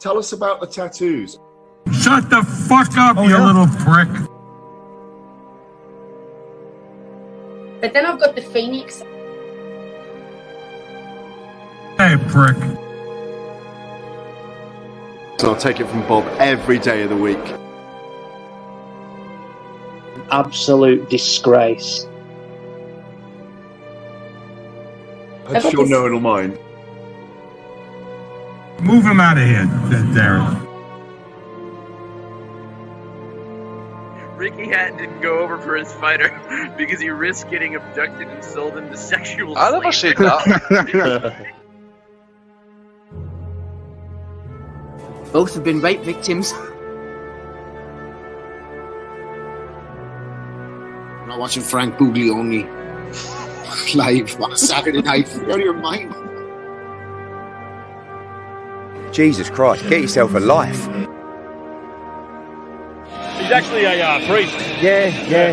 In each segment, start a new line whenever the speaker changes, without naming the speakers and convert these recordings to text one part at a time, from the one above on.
Tell us about the tattoos.
Shut the fuck up, you little prick.
But then I've got the Phoenix.
Hey, prick.
So I'll take it from Bob every day of the week.
Absolute disgrace.
That's your knowing or mine.
Move him out of here, Darren.
Ricky Hatton didn't go over for his fighter because he risked getting abducted and sold into sexual
I never said that.
Both have been rape victims. I'm not watching Frank Buglioni live on a Saturday night. You're out of your mind.
Jesus Christ, get yourself a life.
He's actually a priest.
Yeah.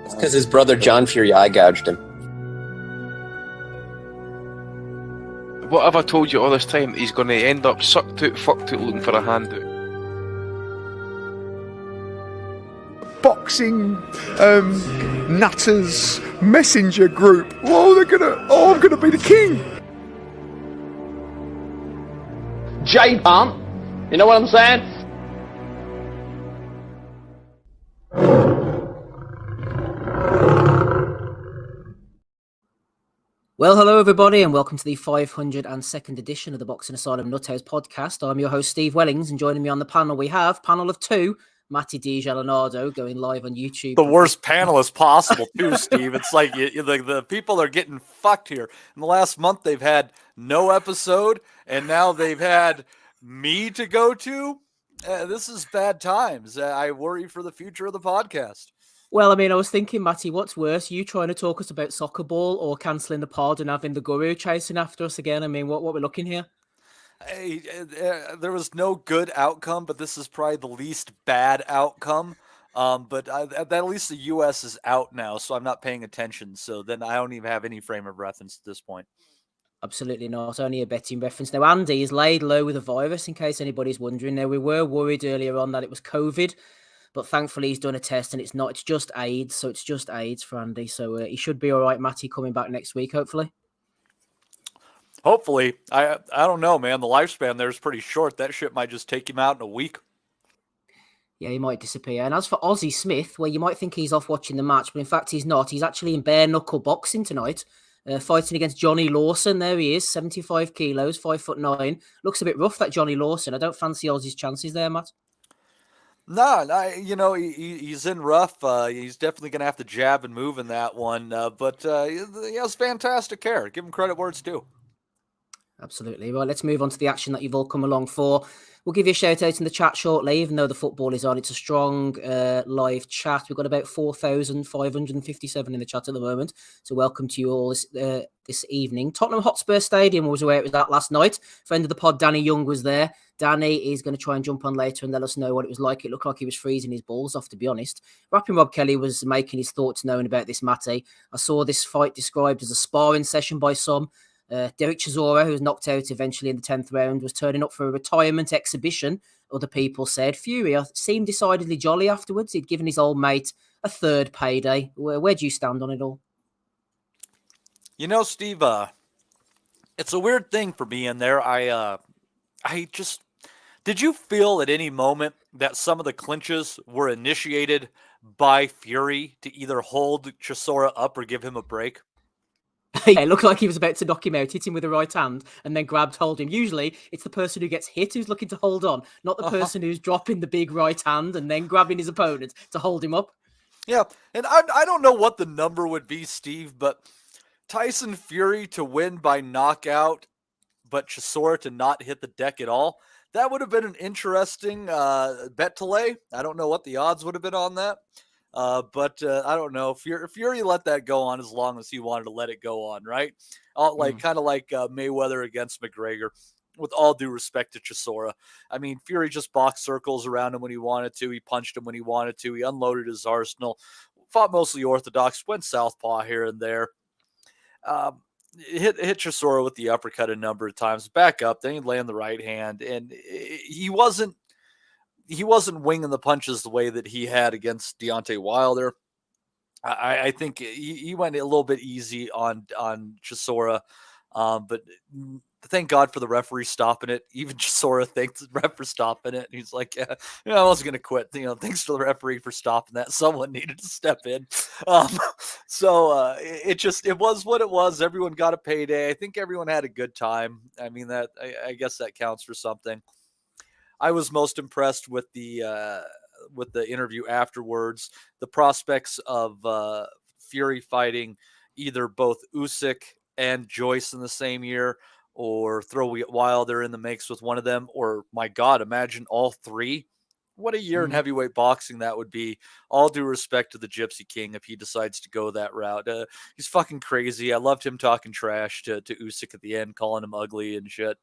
It's because his brother John Fury eye gouged him.
What have I told you all this time? He's going to end up sucked out, fucked out, looking for a handout.
Boxing, nutters, messenger group. I'm gonna be the king.
J-Pump, you know what I'm saying?
Well, hello everybody, and welcome to the 502nd edition of the Boxing Asylum NUTHOUSE podcast. I'm your host, Steve Wellings, and joining me on the panel we have, panel of two, Matty DiGialinardo, going live on YouTube.
The worst panelist possible, too, Steve. It's like the people are getting fucked here. In the last month, they've had no episode, and now they've had me to go to. This is bad times. I worry for the future of the podcast.
Well, I mean, I was thinking, Matty, what's worse, you trying to talk us about soccer ball or cancelling the pod and having the guru chasing after us again? I mean, what we're looking here?
Hey, there was no good outcome, but this is probably the least bad outcome. But at least the U.S. is out now, so I'm not paying attention. So then I don't even have any frame of reference at this point.
Absolutely not. Only a betting reference. Now, Andy is laid low with a virus, in case anybody's wondering. Now, we were worried earlier on that it was COVID, but thankfully he's done a test and it's not. It's just AIDS. So it's just AIDS for Andy. So he should be all right, Matty, coming back next week, hopefully.
Hopefully. I don't know, man. The lifespan there is pretty short. That shit might just take him out in a week.
Yeah, he might disappear. And as for Ozzie Smith, well, you might think he's off watching the match, but in fact he's not. He's actually in bare-knuckle boxing tonight, fighting against Johnny Lawson. There he is, 75 kilos, 5'9". Looks a bit rough, that Johnny Lawson. I don't fancy Ozzie's chances there, Matt.
No, he's in rough. He's definitely going to have to jab and move in that one. But he has fantastic hair. Give him credit where it's due.
Absolutely. Well, let's move on to the action that you've all come along for. We'll give you a shout out in the chat shortly, even though the football is on. It's a strong live chat. We've got about 4,557 in the chat at the moment. So welcome to you all this evening. Tottenham Hotspur Stadium was where it was at last night. Friend of the pod, Danny Young, was there. Danny is going to try and jump on later and let us know what it was like. It looked like he was freezing his balls off, to be honest. Rapping Rob Kelly was making his thoughts known about this, Matty. I saw this fight described as a sparring session by some. Derek Chisora, who was knocked out eventually in the 10th round, was turning up for a retirement exhibition, other people said. Fury seemed decidedly jolly afterwards. He'd given his old mate a third payday. Where do you stand on it all?
You know, Steve, it's a weird thing for me in there. Did you feel at any moment that some of the clinches were initiated by Fury to either hold Chisora up or give him a break?
Yeah, it looked like he was about to knock him out, hit him with the right hand, and then hold him. Usually, it's the person who gets hit who's looking to hold on, not the person who's dropping the big right hand and then grabbing his opponent to hold him up.
Yeah, and I don't know what the number would be, Steve, but Tyson Fury to win by knockout, but Chisora to not hit the deck at all, that would have been an interesting bet to lay. I don't know what the odds would have been on that. But I don't know. Fury let that go on as long as he wanted to let it go on, right? Kind of like Mayweather against McGregor, with all due respect to Chisora. I mean, Fury just boxed circles around him when he wanted to. He punched him when he wanted to. He unloaded his arsenal, fought mostly orthodox, went southpaw here and there. hit Chisora with the uppercut a number of times, back up, then he'd land the right hand, and he wasn't winging the punches the way that he had against Deontay Wilder. I think he went a little bit easy on Chisora, but thank God for the referee stopping it. Even Chisora thanks the ref for stopping it. He's like, yeah, I wasn't going to quit. Thanks to the referee for stopping that. Someone needed to step in. So it was what it was. Everyone got a payday. I think everyone had a good time. I mean, that I guess that counts for something. I was most impressed with the interview afterwards. The prospects of Fury fighting either both Usyk and Joyce in the same year, or throw Wilder in the mix with one of them, or my God, imagine all three. What a year in heavyweight boxing that would be. All due respect to the Gypsy King if he decides to go that route. He's fucking crazy. I loved him talking trash to Usyk at the end, calling him ugly and shit.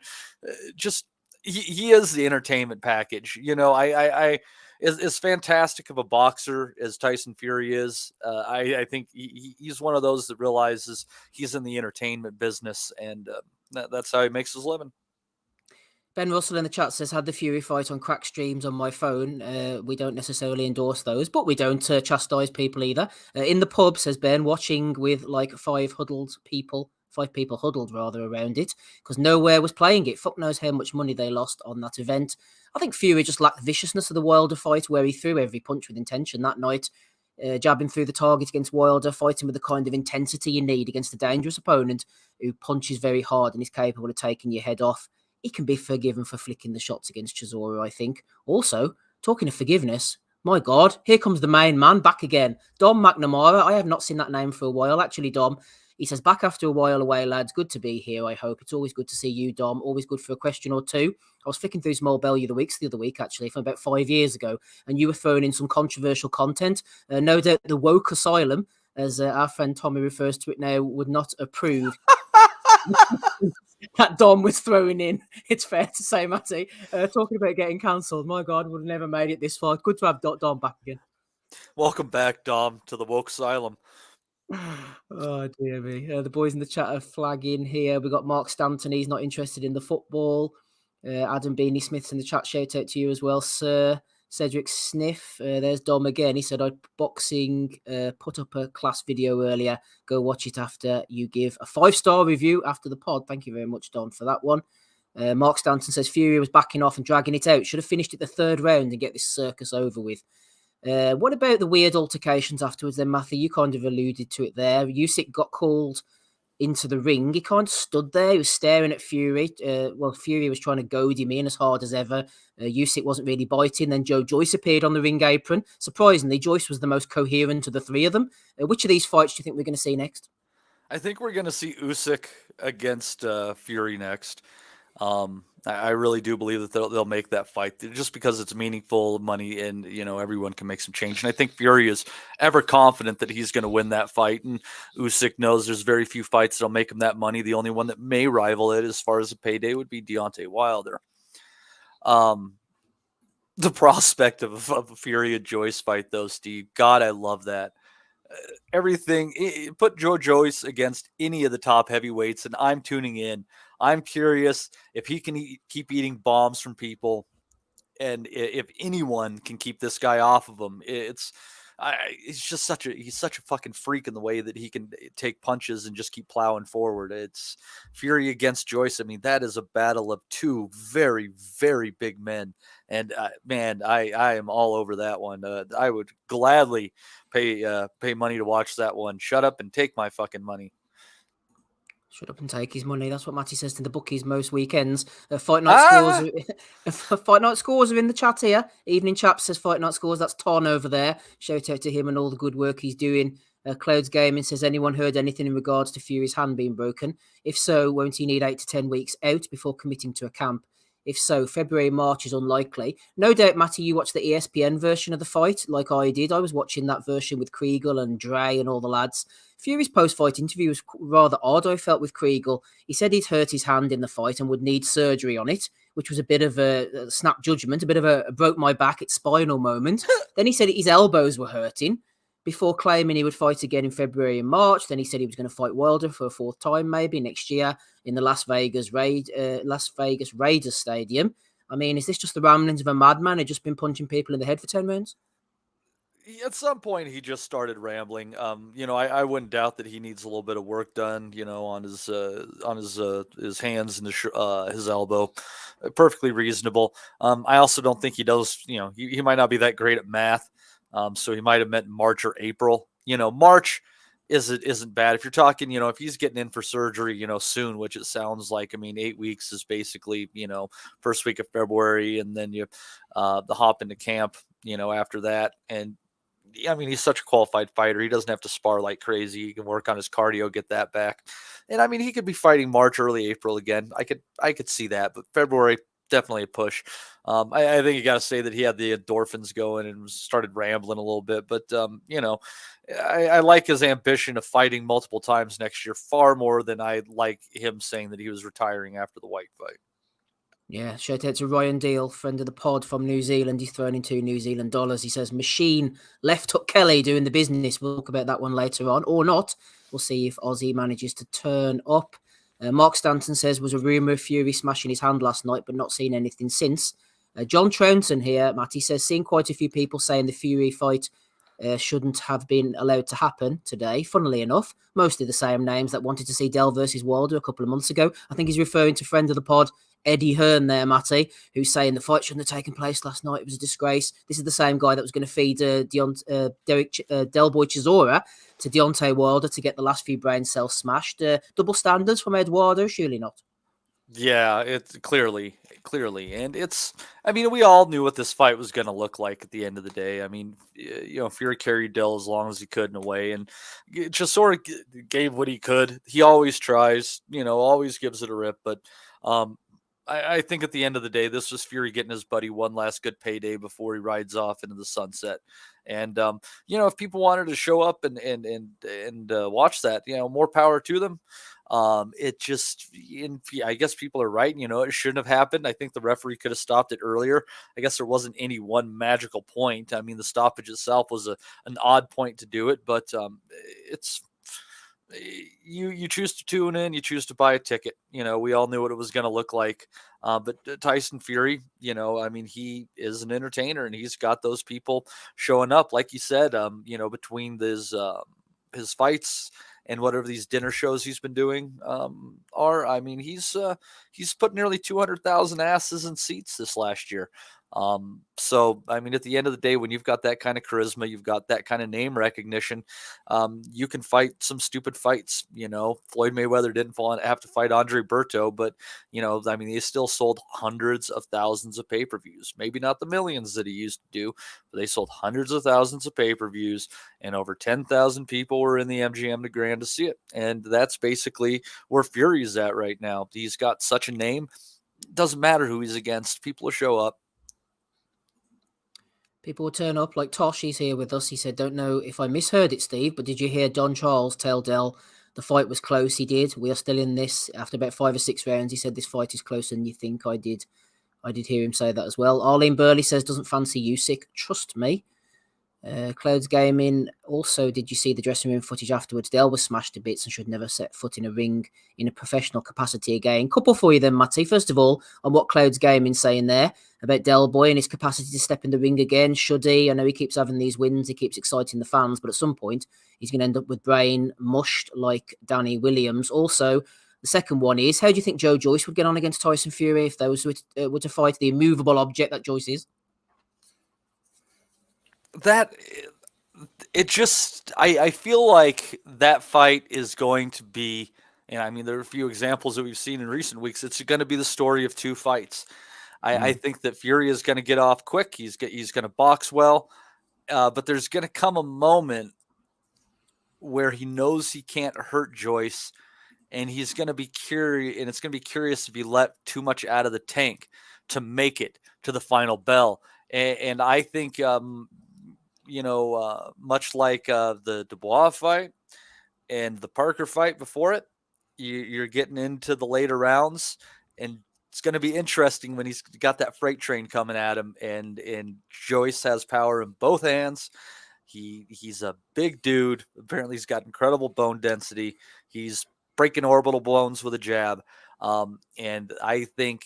He is the entertainment package. I as fantastic of a boxer as Tyson Fury is, I think he's one of those that realizes he's in the entertainment business, and that's how he makes his living.
Ben Russell in the chat says, had the Fury fight on crack streams on my phone. We don't necessarily endorse those, but we don't chastise people either. In the pub, says Ben, watching with like five people huddled rather around it, because nowhere was playing it. Fuck knows how much money they lost on that event. I think Fury just lacked the viciousness of the Wilder fight, where he threw every punch with intention that night, jabbing through the target against Wilder, fighting with the kind of intensity you need against a dangerous opponent who punches very hard and is capable of taking your head off. He can be forgiven for flicking the shots against Chisora, I think. Also, talking of forgiveness, my God, here comes the main man back again. Dom McNamara. I have not seen that name for a while. Actually, Dom, he says, back after a while away, lads. Good to be here, I hope. It's always good to see you, Dom. Always good for a question or two. I was flicking through Small Belly the other week, actually, from about 5 years ago, and you were throwing in some controversial content. No doubt the woke asylum, as our friend Tommy refers to it now, would not approve that Dom was throwing in. It's fair to say, Matty. Talking about getting cancelled, my God, would have never made it this far. Good to have Dom back again.
Welcome back, Dom, to the woke asylum.
Oh, dear me. The boys in the chat are flagging here. We've got Mark Stanton. He's not interested in the football. Adam Beanie Smith's in the chat. Shout out to you as well, sir. Cedric Sniff. There's Dom again. He said, I'd boxing put up a class video earlier. Go watch it after you give a 5-star review after the pod. Thank you very much, Dom, for that one. Mark Stanton says Fury was backing off and dragging it out. Should have finished it the third round and get this circus over with. What about the weird altercations afterwards then, Matthew? You kind of alluded to it there. USYK got called into the ring. He kind of stood there. He was staring at Fury. Fury was trying to goad him in as hard as ever. USYK wasn't really biting. Then Joe Joyce appeared on the ring apron. Surprisingly, Joyce was the most coherent of the three of them. Which of these fights do you think we're going to see next?
I think we're going to see Usyk against Fury next. I really do believe that they'll make that fight just because it's meaningful money and, everyone can make some change. And I think Fury is ever confident that he's going to win that fight. And Usyk knows there's very few fights that'll make him that money. The only one that may rival it as far as a payday would be Deontay Wilder. The prospect of a Fury and Joyce fight, though, Steve, God, I love that. Put Joe Joyce against any of the top heavyweights, and I'm tuning in. I'm curious if he can keep eating bombs from people, and if anyone can keep this guy off of him. He's such a fucking freak in the way that he can take punches and just keep plowing forward. It's Fury against Joyce. I mean, that is a battle of two very, very big men. And man, I am all over that one. I would gladly pay money to watch that one. Shut up and take my fucking money.
Shut up and take his money. That's what Matty says to the bookies most weekends. Fight night scores are in the chat here. Evening Chap says fight night scores. That's Ton over there. Shout out to him and all the good work he's doing. Clouds Gaming says, anyone heard anything in regards to Fury's hand being broken? If so, won't he need 8 to 10 weeks out before committing to a camp? If so, February, March is unlikely. No doubt, Matty, you watched the ESPN version of the fight like I did. I was watching that version with Kriegel and Dre and all the lads. Fury's post-fight interview was rather odd, I felt, with Kriegel. He said he'd hurt his hand in the fight and would need surgery on it, which was a bit of a snap judgment, a bit of a broke my back, it's spinal moment. Then he said his elbows were hurting. before claiming he would fight again in February and March. Then he said he was going to fight Wilder for a fourth time, maybe next year in the Las Vegas Raiders Stadium. I mean, is this just the ramblings of a madman who's just been punching people in the head for 10 rounds?
At some point, he just started rambling. I wouldn't doubt that he needs a little bit of work done, on his hands and his elbow. Perfectly reasonable. I also don't think he does. He might not be that great at math. So he might have meant March or April. March isn't bad if you're talking. If he's getting in for surgery, soon, which it sounds like. I mean, 8 weeks is basically first week of February, and then you the hop into camp. After that, and I mean, he's such a qualified fighter. He doesn't have to spar like crazy. He can work on his cardio, get that back. And I mean, he could be fighting March, early April again. I could see that, but February, definitely a push. I think you got to say that he had the endorphins going and started rambling a little bit, but I like his ambition of fighting multiple times next year far more than I like him saying that he was retiring after the White fight.
Yeah, shout out to Ryan Deal, friend of the pod from New Zealand. He's thrown in $2 New Zealand. He says, Machine left hook Kelly doing the business. We'll talk about that one later on, or not. We'll see if Aussie manages to turn up. Mark Stanton says, was a rumour of Fury smashing his hand last night, but not seen anything since. John Trounton here, Matty, says, seen quite a few people saying the Fury fight shouldn't have been allowed to happen today. Funnily enough, mostly the same names that wanted to see Dell versus Wilder a couple of months ago. I think he's referring to friend of the pod, Eddie Hearn there, Matty, who's saying the fight shouldn't have taken place last night. It was a disgrace. This is the same guy that was going to feed Delboy Chisora to Deontay Wilder to get the last few brain cells smashed. Double standards from Eduardo? Surely not.
Yeah, it's clearly. And we all knew what this fight was going to look like at the end of the day. I mean, Fury carried Dell as long as he could in a way, and Chisora gave what he could. He always tries, always gives it a rip, but I think at the end of the day, this was Fury getting his buddy one last good payday before he rides off into the sunset. And if people wanted to show up and watch that, more power to them. I guess people are right. It shouldn't have happened. I think the referee could have stopped it earlier. I guess there wasn't any one magical point. I mean, the stoppage itself was an odd point to do it, but it's. You choose to tune in, you choose to buy a ticket. We all knew what it was going to look like. But Tyson Fury, he is an entertainer, and he's got those people showing up, like you said, between his fights and whatever these dinner shows he's been doing are. I mean, he's put nearly 200,000 asses in seats this last year. So, I mean, at the end of the day, when you've got that kind of charisma, you've got that kind of name recognition, you can fight some stupid fights. Floyd Mayweather didn't have to fight Andre Berto, but, he still sold hundreds of thousands of pay-per-views, maybe not the millions that he used to do, but they sold hundreds of thousands of pay-per-views, and over 10,000 people were in the MGM de Grand to see it. And that's basically where Fury is at right now. He's got such a name. It doesn't matter who he's against. People will show up.
People will turn up, like Tosh, he's here with us. He said, don't know if I misheard it, Steve, but did you hear Don Charles tell Dell the fight was close? He did. We are still in this after about 5 or 6 rounds. He said this fight is closer than you think. I did hear him say that as well. Arlene Burley says, doesn't fancy USYK. Trust me. Clouds Gaming also, did you see the dressing room footage afterwards? Dell was smashed to bits and should never set foot in a ring in a professional capacity again. Couple for you then, Matty. First of all, on what Clouds Gaming saying there about Del Boy and his capacity to step in the ring again. Should he? I know he keeps having these wins, he keeps exciting the fans, but at some point he's going to end up with brain mushed like Danny Williams. Also, the second one is, how do you think Joe Joyce would get on against Tyson Fury if those were to fight the immovable object that Joyce is?
I feel like that fight is going to be, and there are a few examples that we've seen in recent weeks. It's going to be the story of two fights. I think that Fury is going to get off quick. He's going to box well, but there's going to come a moment where he knows he can't hurt Joyce, and he's going to be curious, and it's going to be curious to be let too much out of the tank to make it to the final bell. And I think, much like the Dubois fight and the Parker fight before it, you're getting into the later rounds, and it's going to be interesting when he's got that freight train coming at him, and Joyce has power in both hands. He's a big dude. Apparently, he's got incredible bone density. He's breaking orbital bones with a jab. And I think,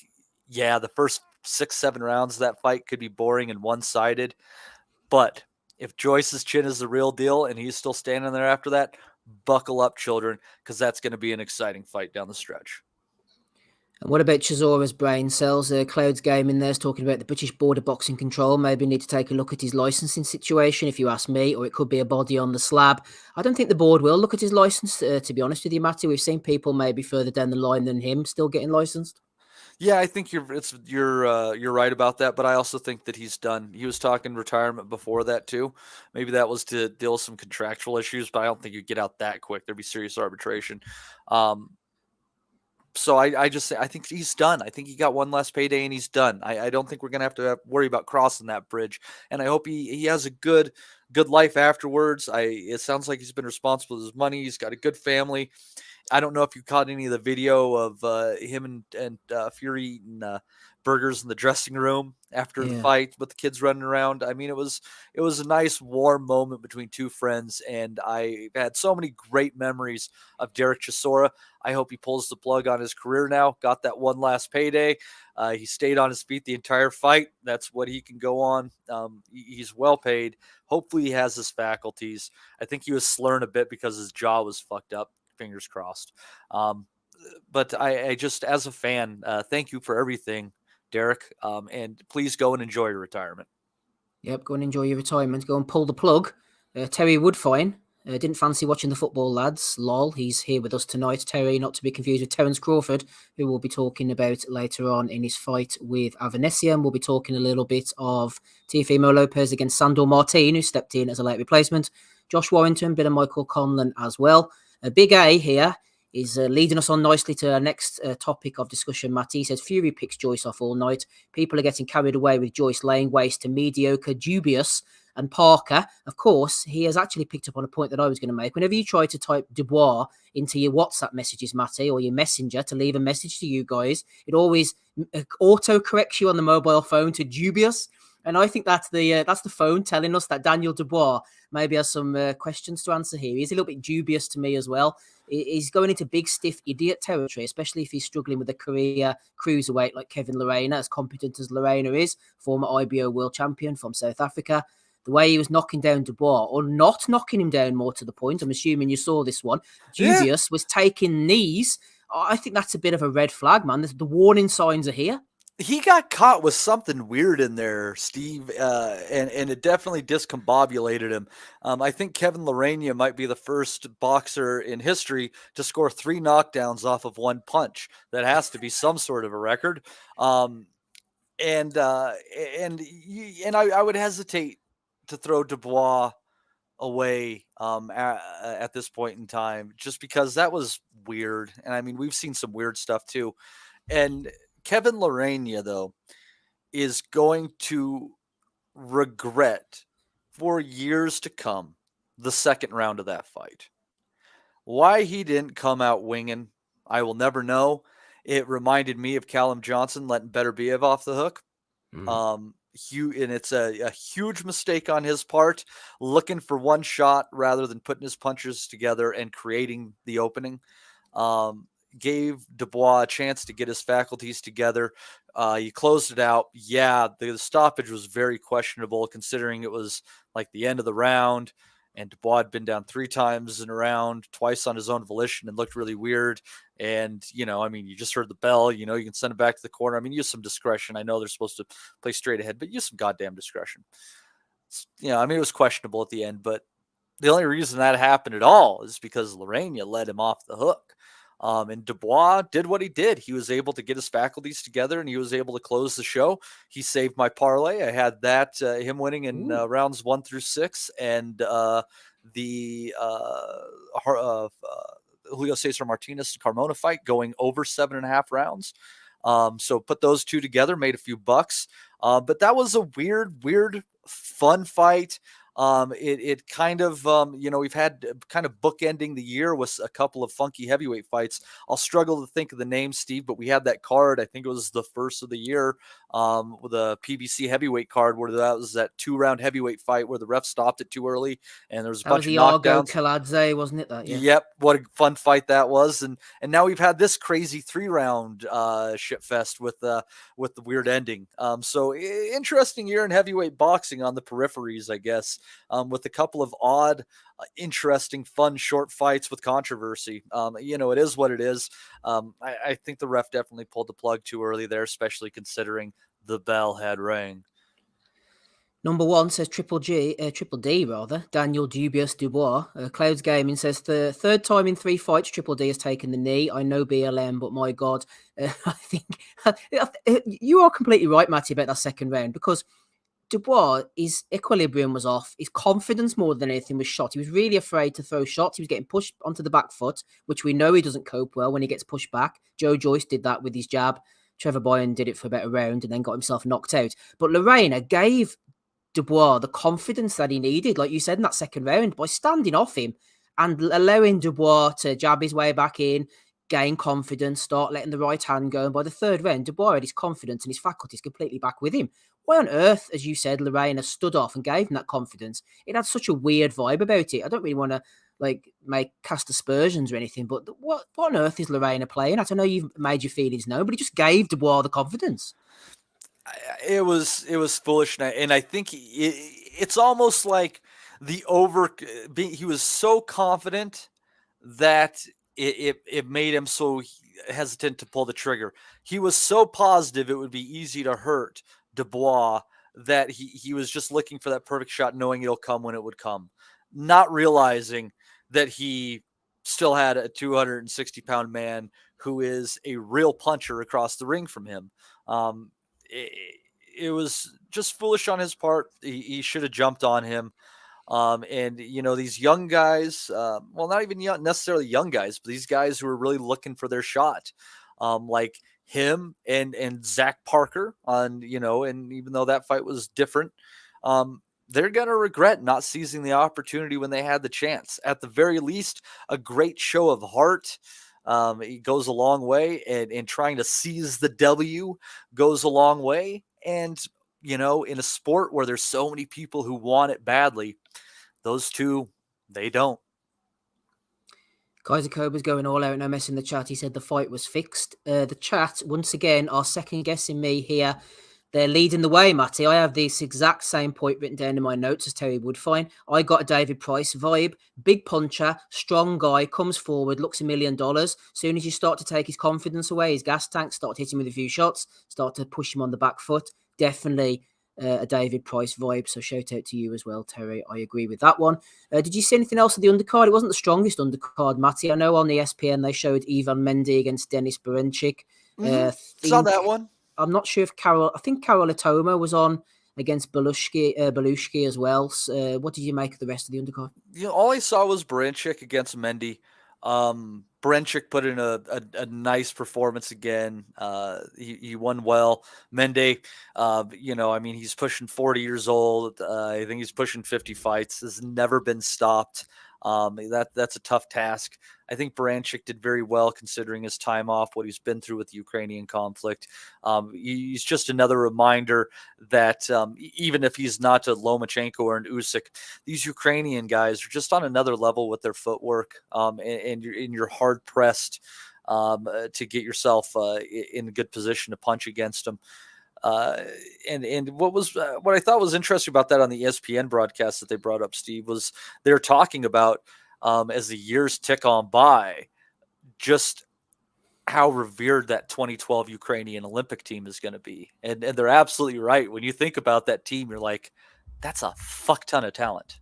the first 6-7 rounds of that fight could be boring and one-sided. But if Joyce's chin is the real deal and he's still standing there after that, buckle up, children, because that's going to be an exciting fight down the stretch.
And what about Chisora's brain cells? Cloud's game in there's talking about the British Border Boxing Control. Maybe need to take a look at his licensing situation, if you ask me, or it could be a body on the slab. I don't think the board will look at his license, to be honest with you, Matty. We've seen people maybe further down the line than him still getting licensed.
Yeah, I think you're right about that, but I also think that he's done. He was talking retirement before that too. Maybe that was to deal with some contractual issues, but I don't think you'd get out that quick. There'd be serious arbitration. So I think he's done. I think he got one last payday and he's done. I don't think we're going to have to worry about crossing that bridge. And I hope he has a good life afterwards. It sounds like he's been responsible with his money. He's got a good family. I don't know if you caught any of the video of him and Fury eating burgers in the dressing room after the fight with the kids running around. I mean, it was a nice warm moment between two friends, and I had so many great memories of Derek Chisora. I hope he pulls the plug on his career now. Got that one last payday. He stayed on his feet the entire fight. That's what he can go on. He's well paid. Hopefully he has his faculties. I think he was slurring a bit because his jaw was fucked up. Fingers crossed. But I just, as a fan, thank you for everything, Derek. And please go and enjoy your retirement.
Yep, go and enjoy your retirement. Go and pull the plug. Terry Woodfine didn't fancy watching the football, lads. Lol, he's here with us tonight. Terry, not to be confused with Terence Crawford, who we'll be talking about later on in his fight with Avanessia. And we'll be talking a little bit of Teofimo Lopez against Sandor Martin, who stepped in as a late replacement. Josh Warrington, bit of Michael Conlan as well. Big A here is leading us on nicely to our next topic of discussion, Matty. He says, Fury picks Joyce off all night. People are getting carried away with Joyce laying waste to mediocre, dubious, and Parker. Of course, he has actually picked up on a point that I was going to make. Whenever you try to type Dubois into your WhatsApp messages, Matty, or your messenger to leave a message to you guys, it always auto-corrects you on the mobile phone to dubious. And I think that's the phone telling us that Daniel Dubois maybe has some questions to answer here. He's a little bit dubious to me as well. He's going into big, stiff idiot territory, especially if he's struggling with a career cruiserweight like Kevin Lorena, as competent as Lorena is, former IBO world champion from South Africa. The way he was knocking down Dubois, or not knocking him down, more to the point, I'm assuming you saw this one, dubious, was taking knees. I think that's a bit of a red flag, man. The warning signs are here.
He got caught with something weird in there, Steve, and it definitely discombobulated him. I think Kevin Lorena might be the first boxer in history to score 3 knockdowns off of one punch. That has to be some sort of a record. And I would hesitate to throw Dubois away at this point in time, just because that was weird. And I mean, we've seen some weird stuff too. And Kevin Lorena, though, is going to regret for years to come the second round of that fight. Why he didn't come out winging, I will never know. It reminded me of Callum Johnson letting Beterbiev off the hook. And it's a huge mistake on his part, looking for one shot rather than putting his punches together and creating the opening. Gave Dubois a chance to get his faculties together. You closed it out. Yeah, the stoppage was very questionable considering it was like the end of the round, and Dubois had been down 3 times in a round, twice on his own volition, and looked really weird. And, I mean, you just heard the bell, you can send it back to the corner. I mean, use some discretion. I know they're supposed to play straight ahead, but use some goddamn discretion. I mean, it was questionable at the end, but the only reason that happened at all is because Lorena let him off the hook. And Dubois did what he did. He was able to get his faculties together, and he was able to close the show. He saved my parlay. I had that him winning in rounds 1 through 6, and Julio Cesar Martinez Carmona fight going over 7.5 rounds. So put those two together, made a few bucks. But that was a weird, fun fight. It kind of, we've had kind of bookending the year with a couple of funky heavyweight fights. I'll struggle to think of the name, Steve, but we had that card. I think it was the first of the year with a PBC heavyweight card where that was that 2-round heavyweight fight where the ref stopped it too early and there was a bunch of knockdowns.
Kaladze, wasn't it? That, yeah.
Yep, what a fun fight that was, and now we've had this crazy 3-round shit fest with the weird ending. So interesting year in heavyweight boxing on the peripheries, I guess, with a couple of odd, interesting, fun short fights with controversy. It is what it is. I think the ref definitely pulled the plug too early there, especially considering the bell had rang.
Number 1 says Triple D, Daniel Dubious Dubois. Clouds Gaming says the third time in 3 fights Triple D has taken the knee. I know BLM, but my God, I think you are completely right, Matty, about that second round, because Dubois, his equilibrium was off. His confidence more than anything was shot. He was really afraid to throw shots. He was getting pushed onto the back foot, which we know he doesn't cope well when he gets pushed back. Joe Joyce did that with his jab. Trevor Boyan did it for about a round and then got himself knocked out. But Lorena gave Dubois the confidence that he needed, like you said, in that second round, by standing off him and allowing Dubois to jab his way back in, gain confidence, start letting the right hand go. And by the third round, Dubois had his confidence and his faculties completely back with him. Why on earth, as you said, Lorena stood off and gave him that confidence? It had such a weird vibe about it. I don't really want to cast aspersions or anything, but what on earth is Lorena playing at? I know you've made your feelings known, but he just gave Dubois the confidence.
It was foolish, and I think it's almost like he was so confident that it made him so hesitant to pull the trigger. He was so positive it would be easy to hurt Dubois that he was just looking for that perfect shot, knowing it'll come when it would come, not realizing that he still had a 260-pound man who is a real puncher across the ring from him. It was just foolish on his part. He should have jumped on him. And these young guys, not even necessarily young guys, but these guys who are really looking for their shot, like him and Zach Parker and even though that fight was different, they're going to regret not seizing the opportunity when they had the chance. At the very least, a great show of heart. It goes a long way, and trying to seize the W goes a long way. And, in a sport where there's so many people who want it badly, those two, they don't.
Kaiser Koba's going all out, no mess in the chat. He said the fight was fixed. The chat, once again, are second guessing me here. They're leading the way, Matty. I have this exact same point written down in my notes as Terry Woodfine. I got a David Price vibe. Big puncher, strong guy, comes forward, looks $1 million. Soon as you start to take his confidence away, his gas tank, start hitting with a few shots, start to push him on the back foot. Definitely a David Price vibe. So shout out to you as well, Terry. I agree with that one. Did you see anything else of the undercard? It wasn't the strongest undercard, Matty. I know on the ESPN they showed Ivan Mendy against Denis Berenchik.
Saw that one.
I'm not sure if Karol Itoma was on against Belushki as well. So, what did you make of the rest of the undercard?
All I saw was Berenchik against Mendy. Berenchik put in a nice performance again. He won well. Mendy, he's pushing 40 years old. I think he's pushing 50 fights. Has never been stopped. That's a tough task. I think Berenchik did very well considering his time off, what he's been through with the Ukrainian conflict. He's just another reminder that even if he's not a Lomachenko or an USYK, these Ukrainian guys are just on another level with their footwork, and you're hard pressed to get yourself in a good position to punch against them. And what I thought was interesting about that on the ESPN broadcast that they brought up, Steve, was they're talking about as the years tick on by, just how revered that 2012 Ukrainian Olympic team is going to be. And they're absolutely right. When you think about that team, you're like, that's a fuck ton of talent.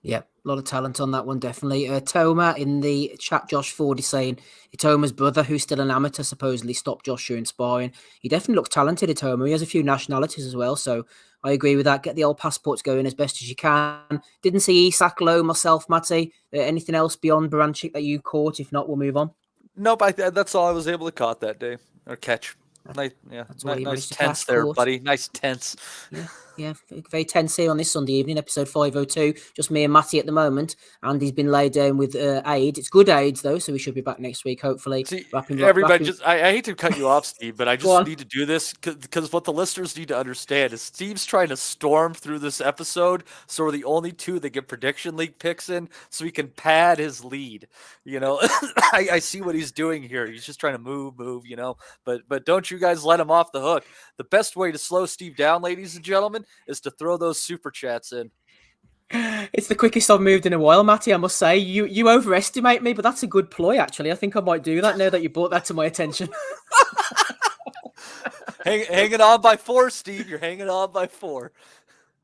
Yeah, a lot of talent on that one, definitely. Toma in the chat, Josh Ford is saying Itoma's brother, who's still an amateur, supposedly stopped Josh during sparring. He definitely looks talented, Itoma. He has a few nationalities as well, so I agree with that. Get the old passports going as best as you can. Didn't see Isak low myself, Matty. Anything else beyond Berenchik that you caught? If not, we'll move on.
Nope, that's all I was able to caught that day, or catch. Nice tense there, buddy. Nice tense.
Yeah, Yeah, very tense here on this Sunday evening, episode 502. Just me and Matty at the moment. Andy's been laid down with AIDS. It's good AIDS, though, so we should be back next week, hopefully.
See, everybody, just I hate to cut you off, Steve, but I
Go on.
just need to do this because what the listeners need to understand is Steve's trying to storm through this episode, so we're the only two that get prediction league picks in, so he can pad his lead. You know, I see what he's doing here. He's just trying to move. You know, but don't you guys let him off the hook. The best way to slow Steve down, ladies and gentlemen, is to throw those super chats in.
It's the quickest I've moved in a while, Matty, I must say. You overestimate me, but that's a good ploy, actually. I think I might do that now that you brought that to my attention.
Hanging on by 4, Steve. You're hanging on by 4.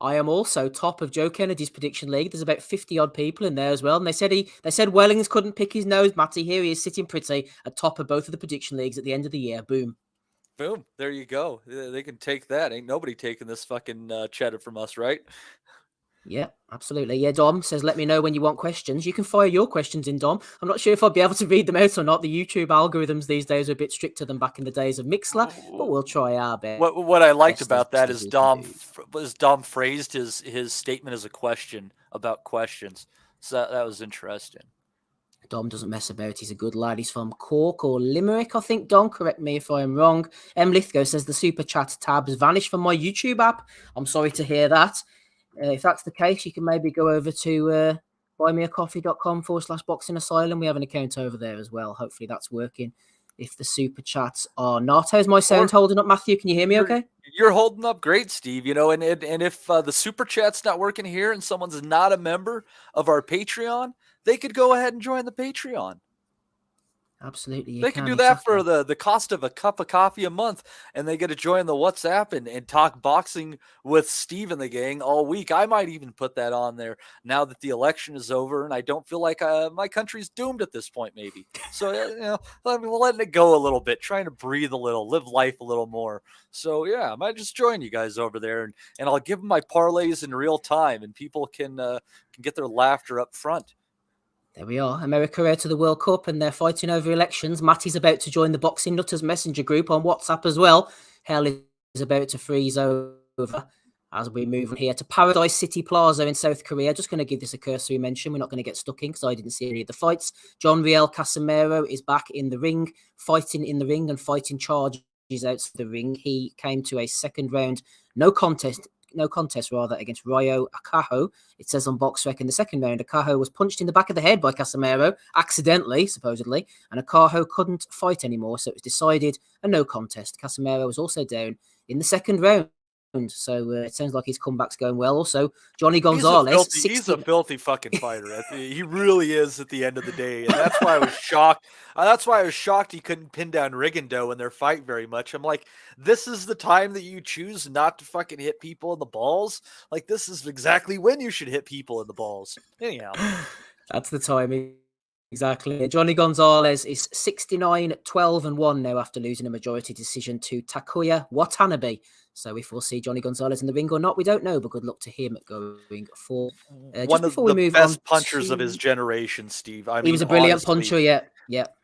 I am also top of Joe Kennedy's prediction league. There's about 50-odd people in there as well. And they said Wellings couldn't pick his nose, Matty. Here he is sitting pretty at top of both of the prediction leagues at the end of the year. Boom.
Boom. There you go. They can take that. Ain't nobody taking this fucking cheddar from us, right?
Yeah, absolutely. Yeah, Dom says, let me know when you want questions. You can fire your questions in, Dom. I'm not sure if I'll be able to read them out or not. The YouTube algorithms these days are a bit stricter than back in the days of Mixler, but we'll try our best.
What I liked about that is Dom phrased his statement as a question about questions. So that was interesting.
Dom doesn't mess about. He's a good lad. He's from Cork or Limerick, I think. Dom, correct me if I'm wrong. Lithgow says the super chat tab has vanished from my YouTube app. I'm sorry to hear that. If that's the case, you can maybe go over to buymeacoffee.com/boxing asylum. We have an account over there as well. Hopefully that's working. If the super chats are not. How's my sound holding up, Matthew? Can you hear me okay?
You're holding up great, Steve. You know, and if the super chat's not working here and someone's not a member of our Patreon, they could go ahead and join the Patreon.
Absolutely.
They can do that for the cost of a cup of coffee a month, and they get to join the WhatsApp and talk boxing with Steve and the gang all week. I might even put that on there now that the election is over and I don't feel like my country's doomed at this point, maybe. So, you know, I'm letting it go a little bit, trying to breathe a little, live life a little more. So, yeah, I might just join you guys over there, and I'll give them my parlays in real time, and people can get their laughter up front.
There we are. America out to the World Cup and they're fighting over elections. Matty's about to join the Boxing Nutters Messenger group on WhatsApp as well. Hell is about to freeze over as we move on here to Paradise City Plaza in South Korea. Just going to give this a cursory mention. We're not going to get stuck in because I didn't see any of the fights. John Riel Casimero is back in the ring, fighting in the ring and fighting charges outside the ring. He came to a second round, no contest against Ryo Akaho. It says on BoxRec in the second round, Akaho was punched in the back of the head by Casimero, accidentally, supposedly, and Akaho couldn't fight anymore, so it was decided a no contest. Casimero was also down in the second round. So it sounds like his comeback's going well. Also, Johnny Gonzalez.
He's a filthy fucking fighter. He really is at the end of the day. And that's why I was shocked. That's why I was shocked he couldn't pin down Rigondeaux in their fight very much. I'm like, this is the time that you choose not to fucking hit people in the balls. Like, this is exactly when you should hit people in the balls. Anyhow.
That's the timing. Exactly. Johnny Gonzalez is 69-12-1 now after losing a majority decision to Takuya Watanabe. So if we'll see Johnny Gonzalez in the ring or not, we don't know, but good luck to him going forward.
One of the best punchers of his generation, Steve. I mean,
he was a brilliant
honestly,
puncher, yeah.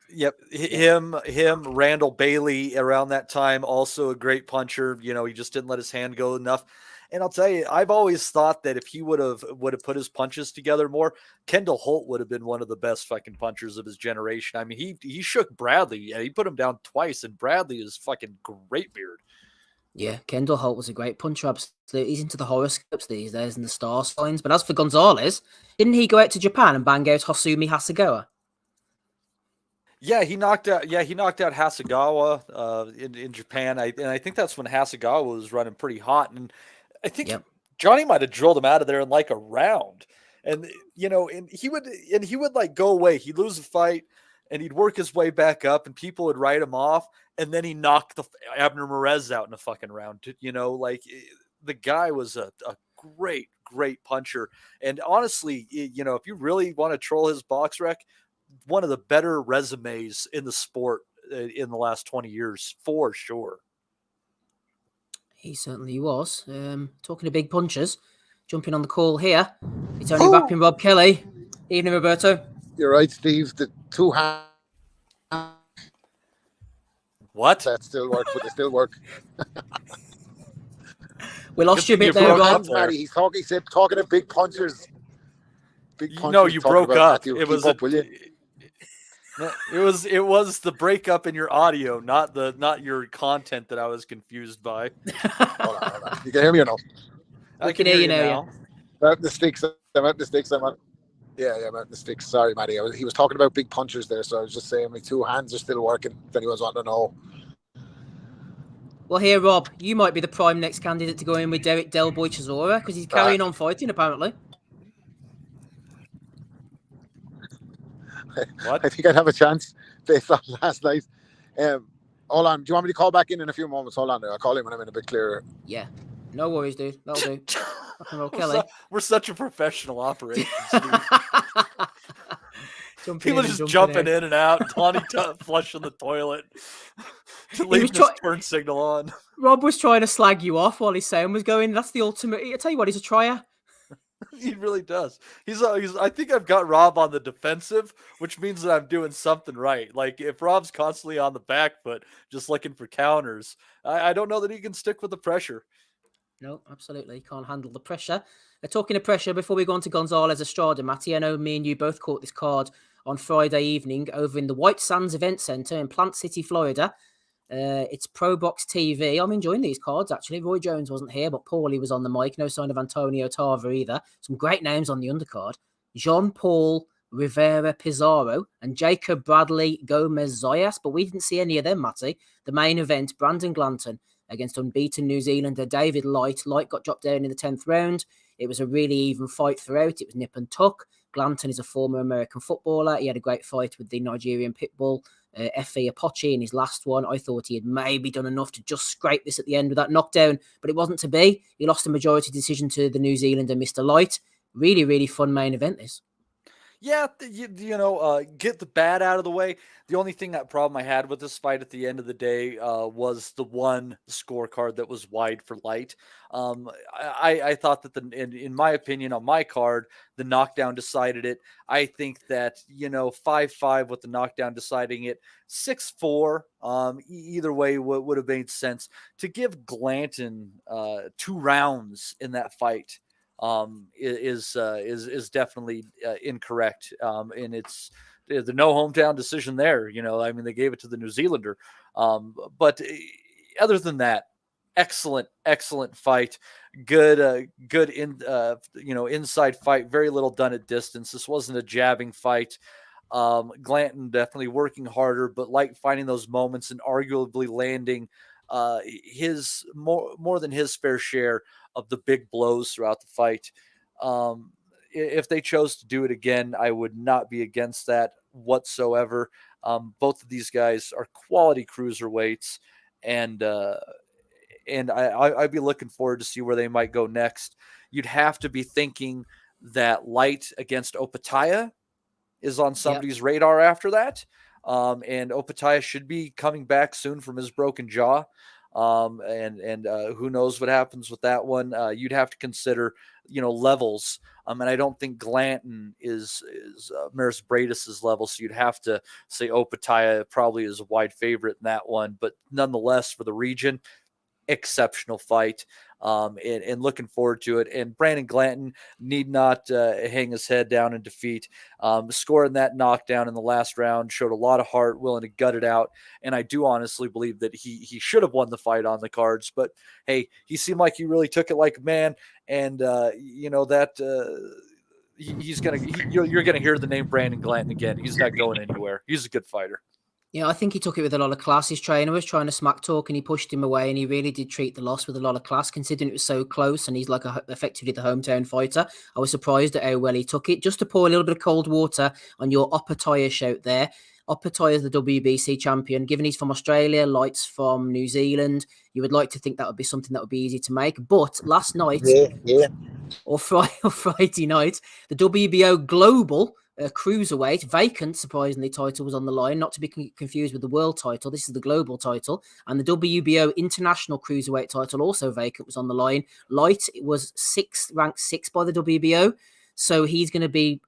Yep. Him, Randall Bailey around that time, also a great puncher. You know, he just didn't let his hand go enough. And I'll tell you, I've always thought that if he would have put his punches together more, Kendall Holt would have been one of the best fucking punchers of his generation. I mean, he shook Bradley. He put him down twice, and Bradley is fucking great beard.
Yeah, Kendall Holt was a great puncher. Absolutely. He's into the horoscopes these days and the star signs. But as for Gonzalez, didn't he go out to Japan and bang out Hosumi Hasegawa?
Yeah, he knocked out Hasegawa in Japan. I think that's when Hasegawa was running pretty hot. And I think Johnny might have drilled him out of there in like a round. And you know, and he would like go away. He'd lose a fight and he'd work his way back up and people would write him off. And then he knocked the Abner Merez out in a fucking round. You know, like the guy was a great puncher. And honestly, you know, if you really want to troll his box rec, one of the better resumes in the sport in the last 20 years, for sure.
He certainly was. Talking to big punchers, jumping on the call here. It's only rapping Rob Kelly. Evening, Roberto.
You're right, Steve. The two hands.
What?
That still works, but they still work.
We lost you a bit
You
there,
broke
Rob.
up there.
Matty, he said talking of big punchers. Big punchers.
No, you
talking
broke
about
up.
Matthew.
It
Keep
was
up, will you?
it was the breakup in your audio, not your content that I was confused by.
Hold on. You can hear me or no?
We can hear you now.
I'm out in the sticks. I'm out in the sticks. I'm out in the sticks. Sorry, Matty. He was talking about big punchers there, so I was just saying my two hands are still working. If anyone's wanting to know.
Well, here, Rob, you might be the prime next candidate to go in with Derek Delboy Chisora because he's carrying on fighting, apparently.
What?
I think I'd have a chance based on last night. Hold on. Do you want me to call back in a few moments? Hold on there. I'll call him when I'm in a bit clearer.
Yeah. No worries, dude. That'll do. Rock and roll, Kelly.
We're such a professional operation.
People
just jumping in and out. Tawny flushing the toilet. Leaving his turn signal on.
Rob was trying to slag you off while his sound was going. That's the ultimate. I tell you what, he's a trier.
He really does. He's. I think I've got Rob on the defensive, which means that I'm doing something right. Like if Rob's constantly on the back foot, just looking for counters, I don't know that he can stick with the pressure.
No, absolutely. Can't handle the pressure. Talking of pressure, before we go on to Gonzalez Estrada, Matty, I know me and you both caught this card on Friday evening over in the White Sands Event Center in Plant City, Florida. It's Pro Box TV. I'm enjoying these cards, actually. Roy Jones wasn't here, but Paulie was on the mic. No sign of Antonio Tarver either. Some great names on the undercard. Jean-Paul Rivera Pizarro and Jacob Bradley Gomez-Zayas, but we didn't see any of them, Matty. The main event, Brandon Glanton against unbeaten New Zealander David Light. Light got dropped down in the 10th round. It was a really even fight throughout. It was nip and tuck. Glanton is a former American footballer. He had a great fight with the Nigerian Pitbull, Efe Apochi, in his last one. I thought he had maybe done enough to just scrape this at the end with that knockdown, but it wasn't to be. He lost a majority decision to the New Zealander, Mr. Light. Really, really fun main event, this.
Yeah, get the bad out of the way. The only problem I had with this fight at the end of the day was the one scorecard that was wide for Light. I thought that in my opinion, on my card, the knockdown decided it. I think that 5-5 with the knockdown deciding it, 6-4. Either way would have made sense to give Glanton 2 rounds in that fight. Is definitely incorrect. And it's the no hometown decision there. They gave it to the New Zealander. But other than that, excellent fight. Good inside fight. Very little done at distance. This wasn't a jabbing fight. Glanton definitely working harder, but Light finding those moments and arguably landing his more than his fair share of the big blows throughout the fight. If they chose to do it again, I would not be against that whatsoever. Both of these guys are quality cruiserweights, and I'd be looking forward to see where they might go next. You'd have to be thinking that Light against Opataya is on somebody's radar after that. And Opataya should be coming back soon from his broken jaw. And who knows what happens with that one. You'd have to consider, levels. And I don't think Glanton is Maris Bradis's level. So you'd have to say Opataya probably is a wide favorite in that one, but nonetheless for the region, exceptional fight. And looking forward to it. And Brandon Glanton need not hang his head down in defeat. Scoring that knockdown in the last round showed a lot of heart, willing to gut it out. And I do honestly believe that he should have won the fight on the cards. But hey, he seemed like he really took it like a man. And you're gonna hear the name Brandon Glanton again. He's not going anywhere. He's a good fighter.
Yeah, I think he took it with a lot of class. His trainer was trying to smack talk and he pushed him away, and he really did treat the loss with a lot of class, considering it was so close and he's like effectively the hometown fighter. I was surprised at how well he took it. Just to pour a little bit of cold water on your Opataya shout there. Opataya is the WBC champion. Given he's from Australia, Light's from New Zealand, you would like to think that would be something that would be easy to make. But last night, or Friday night, the WBO Global Cruiserweight vacant, surprisingly, title was on the line, not to be confused with the world title. This is the global title, and the WBO International Cruiserweight title, also vacant, was on the line. Light was ranked 6th by the WBO, so he's going to be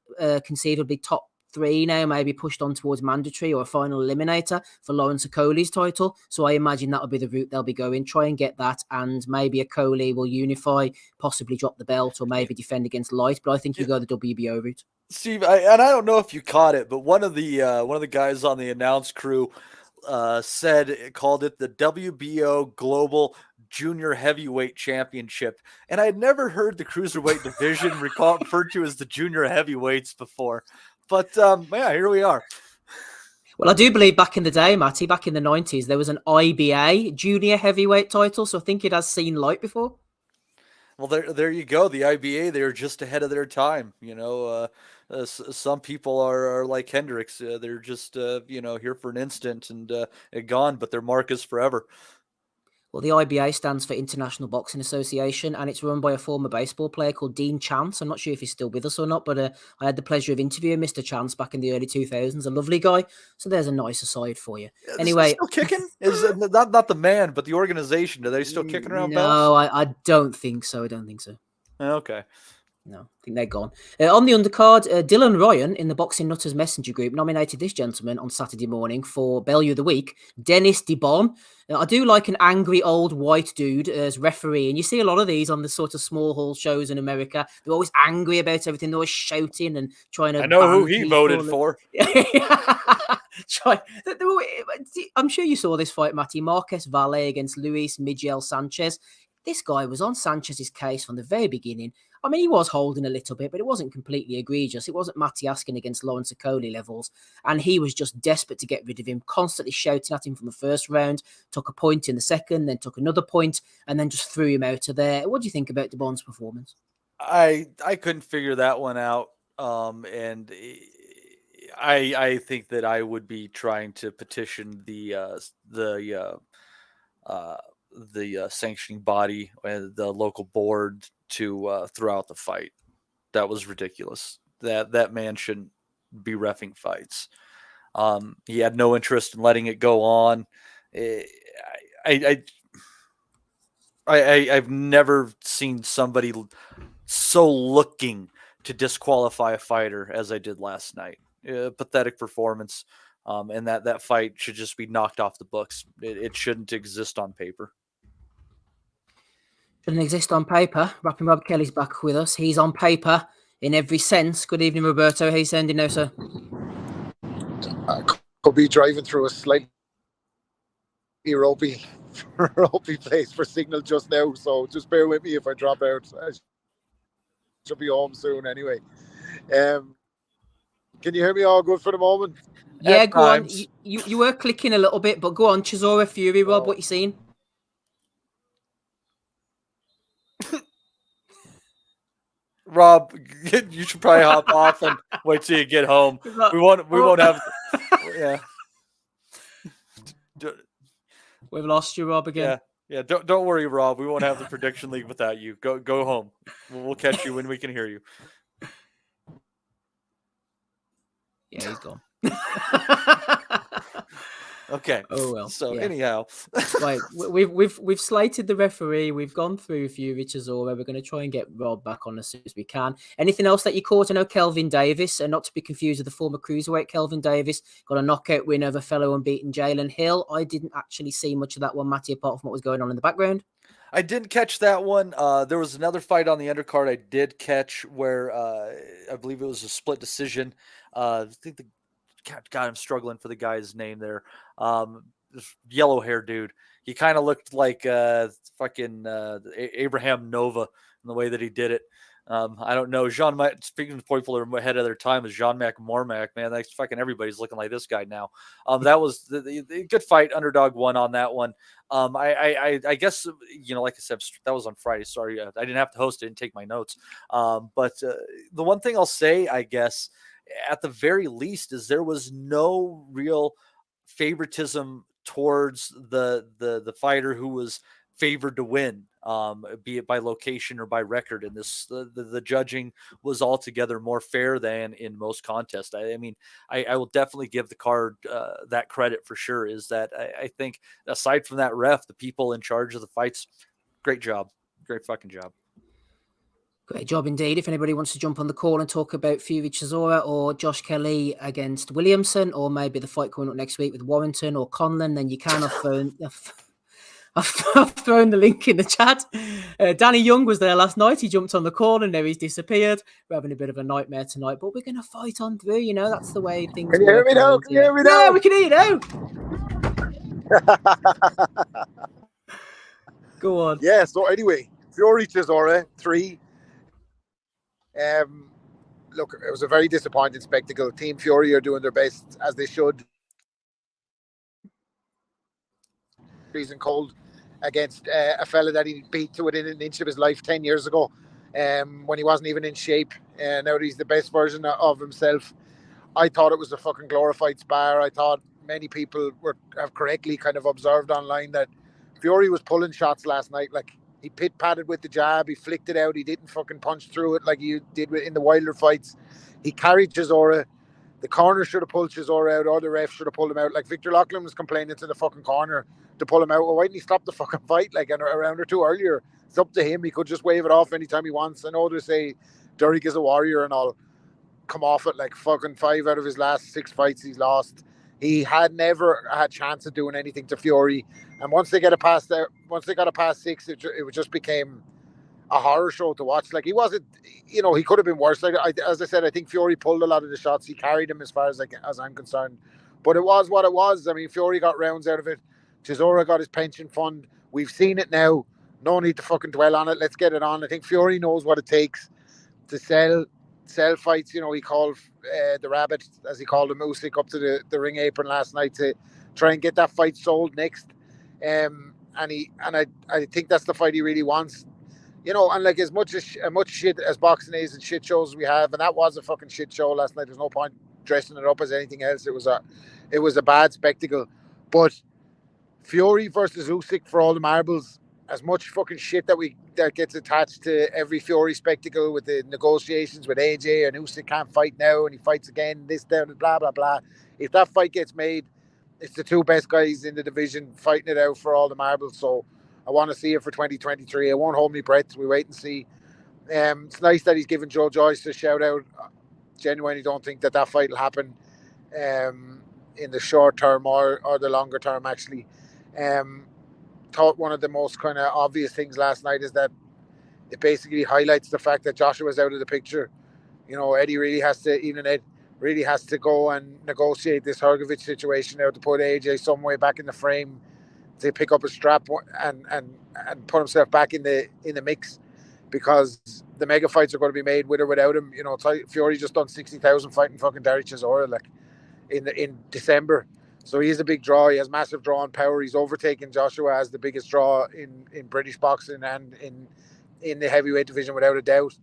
conceivably top 3 now, maybe pushed on towards mandatory or a final eliminator for Lawrence Okoli's title. So I imagine that'll be the route they'll be going. Try and get that, and maybe Okoli will unify, possibly drop the belt, or maybe defend against Light. But I think you go the WBO route.
Steve, I don't know if you caught it, but one of the guys on the announce crew called it the WBO Global Junior Heavyweight Championship, and I had never heard the cruiserweight division referred to as the Junior Heavyweights before. But yeah, here we are.
Well, I do believe back in the day, Matty, back in the 90s, there was an IBA Junior Heavyweight title, so I think it has seen light before.
Well, there you go. The IBA, they're just ahead of their time. Some people are like Hendricks. They're just, here for an instant and gone, but their mark is forever.
Well, the IBA stands for International Boxing Association, and it's run by a former baseball player called Dean Chance. I'm not sure if he's still with us or not, but I had the pleasure of interviewing Mr. Chance back in the early 2000s. A lovely guy. So there's a nice aside for you. Anyway,
still kicking? Is not the man, but the organization? Are they still kicking around belts?
No, I don't think so. I don't think so.
Okay.
No, I think they're gone. On the undercard, Dylan Ryan in the Boxing Nutters Messenger group nominated this gentleman on Saturday morning for Bellew of the Week, Dennis DeBon. I do like an angry old white dude as referee, and you see a lot of these on the sort of small hall shows in America. They're always angry about everything. They're always shouting and trying to.
I know who he voted for.
I'm sure you saw this fight, Matty. Marquez Valle against Luis Miguel Sanchez. This guy was on Sanchez's case from the very beginning. I mean, he was holding a little bit, but it wasn't completely egregious. It wasn't Matty Askin against Lawrence Okoli levels. And he was just desperate to get rid of him, constantly shouting at him from the first round, took a point in the second, then took another point, and then just threw him out of there. What do you think about DeBon's performance?
I couldn't figure that one out. And I think that I would be trying to petition the sanctioning body and the local board to throw out the fight. That was ridiculous. That man shouldn't be reffing fights. He had no interest in letting it go on. I've never seen somebody so looking to disqualify a fighter as I did last night. Pathetic performance. And that fight should just be knocked off the books. It shouldn't exist on paper.
Shouldn't exist on paper. Rapping Rob Kelly's back with us. He's on paper in every sense. Good evening, Roberto. How are you sounding now, sir?
Could be driving through a slightly ropey place for signal just now, so just bear with me if I drop out. I should be home soon anyway. Can you hear me all good for the moment?
Yeah, go on. You were clicking a little bit, but go on. Chisora Fury, Rob, what you seeing?
Rob, you should probably hop off and wait till you get home. We won't have. Yeah.
We've lost you, Rob, again.
Yeah. Don't worry, Rob. We won't have the prediction league without you. Go home. We'll catch you when we can hear you.
Yeah, he's gone.
Okay.
Oh well.
So
yeah.
anyhow,
right, we've slated the referee. We've gone through Fury Chisora. We're going to try and get Rob back on as soon as we can. Anything else that you caught? I know Kelvin Davis, and not to be confused with the former cruiserweight Kelvin Davis, got a knockout win over fellow unbeaten Jalen Hill. I didn't actually see much of that one, Matty, apart from what was going on in the background.
I didn't catch that one. There was another fight on the undercard I did catch where I believe it was a split decision. I think God, I'm struggling for the guy's name there. This yellow hair dude. He kind of looked like fucking Abraham Nova in the way that he did it. I don't know. Speaking of people that are ahead of their time is Jean-Mac Mormac, man. That's fucking everybody's looking like this guy now. That was the good fight. Underdog won on that one. I guess, like I said, that was on Friday. Sorry. I didn't have to host it and take my notes. But the one thing I'll say, I guess, at the very least, is there was no real favoritism towards the fighter who was favored to win, be it by location or by record. And the judging was altogether more fair than in most contests. I mean, I will definitely give the card that credit for sure, is that I think aside from that ref, the people in charge of the fights, great job. Great fucking job.
Great job indeed. If anybody wants to jump on the call and talk about Fury Chisora or Josh Kelly against Williamson, or maybe the fight coming up next week with Warrington or Conlon, then you can. I've thrown the link in the chat. Danny Young was there last night. He jumped on the call and now he's disappeared. We're having a bit of a nightmare tonight, but we're going to fight on through. You know, that's the way things
Can you hear
work.
me now? Can you hear me now?
Yeah, we can hear you now. Go on.
Yeah, so anyway, Fury Chisora 3. Look, it was a very disappointing spectacle. Team Fury are doing their best, as they should. Freezing cold against a fella that he beat to within an inch of his life 10 years ago, when he wasn't even in shape. Now that he's the best version of himself. I thought it was a fucking glorified spar. I thought many people have correctly kind of observed online that Fury was pulling shots last night. Like, he pit-patted with the jab, he flicked it out, he didn't fucking punch through it like he did in the Wilder fights. He carried Chisora. The corner should have pulled Chisora out, or the ref should have pulled him out. Like, Victor Loughlin was complaining to the fucking corner to pull him out. Well, why didn't he stop the fucking fight like a round or two earlier? It's up to him. He could just wave it off anytime he wants. I know they say Derek is a warrior and all. Come off it. Like, fucking 5 out of his last 6 fights he's lost. He had never had chance of doing anything to Fury. And once they got a past 6, it just became a horror show to watch. Like, he wasn't, you know, he could have been worse. Like, as I said, I think Fury pulled a lot of the shots. He carried him as far as I'm concerned. But it was what it was. I mean, Fury got rounds out of it. Chisora got his pension fund. We've seen it now. No need to fucking dwell on it. Let's get it on. I think Fury knows what it takes to sell fights. You know, he called the rabbit, as he called him, USYK, up to the ring apron last night to try and get that fight sold next. And I think that's the fight he really wants. You know, and like, as much shit as boxing is and shit shows we have, and that was a fucking shit show last night. There's no point dressing it up as anything else. It was a bad spectacle. But Fury versus USYK for all the marbles. As much fucking shit that gets attached to every Fury spectacle with the negotiations with AJ and USYK can't fight now and he fights again, this, down, blah, blah, blah. If that fight gets made, it's the 2 best guys in the division fighting it out for all the marbles. So I want to see it for 2023. I won't hold my breath. We wait and see. It's nice that he's given Joe Joyce a shout out. Genuinely don't think that fight will happen in the short term or the longer term, actually. Thought one of the most kind of obvious things last night is that it basically highlights the fact that Joshua's out of the picture. You know, Ed really has to go and negotiate this Hrgovic situation out to put AJ some way back in the frame to pick up a strap and put himself back in the mix, because the mega fights are going to be made with or without him. You know, Fury just done 60,000 fighting fucking Derek Chisora like in December. So he is a big draw. He has massive draw and power. He's overtaken Joshua as the biggest draw in British boxing and in the heavyweight division without a doubt.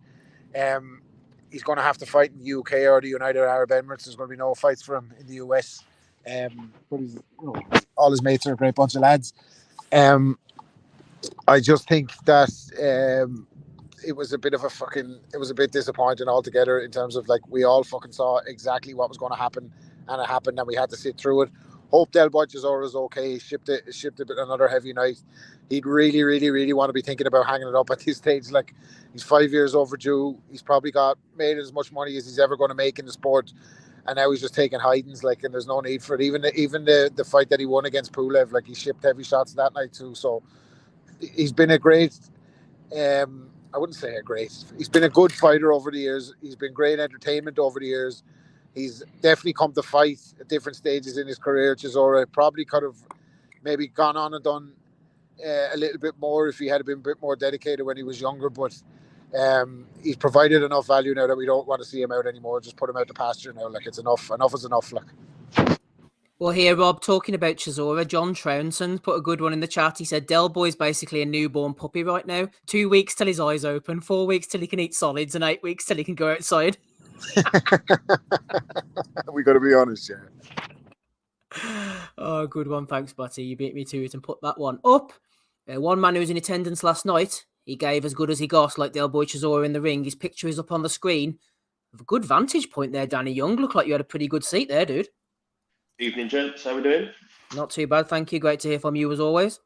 He's going to have to fight in the UK or the United Arab Emirates. There's going to be no fights for him in the US. But he's, you know, all his mates are a great bunch of lads. I just think that it was a bit disappointing altogether, in terms of, like, we all fucking saw exactly what was going to happen, and it happened, and we had to sit through it. Hope Del Boy Chisora is okay. He shipped it another heavy night. He'd really, really, really want to be thinking about hanging it up at this stage. Like, he's 5 years overdue. He's probably made as much money as he's ever going to make in the sport, and now he's just taking hidings, like, and there's no need for it. Even the fight that he won against Pulev, like, he shipped heavy shots that night too. So he's been a great, I wouldn't say a great, he's been a good fighter over the years. He's been great entertainment over the years. He's definitely come to fight at different stages in his career. Chisora probably could have maybe gone on and done a little bit more if he had been a bit more dedicated when he was younger. But he's provided enough value now that we don't want to see him out anymore. Just put him out the pasture now. Like, it's enough. Enough is enough. Like.
Well, here, Rob, talking about Chisora, John Trounson's put a good one in the chat. He said, Del Boy's basically a newborn puppy right now. 2 weeks till his eyes open, 4 weeks till he can eat solids, and 8 weeks till he can go outside.
We got to be honest, yeah.
Oh, good one. Thanks, Butty. You beat me to it and put that one up. One man who was in attendance last night, he gave as good as he got, like Del Boy Chisora in the ring. His picture is up on the screen. A good vantage point there, Danny Young. Looked like you had a pretty good seat there, dude.
Evening, gents. How we doing?
Not too bad, thank you. Great to hear from you as always.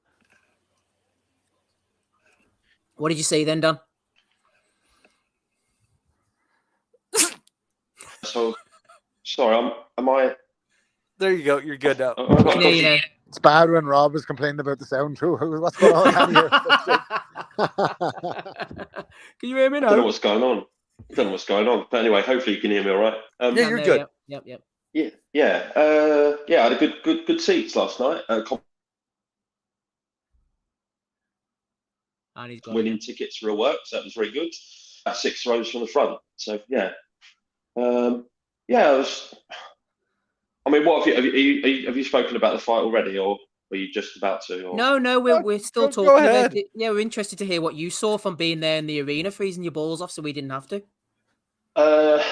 What did you see then, Dan?
So, sorry, am I?
There you go. You're good now.
It's bad when Rob is complaining about the sound too. What's going on down here?
Can you hear me now?
I don't know what's going on. But anyway, hopefully you can hear me all right.
Yeah, you're good.
Yep.
Yeah. I had a good seats last night.
And he's got
winning tickets for a work, so that was very good. 6 rows from the front. So yeah. It was. I mean, what have you spoken about the fight already, or are you just about to? Or?
No, we're still talking about it. Yeah, we're interested to hear what you saw from being there in the arena, freezing your balls off, so we didn't have to.
Well,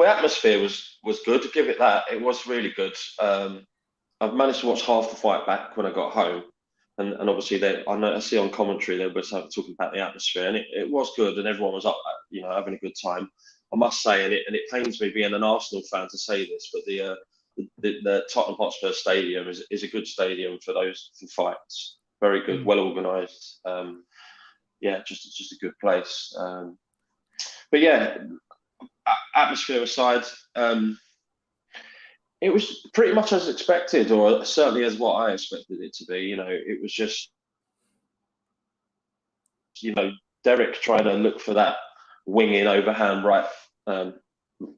atmosphere was good. To give it that, it was really good. I've managed to watch half the fight back when I got home, and obviously I see on commentary they were talking about the atmosphere, and it was good, and everyone was up, having a good time. I must say, and it pains me being an Arsenal fan to say this, but the Tottenham Hotspur Stadium is a good stadium for fights. Very good, well organised. Just a good place. But yeah, atmosphere aside, it was pretty much as expected, or certainly as what I expected it to be. It was just, Derek trying to look for that winging overhand right on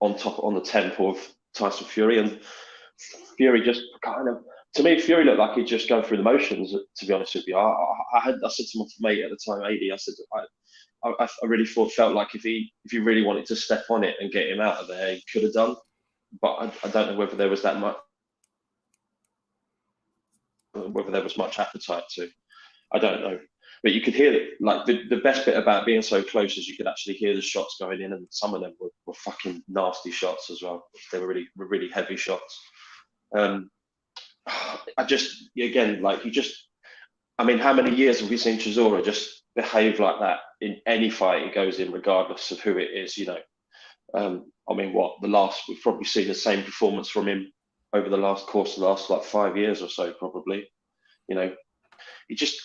the temple of Tyson Fury, and Fury just kind of, to me, Fury looked like he'd just gone through the motions. To be honest with you, I said to my mate at the time, AD, I said, I really felt like if he really wanted to step on it and get him out of there, he could have done. But I don't know whether there was much appetite to. I don't know. But you could hear it. Like the best bit about being so close is you could actually hear the shots going in, and some of them were fucking nasty shots as well. They were really heavy shots. I just, again, I mean, how many years have we seen Chisora just behave like that in any fight he goes in, regardless of who it is? I mean, we've probably seen the same performance from him over the last 5 years or so, probably. He just,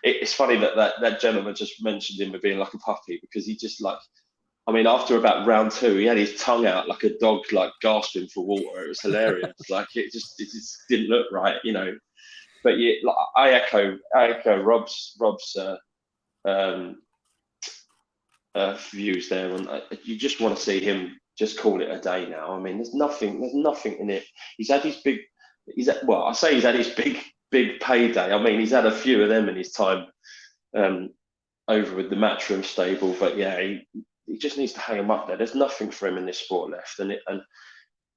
it's funny that gentleman just mentioned him as being like a puppy, because he just after about round 2, he had his tongue out like a dog, like gasping for water. It was hilarious. It just didn't look right, But yeah, I echo Rob's views there, and you just want to see him just call it a day now. I mean, there's nothing in it. He's had his big payday. I mean, he's had a few of them in his time over with the Matchroom stable, but yeah, he just needs to hang him up there. There's nothing for him in this sport left, and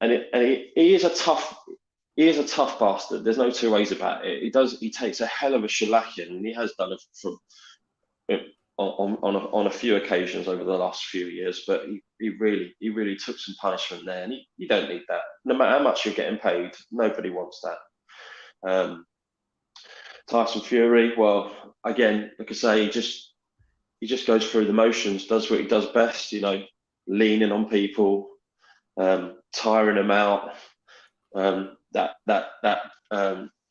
he is a tough bastard. There's no two ways about it. He takes a hell of a shellacking, and he has done it on a few occasions over the last few years. But he really took some punishment there, and you don't need that. No matter how much you're getting paid, nobody wants that. Tyson Fury, well, again, like I say, he just goes through the motions, does what he does best, leaning on people, tiring them out, that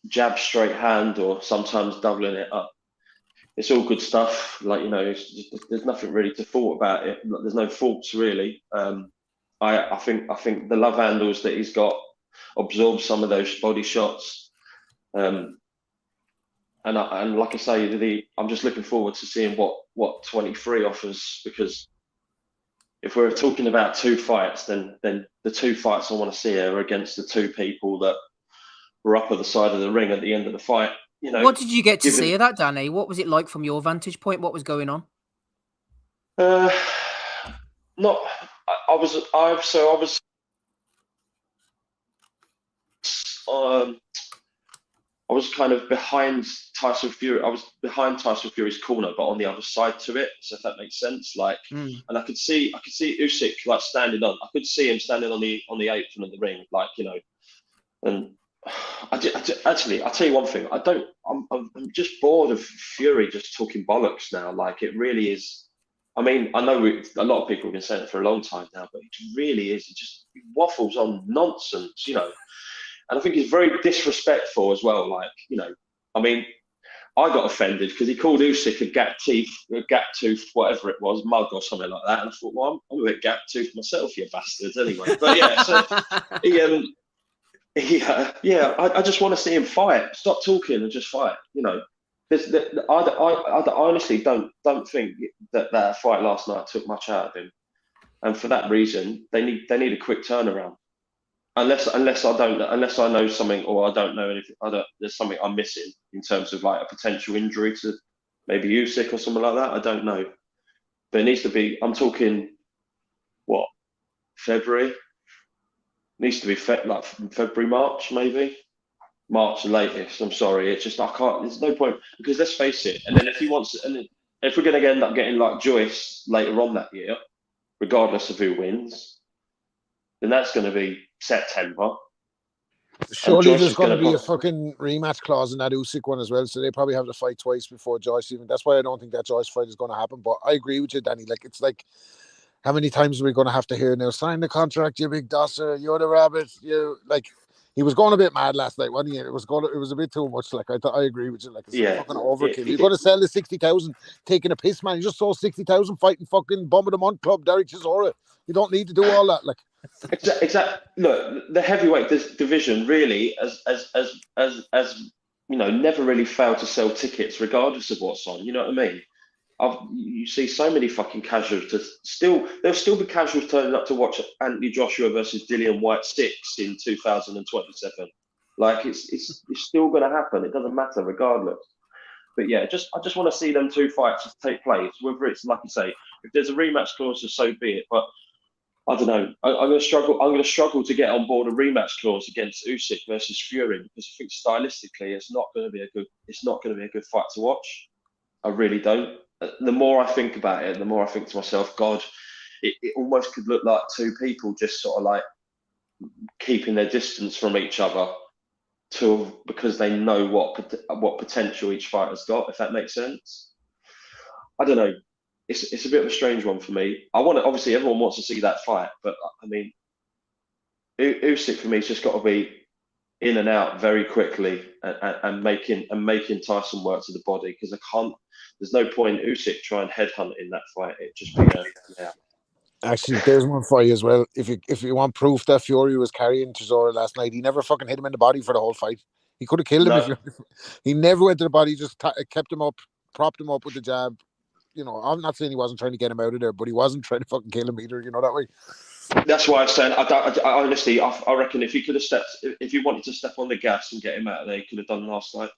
jab straight hand, or sometimes doubling it up. It's all good stuff. There's nothing really to fault about it. There's no faults really. I think the love handles that he's got absorb some of those body shots. And like I say, I'm just looking forward to seeing what 23 offers, because if we're talking about 2 fights, then the 2 fights I want to see are against the 2 people that were up at the side of the ring at the end of the fight.
What did you get to see of that, Danny? What was it like from your vantage point? What was going on?
I was kind of behind Tyson Fury. I was behind Tyson Fury's corner, but on the other side to it. So if that makes sense, and I could see USYK standing on. I could see him standing on the apron of the ring, and actually, I'll tell you one thing. I'm just bored of Fury just talking bollocks now. It really is. I mean, I know a lot of people have been saying it for a long time now, but it really is. He waffles on nonsense, And I think he's very disrespectful as well. I mean, I got offended because he called Usyk a gap tooth, whatever it was, mug or something like that. And I thought, well, I'm a bit gap tooth myself, you bastards, anyway. But yeah, so I just want to see him fight. Stop talking and just fight. You know, I honestly don't think that fight last night took much out of him, and for that reason, they need a quick turnaround. Unless I know something, or I don't know anything. There's something I'm missing in terms of like a potential injury to maybe Usyk or something like that. I don't know, but it needs to be. I'm talking what, February? It needs to be like February, March, maybe March latest. I'm sorry, it's just I can't. There's no point, because let's face it. And then if he wants, and then if we're going to end up getting like Joyce later on that year, regardless of who wins, then that's going to be September.
Surely there's going to be a fucking rematch clause in that Usyk one as well, so they probably have to fight twice before Joyce even. That's why I don't think that Joyce fight is going to happen. But I agree with you, Danny. Like, it's like, how many times are we going to have to hear now? Sign the contract, you big dosser. You're the rabbit. You like. He was going a bit mad last night, wasn't he? It was a bit too much. Like, I agree with you. Like, it's fucking overkill. You're going to sell the 60,000, taking a piss, man. You just sold 60,000 fighting fucking Bomb of the Month club, Derek Chisora. You don't need to do all that. Like,
exactly. Look, the heavyweight division really, as you know, never really failed to sell tickets regardless of what's on. You know what I mean? You see so many fucking casuals. There'll still be casuals turning up to watch Anthony Joshua versus Dillian White 6 in 2027. Like, it's still going to happen. It doesn't matter regardless. But yeah, I just want to see them two fights take place. Whether it's, like you say, if there's a rematch clause, so be it. But I don't know. I'm going to struggle to get on board a rematch clause against Usyk versus Fury, because I think stylistically it's not going to be a good fight to watch. I really don't. The more I think about it, the more I think to myself, God, it almost could look like two people just sort of like keeping their distance from each other because they know what potential each fighter's got, if that makes sense. I don't know. It's a bit of a strange one for me. Obviously everyone wants to see that fight, but I mean, Usyk for me has just got to be in and out very quickly and making Tyson work to the body, because there's no point Usyk trying headhunt in that fight. It just be
Actually, there's one for you as well. If you want proof that Fury was carrying Chisora last night, he never fucking hit him in the body for the whole fight. He could have killed him. He never went to the body. He just kept him up, propped him up with the jab. You know, I'm not saying he wasn't trying to get him out of there, but he wasn't trying to fucking kill him either. You know, that way.
That's why I'm saying I honestly reckon if he wanted to step on the gas and get him out of there, he could have done last night.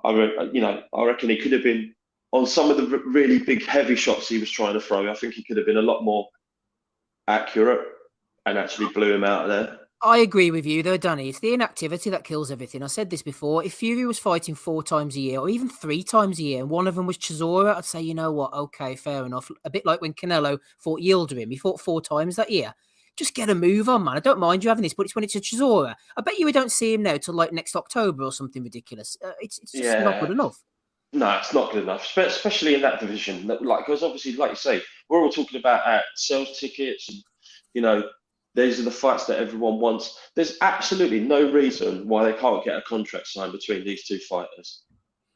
I reckon he could have been on some of the really big heavy shots he was trying to throw. I think he could have been a lot more accurate and actually blew him out of there.
I agree with you, though, Danny. It's the inactivity that kills everything. I said this before. If Fury was fighting 4 times a year, or even 3 times a year, and one of them was Chisora, I'd say, you know what? Okay, fair enough. A bit like when Canelo fought Yildirim. He fought 4 times that year. Just get a move on, man. I don't mind you having this, but it's when it's a Chisora. I bet you we don't see him now till like next October or something ridiculous. It's just not good enough.
No, it's not good enough, especially in that division. Like, because obviously, like you say, we're all talking about sales tickets, and you know, these are the fights that everyone wants. There's absolutely no reason why they can't get a contract signed between these two fighters,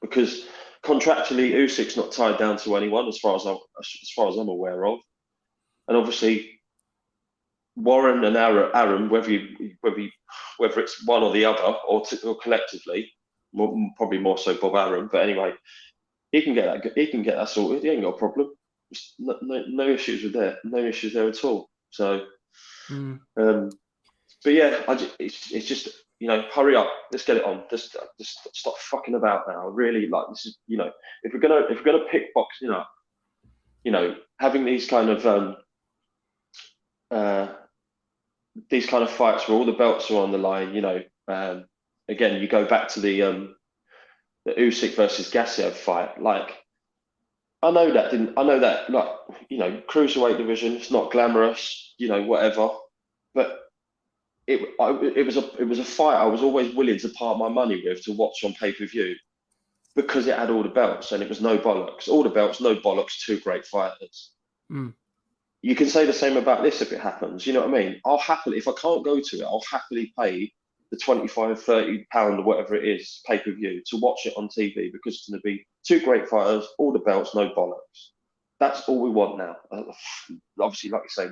because contractually, Usyk's not tied down to anyone as far as I'm aware of, and obviously, Warren and Aaron, whether it's one or the other or collectively. Probably more so Bob Aaron, but anyway, he can get that sorted. He ain't got a problem. No issues with that. No issues there at all. So, but yeah, it's just, you know, hurry up. Let's get it on. Just stop fucking about now. Really, like, this is, you know, if we're gonna pick boxing up, you know, having these kind of fights where all the belts are on the line, you know. Again, you go back to the Usyk versus Gassiev fight. Like, I know that, like, you know, cruiserweight division, it's not glamorous, you know, whatever. But it was a fight I was always willing to part my money with to watch on pay-per-view, because it had all the belts and it was no bollocks. All the belts, no bollocks, 2 great fighters. You can say the same about this if it happens. You know what I mean? I'll happily, if I can't go to it, I'll happily pay the £25, £30 or whatever it is pay-per-view to watch it on TV because it's going to be two great fighters, all the belts, no bollocks. That's all we want now. Obviously, like you say,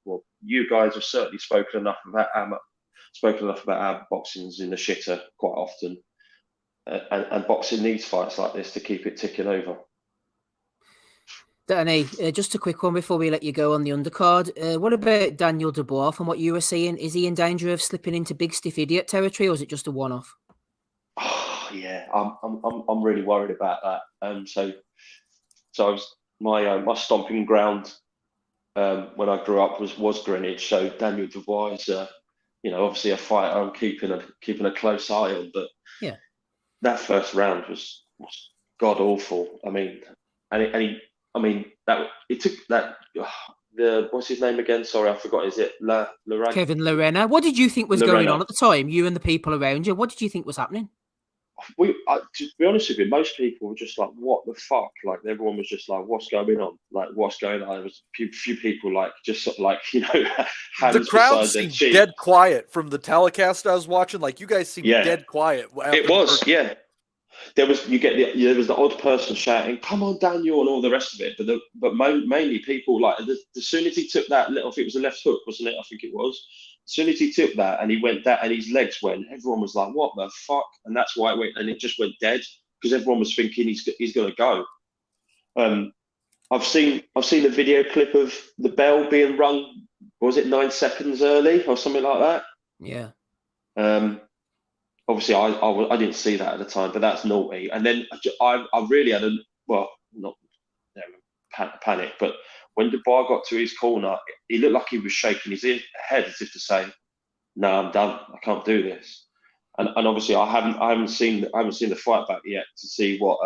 well, you guys have certainly spoken enough about our boxing's in the shitter quite often, and boxing needs fights like this to keep it ticking over.
Danny, just a quick one before we let you go on the undercard. What about Daniel Dubois? From what you were saying, is he in danger of slipping into big stiff idiot territory, or is it just a one-off?
Oh, yeah, I'm really worried about that. So I was my stomping ground when I grew up was Greenwich. So Daniel Dubois is obviously a fighter I'm keeping a close eye on. But
yeah,
that first round was god awful. I mean, what's his name again? Sorry, I forgot. Is it
Kevin Lorena? What did you think was going on at the time? You and the people around you. What did you think was happening?
To be honest with you, most people were just like, "What the fuck?" Like everyone was just like, "What's going on? Like, what's going on?" There was a few people like just sort of like hands
the crowd
beside their
seemed
cheek.
dead quiet from the telecast I was watching. Like you guys seemed dead quiet.
It was, yeah. There was the odd person shouting, "Come on, Daniel," and all the rest of it. But mainly people like as soon as he took that little, I think it was a left hook, wasn't it? I think it was. As soon as he took that and he went that and his legs went, everyone was like, "What the fuck?" And that's why it went, and it just went dead because everyone was thinking he's going to go. I've seen a video clip of the bell being rung. Was it 9 seconds early or something like that?
Yeah.
Obviously, I didn't see that at the time, but that's naughty. And then I really had not panic, but when Dubois got to his corner, he looked like he was shaking his head as if to say, "No, I'm done. I can't do this." And obviously, I haven't seen the fight back yet to see what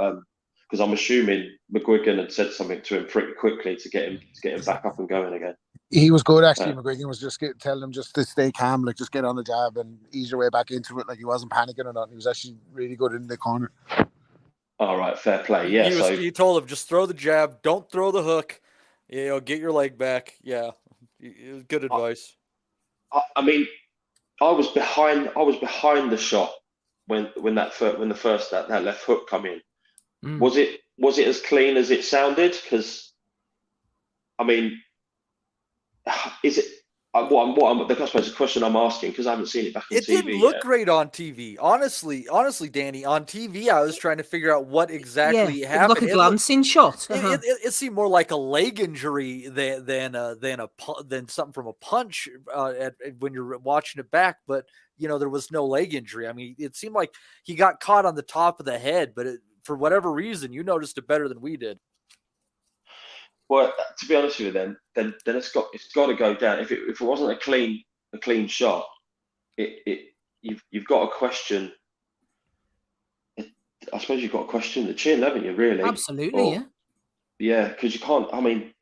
because I'm assuming McGuigan had said something to him pretty quickly to get him back up and going again.
He was good actually. McGuigan was just telling him just to stay calm, like just get on the jab and ease your way back into it. Like he wasn't panicking or nothing. He was actually really good in the corner.
All right, fair play. Yeah,
he told him just throw the jab, don't throw the hook. Get your leg back. Yeah, it was good advice.
I mean, I was behind the shot when the first that left hook come in. Was it as clean as it sounded? Because I mean, is it? I suppose the question I'm asking, because I haven't seen it back on TV.
It didn't look great on TV. Honestly, Danny, on TV, I was trying to figure out what exactly happened.
Like a glancing shot.
It seemed more like a leg injury than something from a punch when you're watching it back. But there was no leg injury. I mean, it seemed like he got caught on the top of the head, but for whatever reason, you noticed it better than we did.
Well, to be honest with you, then it's got to go down. If it wasn't a clean shot, you've got to question. I suppose you've got to question the chin, haven't you? Really?
Absolutely,
yeah. Because you can't. I mean,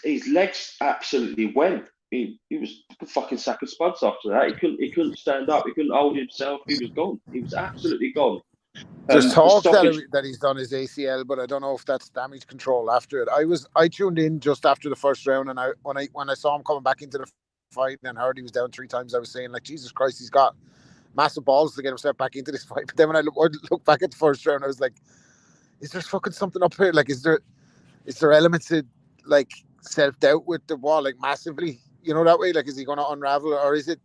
his legs absolutely went. He was a fucking sack of spuds after that. He couldn't stand up. He couldn't hold himself. He was gone. He was absolutely gone.
There's talk that he's done his ACL, but I don't know if that's damage control after it. I tuned in just after the first round, and when I saw him coming back into the fight and heard he was down 3 times, I was saying, like, Jesus Christ, he's got massive balls to get himself back into this fight. But then when I look back at the first round, I was like, is there fucking something up here? Like, is there elements of like self-doubt with the wall, like massively, that way? Like, is he going to unravel, or is it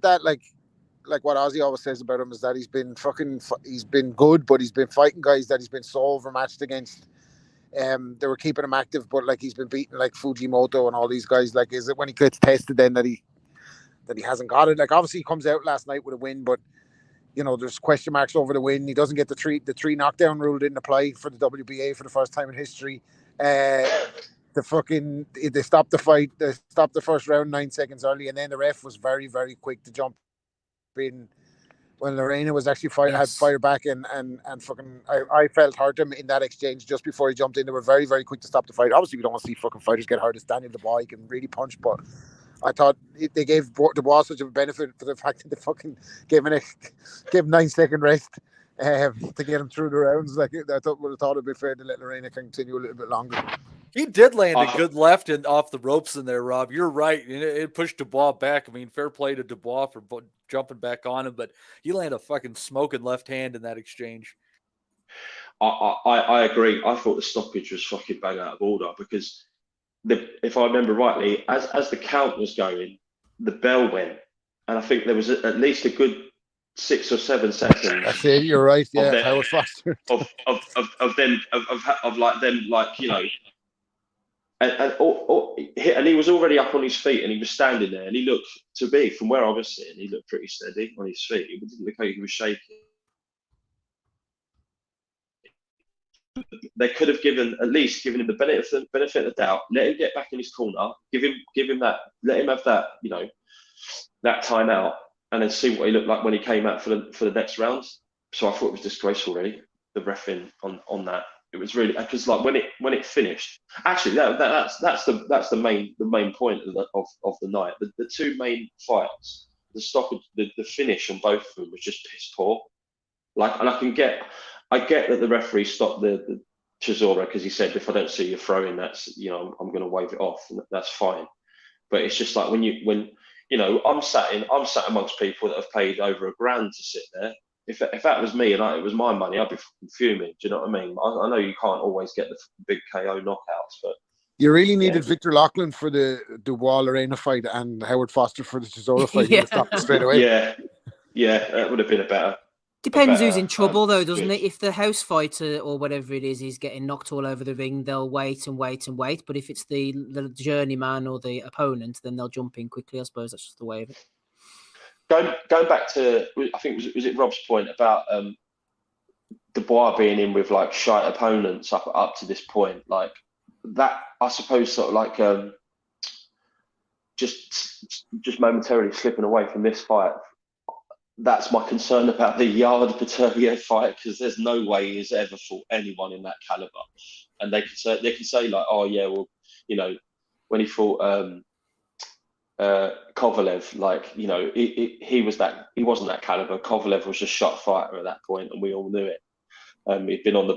that like what Ozzy always says about him is that he's been good, but he's been fighting guys that he's been so overmatched against. They were keeping him active, but like he's been beating like Fujimoto and all these guys. Like, is it when he gets tested then that he hasn't got it? Like, obviously he comes out last night with a win, but there's question marks over the win. He doesn't get the three knockdown rule didn't apply for the WBA for the first time in history. They stopped the fight. They stopped the first round 9 seconds early, and then the ref was very, very quick to jump in when Lorena was actually had fire back and fucking I felt hurt him in that exchange just before he jumped in. They were very, very quick to stop the fight. Obviously, we don't want to see fucking fighters get hurt. It's Daniel Dubois, he can really punch, but I thought they gave Dubois such a benefit for the fact that they fucking gave him 9 second rest to get him through the rounds. Like, I would have thought it'd be fair to let Lorena continue a little bit longer.
He did land a good left and off the ropes in there, Rob. You're right. It pushed Dubois back. I mean, fair play to Dubois for jumping back on him, but he landed a fucking smoking left hand in that exchange.
I agree. I thought the stoppage was fucking bang out of order because if I remember rightly, as the count was going, the bell went, and I think there was at least a good 6 or 7 seconds.
That's it. You're right. Yeah,
them,
Howard Foster.
of them you know, and he was already up on his feet and he was standing there and he looked, to be from where I was sitting, he looked pretty steady on his feet. It didn't look like he was shaking. They could have given him the benefit of the doubt, let him get back in his corner, give him that, let him have that, you know, that time out, and then see what he looked like when he came out for the next rounds. So I thought it was disgraceful, really, the reffing on that. It was really, because like when it finished, actually that's the main point of the night. The two main fights, the stoppage, the finish on both of them was just piss poor. Like, and I get that the referee stopped the Chisora because he said, if I don't see you throwing, that's, you know, I'm going to wave it off, and that's fine. But it's just like when you know, I'm sat amongst people that have paid over $1,000 to sit there. If that was me and it was my money, I'd be fucking fuming. Do you know what I mean? I know you can't always get the big KO knockouts, but
you really needed Victor Loughlin for the Dubois Lorena fight and Howard Foster for the Chisora fight. You would have stopped it straight away.
Yeah, that would have been a better.
Depends who's in trouble, though, doesn't it? If the house fighter or whatever it is getting knocked all over the ring, they'll wait and wait and wait. But if it's the journeyman or the opponent, then they'll jump in quickly. I suppose that's just the way of it.
Going back to, I think was it Rob's point about Dubois being in with like shite opponents up to this point, like that. I suppose sort of like just momentarily slipping away from this fight. That's my concern about the Yard Peterviev fight, because there's no way he's ever fought anyone in that caliber. And they can say like, oh yeah, well, you know, when he fought Kovalev, like, you know, he wasn't that caliber. Kovalev was a shot fighter at that point, and we all knew it. He'd been on the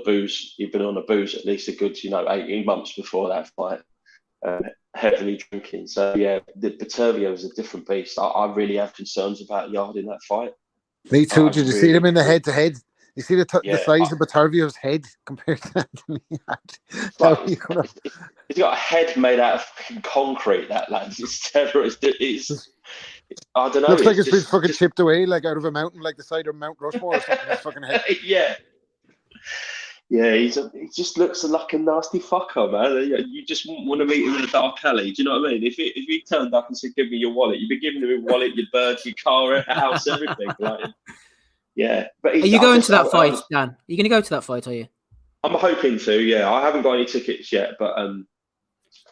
booze at least a good, you know, 18 months before that fight, heavily drinking. So yeah, the Peterviev is a different beast. I really have concerns about Yard in that fight.
Me too. Did you see him in the head-to-head? You see the size of Peterviev's head compared to Anthony?
He's got a head made out of fucking concrete, that lad. It's terrorist. I don't know.
Looks like it's been fucking chipped away, like out of a mountain, like the side of Mount Rushmore or something. His fucking head.
Yeah, he just looks like a nasty fucker, man. You just want to meet him in a dark alley. Do you know what I mean? If he turned up and said, "Give me your wallet," you'd be giving him your wallet, your bird, your car, your house, everything. Like, yeah. But
are you going to that fight, Dan? Are you going to go to that fight? Are you?
I'm hoping to. Yeah, I haven't got any tickets yet, but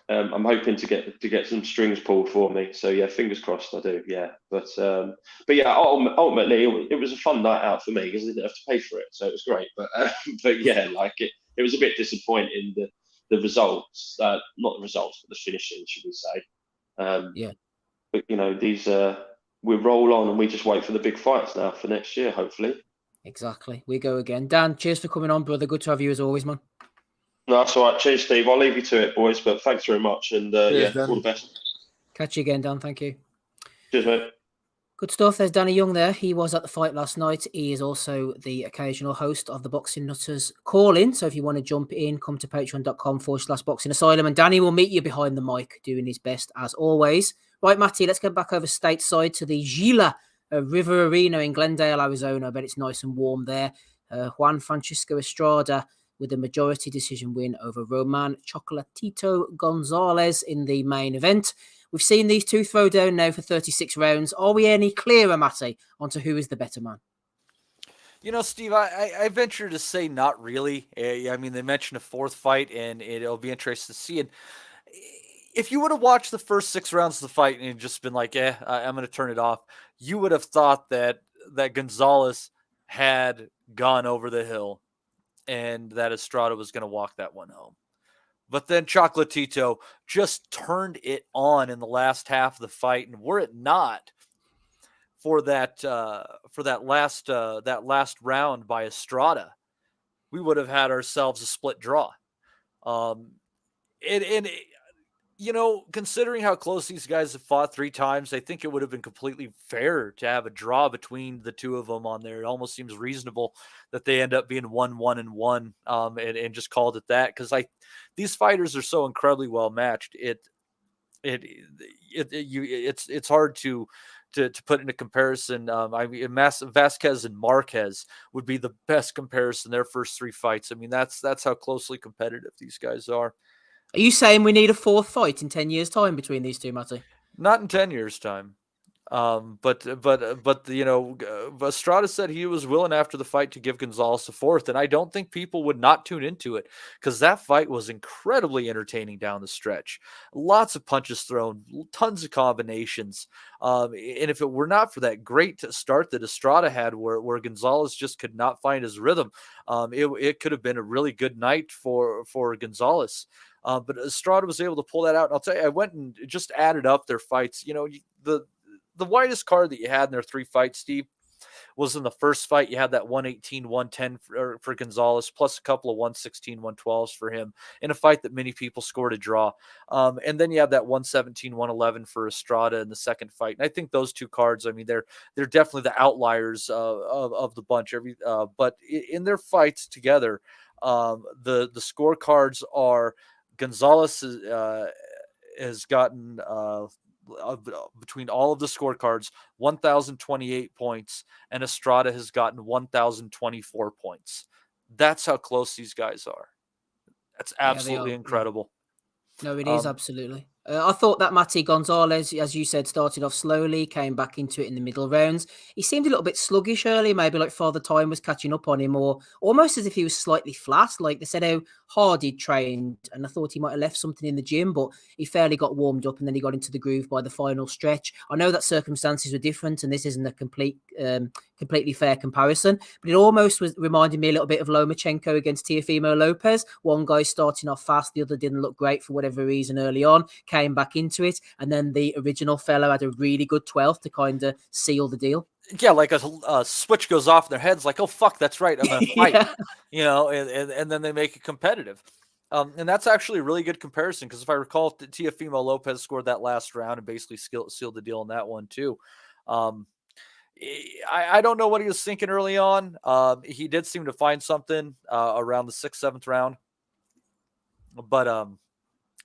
I'm hoping to get some strings pulled for me. So yeah, fingers crossed I do. Yeah, but yeah, ultimately it was a fun night out for me because I didn't have to pay for it, so it was great. But yeah, like it was a bit disappointing the results, not the results, but the finishing, should we say?
Yeah.
But you know, these we roll on and we just wait for the big fights now for next year, hopefully.
Exactly. We go again. Dan, cheers for coming on, brother. Good to have you as always, man.
No, that's all right. Cheers, Steve. I'll leave you to it, boys, but thanks very much. And
cheers,
all the best.
Catch you again, Dan. Thank you.
Cheers, mate.
Good stuff. There's Danny Young there. He was at the fight last night. He is also the occasional host of the Boxing Nutters call-in. So if you want to jump in, come to patreon.com/Boxing Asylum. And Danny will meet you behind the mic, doing his best as always. Right, Matty, let's get back over stateside to the Gila River Arena in Glendale, Arizona. I bet it's nice and warm there. Juan Francisco Estrada with a majority decision win over Roman Chocolatito Gonzalez in the main event. We've seen these two throw down now for 36 rounds. Are we any clearer, Matty, onto who is the better man?
You know, Steve, I venture to say not really. I mean, they mentioned a fourth fight, and it'll be interesting to see. And if you would have watched the first 6 rounds of the fight and just been like, I'm going to turn it off, you would have thought that Gonzalez had gone over the hill and that Estrada was going to walk that one home. But then Chocolatito just turned it on in the last half of the fight, and were it not for that last round by Estrada, we would have had ourselves a split draw. You know, considering how close these guys have fought 3 times, I think it would have been completely fair to have a draw between the two of them on there. It almost seems reasonable that they end up being 1-1-1, and just called it that, because these fighters are so incredibly well matched. It's hard to put into comparison. I mean, Vasquez and Marquez would be the best comparison. Their first 3 fights. I mean, that's how closely competitive these guys are.
Are you saying we need a 4th fight in 10 years' time between these two, Matty?
Not in 10 years' time. But you know, Estrada said he was willing after the fight to give Gonzalez a 4th, and I don't think people would not tune into it, because that fight was incredibly entertaining down the stretch. Lots of punches thrown, tons of combinations. And if it were not for that great start that Estrada had, where Gonzalez just could not find his rhythm, it could have been a really good night for Gonzalez. But Estrada was able to pull that out. And I'll tell you, I went and just added up their fights. You know, the widest card that you had in their 3 fights, Steve, was in the first fight. You had that 118, 110 for Gonzalez, plus a couple of 116, 112s for him in a fight that many people scored a draw. And then you have that 117, 111 for Estrada in the second fight. And I think those 2 cards, I mean, they're definitely the outliers of the bunch. But in their fights together, the scorecards are Gonzalez has gotten between all of the scorecards 1,028 points, and Estrada has gotten 1,024 points. That's how close these guys are. That's absolutely incredible.
No, it is absolutely. I thought that Matty Gonzalez, as you said, started off slowly, came back into it in the middle rounds. He seemed a little bit sluggish early, maybe like Father Time was catching up on him, or almost as if he was slightly flat. Like they said how hard he'd trained, and I thought he might have left something in the gym, but he fairly got warmed up, and then he got into the groove by the final stretch. I know that circumstances were different, and this isn't a completely fair comparison, but it almost was reminding me a little bit of Lomachenko against Teofimo Lopez. One guy starting off fast, the other didn't look great for whatever reason early on, came back into it, and then the original fellow had a really good 12th to kind of seal the deal.
Yeah, like a switch goes off in their heads, like, oh fuck, that's right, I'm gonna fight.
Yeah.
You know, and then they make it competitive. And that's actually a really good comparison, because if I recall, Teofimo Lopez scored that last round and basically sealed the deal in that one too. I don't know what he was thinking early on. He did seem to find something around the 6th, 7th round, but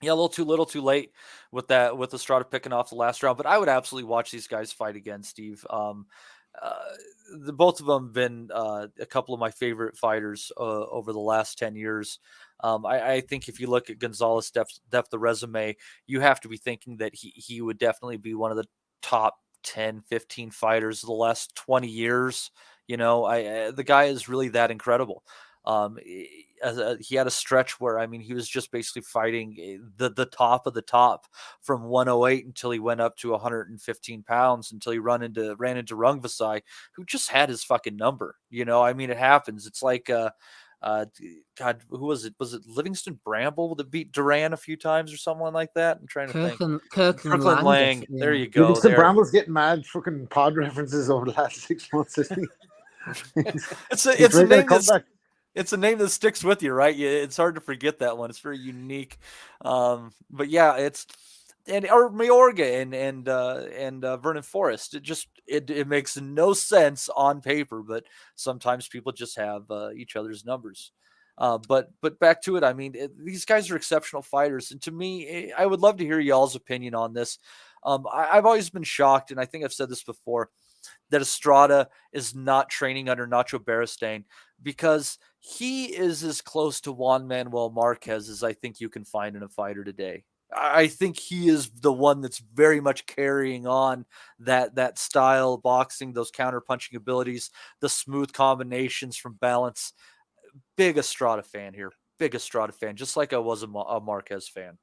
yeah, a little too late with Estrada picking off the last round. But I would absolutely watch these guys fight again, Steve. Both of them have been a couple of my favorite fighters over the last 10 years. I think if you look at Gonzalez' depth of resume, you have to be thinking that he would definitely be one of the top 10, 15 fighters of the last 20 years. You know, the guy is really that incredible. He had a stretch where, I mean, he was just basically fighting the top of the top from 108 until he went up to 115 pounds, until he ran into Rungvisai, who just had his fucking number. You know, I mean, it happens. It's like, God, who was it? Was it Livingston Bramble that beat Duran a few times or someone like that? I'm trying to think. Kirkland Lang. Yeah. There you go.
Livingston Bramble's getting mad fucking pod references over the last 6 months, isn't he?
It's a name it's a name that sticks with you, right? It's hard to forget that one. It's very unique. But yeah, or Mayorga and Vernon Forrest. It makes no sense on paper, but sometimes people just have each other's numbers. But back to it. I mean, these guys are exceptional fighters, and to me, I would love to hear y'all's opinion on this. I've always been shocked, and I think I've said this before, that Estrada is not training under Nacho Beristain, because he is as close to Juan Manuel Marquez as I think you can find in a fighter today. I think he is the one that's very much carrying on that style of boxing, those counter-punching abilities, the smooth combinations from balance. Big Estrada fan here. Big Estrada fan, just like I was a Marquez fan.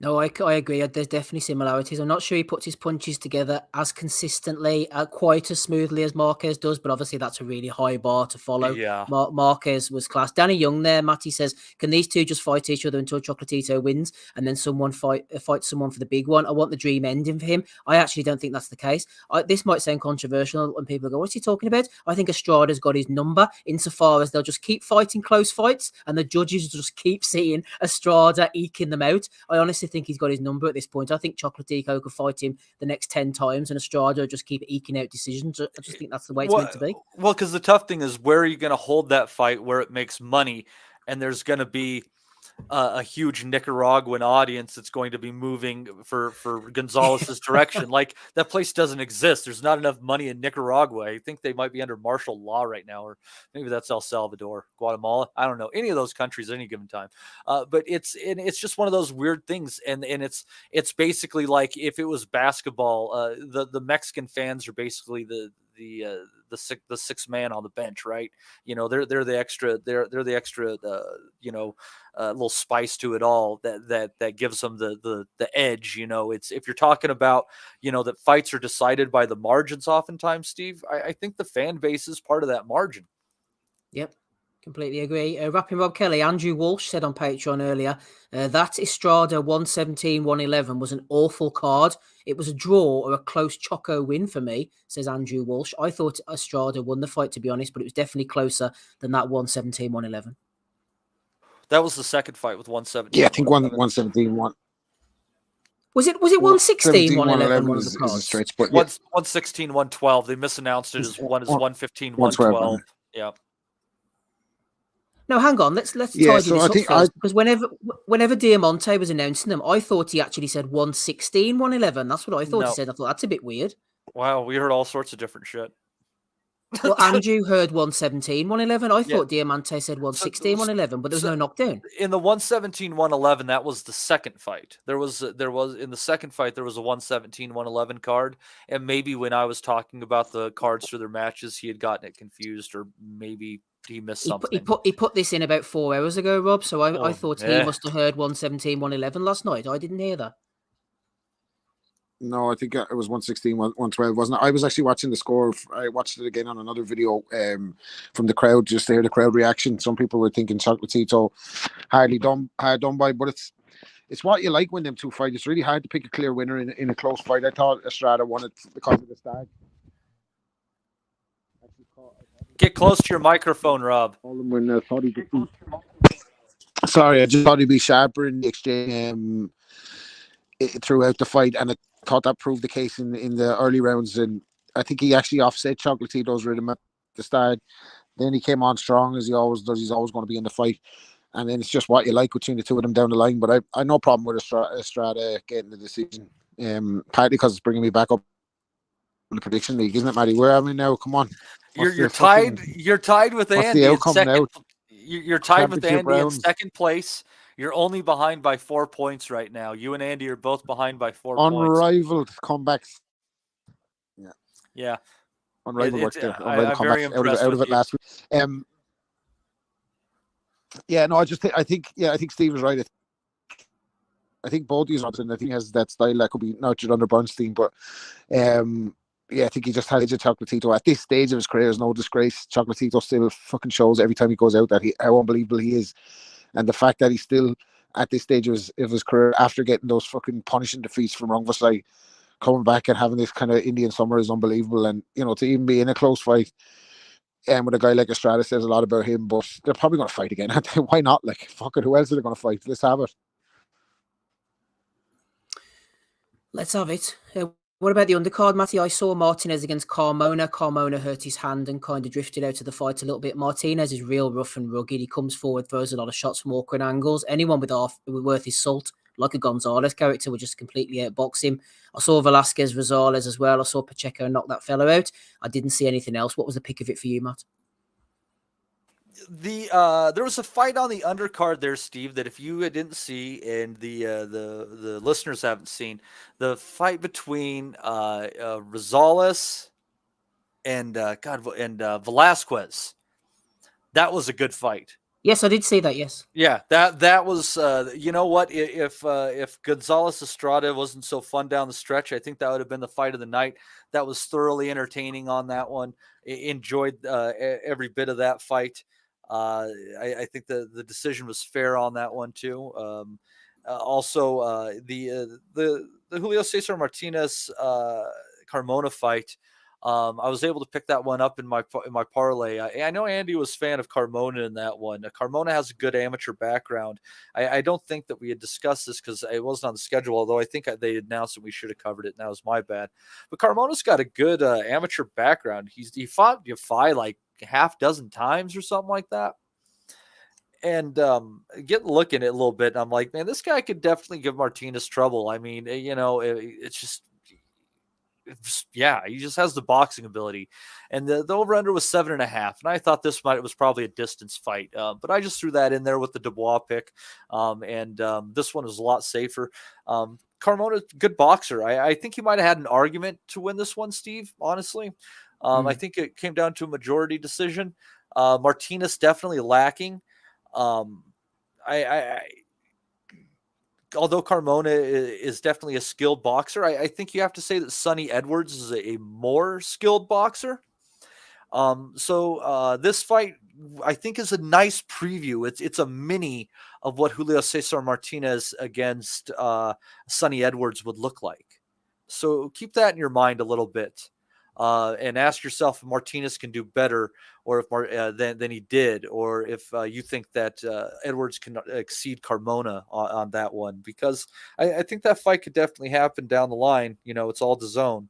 No, I agree. There's definitely similarities. I'm not sure he puts his punches together as consistently, quite as smoothly as Marquez does, but obviously that's a really high bar to follow.
Yeah.
Marquez was class. Danny Young there, Matty says, can these two just fight each other until Chocolatito wins and then someone fight someone for the big one? I want the dream ending for him. I actually don't think that's the case. This might sound controversial when people go, what's he talking about? I think Estrada's got his number insofar as they'll just keep fighting close fights and the judges just keep seeing Estrada eking them out. I honestly think he's got his number at this point. I think Chocolatito could fight him the next 10 times and Estrada will just keep eking out decisions. I just think that's the way it's meant to be.
Well, because the tough thing is, where are you going to hold that fight where it makes money and there's going to be a huge Nicaraguan audience that's going to be moving for Gonzalez's direction. Like, that place doesn't exist. There's not enough money in Nicaragua. I think they might be under martial law right now, or maybe that's El Salvador, Guatemala. I don't know, any of those countries at any given time. But it's just one of those weird things. And it's basically like if it was basketball, the Mexican fans are basically the sixth man on the bench, right? You know, they're the extra, they're the extra, little spice to it all that gives them the edge. You know, it's, if you're talking about, that fights are decided by the margins oftentimes, Steve, I think the fan base is part of that margin.
Yep. Completely agree. Rapping Rob Kelly, Andrew Walsh said on Patreon earlier that Estrada 117-111 was an awful card. It was a draw or a close Choco win for me, says Andrew Walsh. I thought Estrada won the fight, to be honest, but it was definitely closer than that 117-111.
That was the second fight with 117.
Yeah, I think 117-1.
Was it 116-111? One of the
is a
cards?
straight split.
116-112. They misunounced it as 115-112. Yeah.
No, hang on. Let's tidy this up first, because whenever Diamante was announcing them, I thought he actually said 116-111. That's what I thought he said. I thought that's a bit weird.
Wow, we heard all sorts of different shit.
Well, Andrew heard 117-111. I thought Diamante said 116-111, but there was no knockdown.
In the 117-111, that was the second fight. There was in the second fight there was a 117-111 card, and maybe when I was talking about the cards for their matches, he had gotten it confused, or maybe he missed something.
He put this in about 4 hours ago, Rob. So I thought he must have heard 117-111 last night. I didn't hear that.
No, I think it was 116-112, wasn't it? I was actually watching the score. I watched it again on another video from the crowd, just to hear the crowd reaction. Some people were thinking Chocolatito hard done by, but it's what you like when them two fight. It's really hard to pick a clear winner in a close fight. I thought Estrada won it because of the stag.
Get close to your microphone, Rob.
Sorry, I just thought he'd be sharper in the exchange throughout the fight, and I thought that proved the case in the early rounds. And I think he actually offset Chocolatito's rhythm at the start. Then he came on strong, as he always does. He's always going to be in the fight. And then it's just what you like between the two of them down the line. But I no problem with Estrada getting the decision, partly because it's bringing me back up in the prediction league, isn't it, Matty? Where am I now? Come on.
You're tied. You're tied with Andy.
The outcome now?
You're tied with Andy in second place. You're only behind by 4 points right now. You and Andy are both behind by 4 points.
Unrivaled comebacks.
Yeah.
Unrivaled work there.
I'm very impressed
out of it last week. Yeah, no, I think Steve is right. I think both these ones, and I think he has that style that could be nurtured under Bernstein, but I think he just had Chocolatito at this stage of his career is no disgrace. Chocolatito still fucking shows every time he goes out that how unbelievable he is. And the fact that he's still at this stage of his career, after getting those fucking punishing defeats from Rungvisai, coming back and having this kind of Indian summer is unbelievable. And, to even be in a close fight with a guy like Estrada says a lot about him, but they're probably going to fight again. Why not? Like, fuck it, who else are they going to fight? Let's have it.
Let's have it. What about the undercard, Matty? I saw Martinez against Carmona. Carmona hurt his hand and kind of drifted out of the fight a little bit. Martinez is real rough and rugged. He comes forward, throws a lot of shots from awkward angles. Anyone with worth his salt, like a Gonzalez character, would just completely outbox him. I saw Velasquez Rosales as well. I saw Pacheco knock that fellow out. I didn't see anything else. What was the pick of it for you, Matt?
There was a fight on the undercard there, Steve, that if you didn't see, and the listeners haven't seen, the fight between Rosales and Velasquez. That was a good fight.
Yes, I did see that. Yes.
Yeah, that was you know what, if Gonzalez Estrada wasn't so fun down the stretch, I think that would have been the fight of the night. That was thoroughly entertaining on that one. Enjoyed every bit of that fight. I think the decision was fair on that one too. Also, the Julio Cesar Martinez Carmona fight. I was able to pick that one up in my parlay. I know Andy was a fan of Carmona in that one. Carmona has a good amateur background. I don't think that we had discussed this because it wasn't on the schedule, although I think they announced that we should have covered it, and that was my bad. But Carmona's got a good amateur background. He fought Yafai like half dozen times or something like that. And get looking at it a little bit, and I'm like, man, this guy could definitely give Martinez trouble. I mean, it's just, yeah, he just has the boxing ability. And the over-under was 7.5, and I thought it was probably a distance fight, but I just threw that in there with the Dubois pick, and this one was a lot safer. Carmona's a good boxer. I think he might have had an argument to win this one, Steve, honestly. I think it came down to a majority decision. Martinez definitely lacking. Although Carmona is definitely a skilled boxer, I think you have to say that Sonny Edwards is a more skilled boxer. So this fight, I think, is a nice preview. It's a mini of what Julio Cesar Martinez against Sonny Edwards would look like. So keep that in your mind a little bit. And ask yourself if Martinez can do better, or if than he did, or if you think that Edwards can exceed Carmona on that one, because I think that fight could definitely happen down the line. It's all DAZN.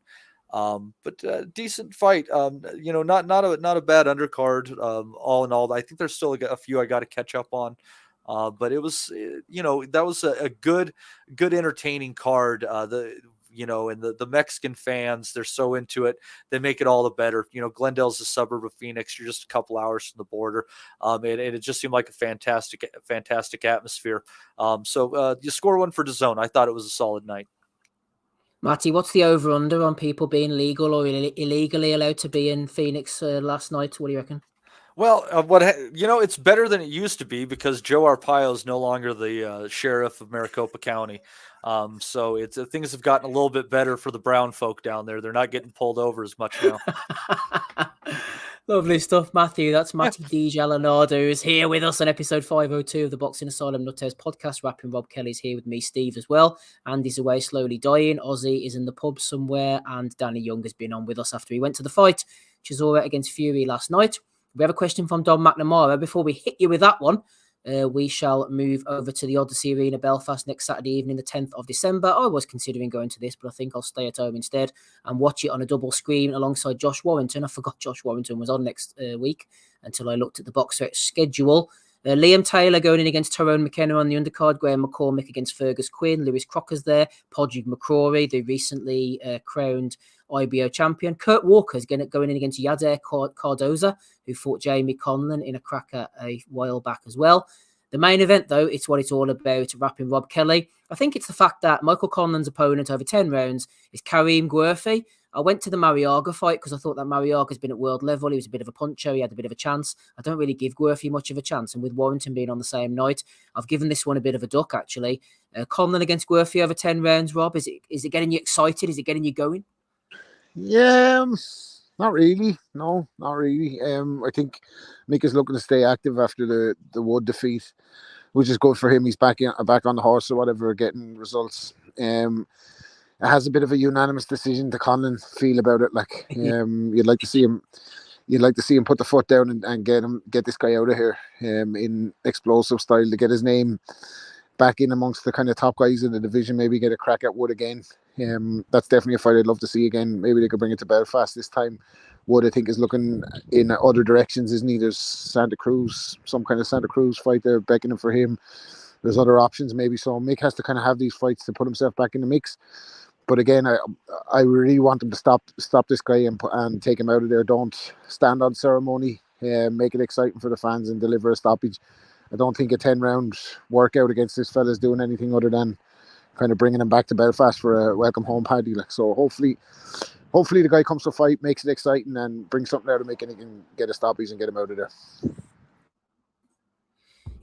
But decent fight. Not a bad undercard. All in all, I think there's still a few I got to catch up on. But it was, that was a good entertaining card. And the Mexican fans, they're so into it. They make it all the better. Glendale's a suburb of Phoenix. You're just a couple hours from the border. And it just seemed like a fantastic atmosphere. So you score one for DAZN. I thought it was a solid night.
Matty, what's the over-under on people being legal or illegally allowed to be in Phoenix last night? What do you reckon?
Well, it's better than it used to be because Joe Arpaio is no longer the sheriff of Maricopa County. So things have gotten a little bit better for the brown folk down there. They're not getting pulled over as much now.
Lovely stuff, Matthew. That's Matty DiGialinardo, who's here with us on episode 502 of the Boxing Asylum NUTHOUSE podcast. Rapping Rob Kelly's here with me, Steve, as well. Andy's away slowly dying. Ozzy is in the pub somewhere, and Danny Young has been on with us after he went to the fight, Chisora against Fury last night. We have a question from Don McNamara. Before we hit you with that one, we shall move over to the Odyssey Arena, Belfast, next Saturday evening, the 10th of December. I was considering going to this, but I think I'll stay at home instead and watch it on a double screen alongside Josh Warrington. I forgot Josh Warrington was on next week until I looked at the box set schedule. Liam Taylor going in against Tyrone McKenna on the undercard. Graham McCormick against Fergus Quinn. Lewis Crocker's there. Podrick McCrory, the recently crowned IBO champion. Kurt Walker's going in against Yader Cardoza, who fought Jamie Conlon in a cracker a while back as well. The main event, though, it's what it's all about, rapping Rob Kelly. I think it's the fact that Michael Conlon's opponent over 10 rounds is Kareem Guerfi. I went to the Mariaga fight because I thought that Mariaga's been at world level. He was a bit of a puncher. He had a bit of a chance. I don't really give Guerfi much of a chance. And with Warrington being on the same night, I've given this one a bit of a duck, actually. Conlon against Guerfi over 10 rounds, Rob. Is it getting you excited? Is it getting you going?
Yeah, not really. No, not really. I think Mick is looking to stay active after the Wood defeat, which is good for him. He's back on the horse or whatever, getting results. It has a bit of a unanimous decision to Conlon feel about it. Like you'd like to see him put the foot down and get this guy out of here in explosive style to get his name back in amongst the kind of top guys in the division, maybe get a crack at Wood again. That's definitely a fight I'd love to see again. Maybe they could bring it to Belfast this time. Wood, I think, is looking in other directions, isn't he? There's Santa Cruz, some kind of Santa Cruz fight there beckoning for him. There's other options maybe. So Mick has to kind of have these fights to put himself back in the mix. But again, I really want him to stop this guy and take him out of there. Don't stand on ceremony. Make it exciting for the fans and deliver a stoppage. I don't think a 10-round workout against this fella is doing anything other than kind of bringing him back to Belfast for a welcome home party. Like, so hopefully the guy comes to fight, makes it exciting, and brings something out of making it and get a stoppage and get him out of there.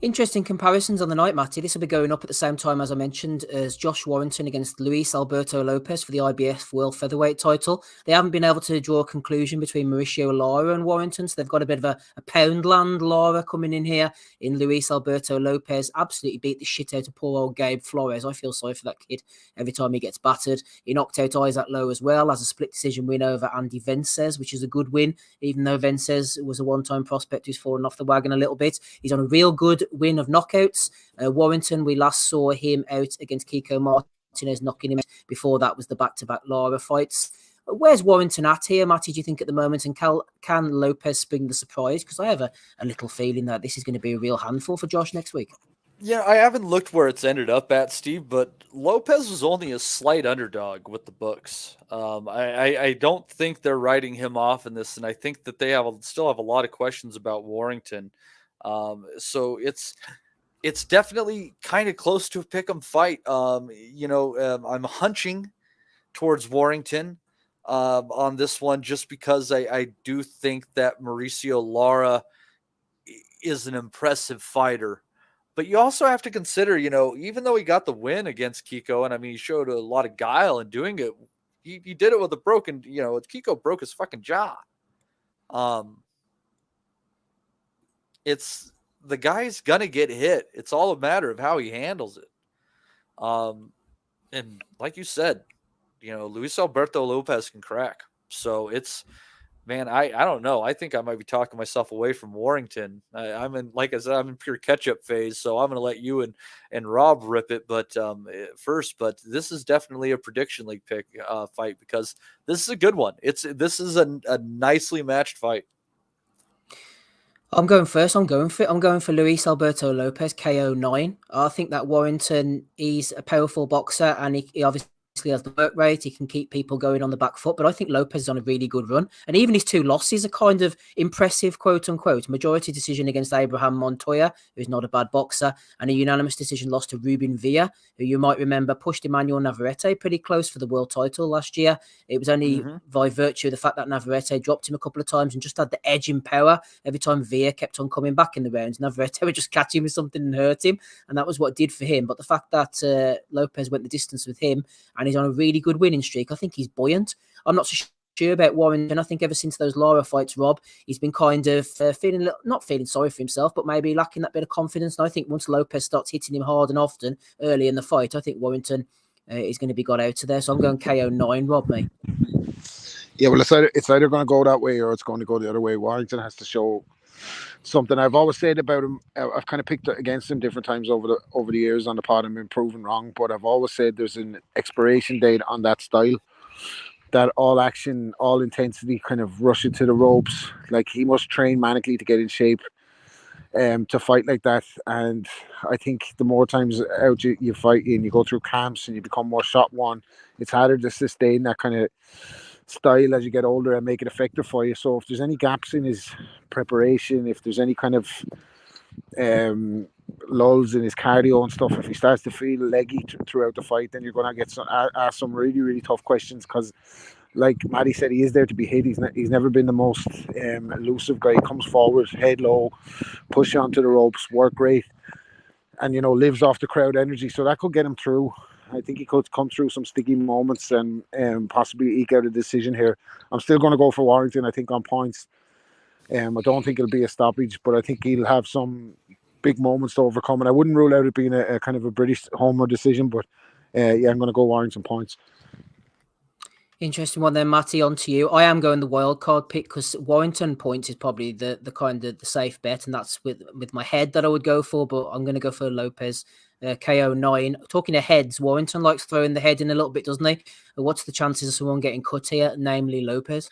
Interesting comparisons on the night, Matty. This will be going up at the same time, as I mentioned, as Josh Warrington against Luis Alberto Lopez for the IBF World Featherweight title. They haven't been able to draw a conclusion between Mauricio Lara and Warrington, so they've got a bit of a Poundland Lara coming in here in Luis Alberto Lopez. Absolutely beat the shit out of poor old Gabe Flores. I feel sorry for that kid every time he gets battered. He knocked out Isaac Lowe as well as a split decision win over Andy Vences, which is a good win, even though Vences was a one-time prospect who's fallen off the wagon a little bit. He's on a real good win of knockouts. Warrington, we last saw him out against Kiko Martinez, knocking him out. Before that was the back-to-back Lara fights. Where's Warrington at here, Matty, do you think, at the moment? And can Lopez spring the surprise? Because I have a little feeling that this is going to be a real handful for Josh next week.
Yeah, I haven't looked where it's ended up at, Steve, but Lopez was only a slight underdog with the books. I don't think they're writing him off in this, and I think that they still have a lot of questions about Warrington. So it's definitely kind of close to a pick'em fight. I'm hunching towards Warrington on this one, just because I do think that Mauricio Lara is an impressive fighter. But you also have to consider, even though he got the win against Kiko, and I mean, he showed a lot of guile in doing it, he did it with a broken, Kiko broke his fucking jaw. It's the guy's gonna get hit. It's all a matter of how he handles it. And like you said, Luis Alberto Lopez can crack. So man, I don't know. I think I might be talking myself away from Warrington. I'm in, like I said, I'm in pure catch-up phase, so I'm going to let you and Rob rip it. But first, this is definitely a prediction league pick fight, because this is a good one. This is a nicely matched fight.
I'm going first. I'm going for Luis Alberto Lopez, KO 9. I think that Warrington, he's a powerful boxer, and he obviously has the work rate. He can keep people going on the back foot, but I think Lopez is on a really good run. And even his 2 losses are kind of impressive, quote unquote. Majority decision against Abraham Montoya, who's not a bad boxer, and a unanimous decision loss to Ruben Villa, who you might remember pushed Emmanuel Navarrete pretty close for the world title last year. It was only by virtue of the fact that Navarrete dropped him a couple of times and just had the edge in power. Every time Villa kept on coming back in the rounds, Navarrete would just catch him with something and hurt him, and that was what it did for him. But the fact that Lopez went the distance with him, and he's on a really good winning streak, I think he's buoyant. I'm not so sure about Warrington. I think ever since those Lara fights, Rob, he's been kind of not feeling sorry for himself, but maybe lacking that bit of confidence. And I think once Lopez starts hitting him hard and often early in the fight, I think Warrington is going to be got out of there. So I'm going KO 9, Rob, mate.
Yeah, well, it's either going to go that way or it's going to go the other way. Warrington has to show something. I've always said about him, I've kind of picked against him different times over the years on the pod and been proven wrong, but I've always said there's an expiration date on that style, that all action, all intensity, kind of rushing to the ropes. Like, he must train manically to get in shape to fight like that. And I think the more times out you fight and you go through camps and you become more shot one, it's harder to sustain that kind of style as you get older and make it effective for you. So if there's any gaps in his preparation, if there's any kind of lulls in his cardio and stuff, if he starts to feel leggy throughout the fight, then you're going to get ask some really, really tough questions, because like Matty said, he is there to be hit. He's never been the most elusive guy. He comes forward, head low, push you onto the ropes, work rate, and lives off the crowd energy. So that could get him through. I think he could come through some sticky moments and possibly eke out a decision here. I'm still going to go for Warrington, I think, on points. I don't think it'll be a stoppage, but I think he'll have some big moments to overcome. And I wouldn't rule out it being a kind of a British homer decision, but I'm going to go Warrington points.
Interesting one then, Matty, on to you. I am going the wild card pick because Warrington points is probably the kind of the safe bet, and that's with my head that I would go for, but I'm going to go for Lopez. KO 9. Talking of heads, Warrington likes throwing the head in a little bit, doesn't he? What's the chances of someone getting cut here, namely Lopez?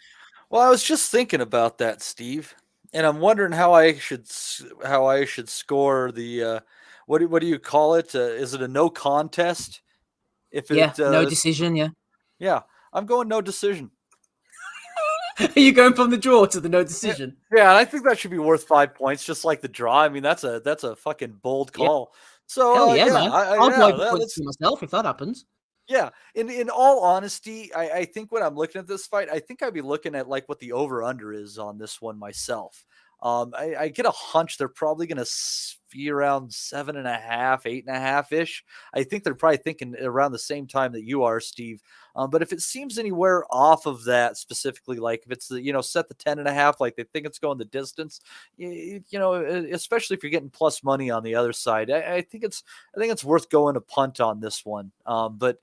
Well, I was just thinking about that, Steve, and I'm wondering how I should score the what do you call it? Is it a no contest?
No decision.
Yeah, I'm going no decision.
Are you going from the draw to the no decision?
Yeah, and I think that should be worth 5 points, just like the draw. I mean, that's a fucking bold call.
Yeah.
So
man. I'll buy points for myself if that happens.
Yeah, in all honesty, I think when I'm looking at this fight, I think I'd be looking at like what the over under is on this one myself. I get a hunch they're probably going to be around 7.5, 8.5 ish. I think they're probably thinking around the same time that you are, Steve. But if it seems anywhere off of that specifically, like if it's set the 10.5, like they think it's going the distance, especially if you're getting plus money on the other side, I think it's worth going a punt on this one. But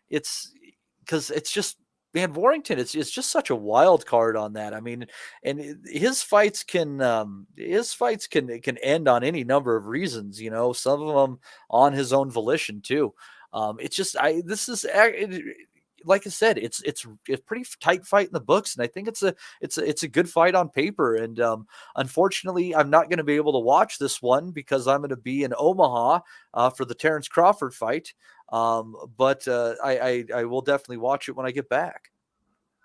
it's because it's just, man, Warrington, it's just such a wild card on that. I mean, and his fights can end on any number of reasons, some of them on his own volition too. It's just, like I said, it's a pretty tight fight in the books, and I think it's a good fight on paper. And unfortunately, I'm not going to be able to watch this one because I'm going to be in Omaha for the Terrence Crawford fight. But I will definitely watch it when I get back.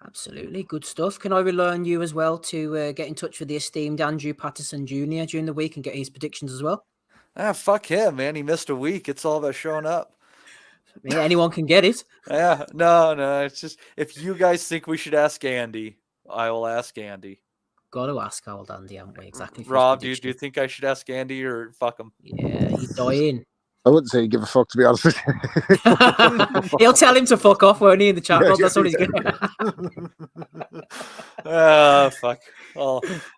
Absolutely. Good stuff. Can I rely on you as well to get in touch with the esteemed Andrew Patterson Jr. during the week and get his predictions as well?
Fuck him, man. He missed a week. It's all about showing up.
I mean, anyone can get it.
Yeah, no. It's just, if you guys think we should ask Andy, I will ask Andy.
Got to ask old Andy, haven't we? Exactly.
Rob, do you think I should ask Andy or fuck him?
Yeah, he's dying.
I wouldn't say give a fuck, to be honest with you.
He'll tell him to fuck off, won't he, in the chat? Yeah, that's what he's going
to. Fuck.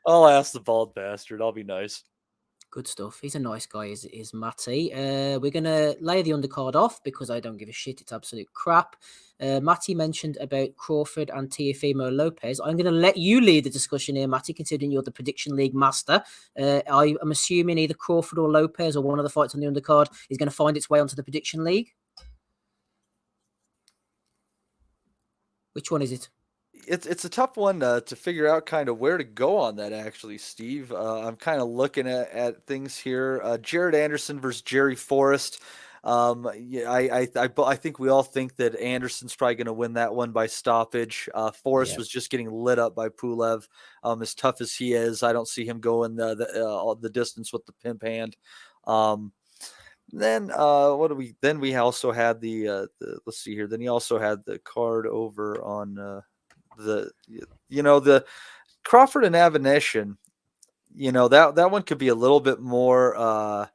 I'll ask the bald bastard. I'll be nice.
Good stuff. He's a nice guy, is Matty. We're going to lay the undercard off because I don't give a shit. It's absolute crap. Matty mentioned about Crawford and Teofimo Lopez. I'm going to let you lead the discussion here, Matty, considering you're the prediction league master. I'm assuming either Crawford or Lopez or one of the fights on the undercard is going to find its way onto the prediction league. Which one is it?
It's a tough one to figure out kind of where to go on that, actually, Steve. I'm kind of looking at things here. Jared Anderson versus Jerry Forrest. I think we all think that Anderson's probably going to win that one by stoppage. Forrest was just getting lit up by Pulev. As tough as he is, I don't see him going the distance with the pimp hand. Then Then we also had the let's see here. Then he also had the card over on the Crawford and Avanesian. That one could be a little bit more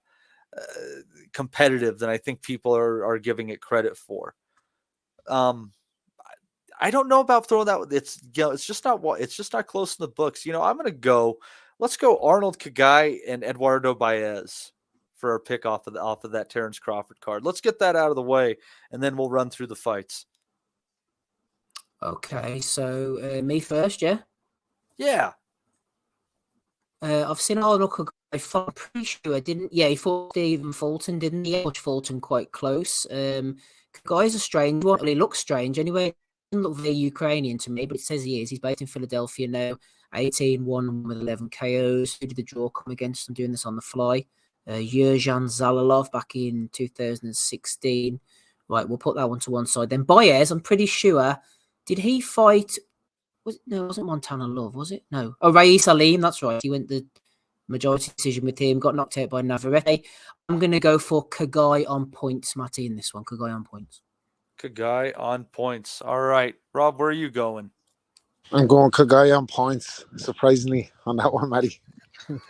competitive than I think people are giving it credit for. I don't know about throwing that. It's just not close in the books. Let's go Arnold Kagai and Eduardo Baez for our pick off of that Terrence Crawford card. Let's get that out of the way, and then we'll run through the fights.
Okay, so me first, yeah?
Yeah.
I've seen Arnold Kagai. I'm pretty sure I didn't. Yeah, he fought Stephen Fulton, didn't he? Watched Fulton quite close. Kagai's a strange one. Well, he looks strange anyway. He doesn't look very Ukrainian to me, but it says he is. He's based in Philadelphia now. 18-1 with 11 KOs. Who did the draw come against? I'm doing this on the fly. Yerzhan Zalalov back in 2016. Right, we'll put that one to one side. Then Baez, I'm pretty sure. Did he fight? It wasn't Montana Love, was it? No. Oh, Rais Salim, that's right. He went the majority decision with him, got knocked out by Navarrete. I'm going to go for Kagai on points, Matty, in this one. Kagai on points.
Kagai on points. All right. Rob, where are you going?
I'm going Kagai on points, surprisingly, on that one, Matty.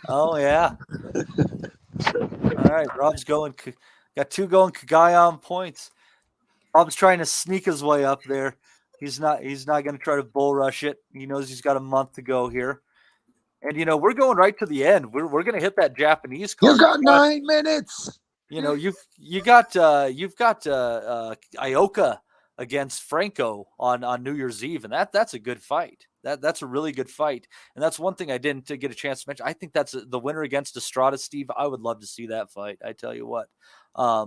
Oh, yeah. All right. Rob's going. Got two going Kagai on points. Rob's trying to sneak his way up there. He's not going to try to bull rush it. He knows he's got a month to go here. And, we're going right to the end. We're going to hit that Japanese card.
You got 9 minutes.
You've got Ioka against Franco on New Year's Eve. And that's a good fight. That's a really good fight. And that's one thing I didn't get a chance to mention. I think that's the winner against Estrada, Steve. I would love to see that fight. I tell you what. I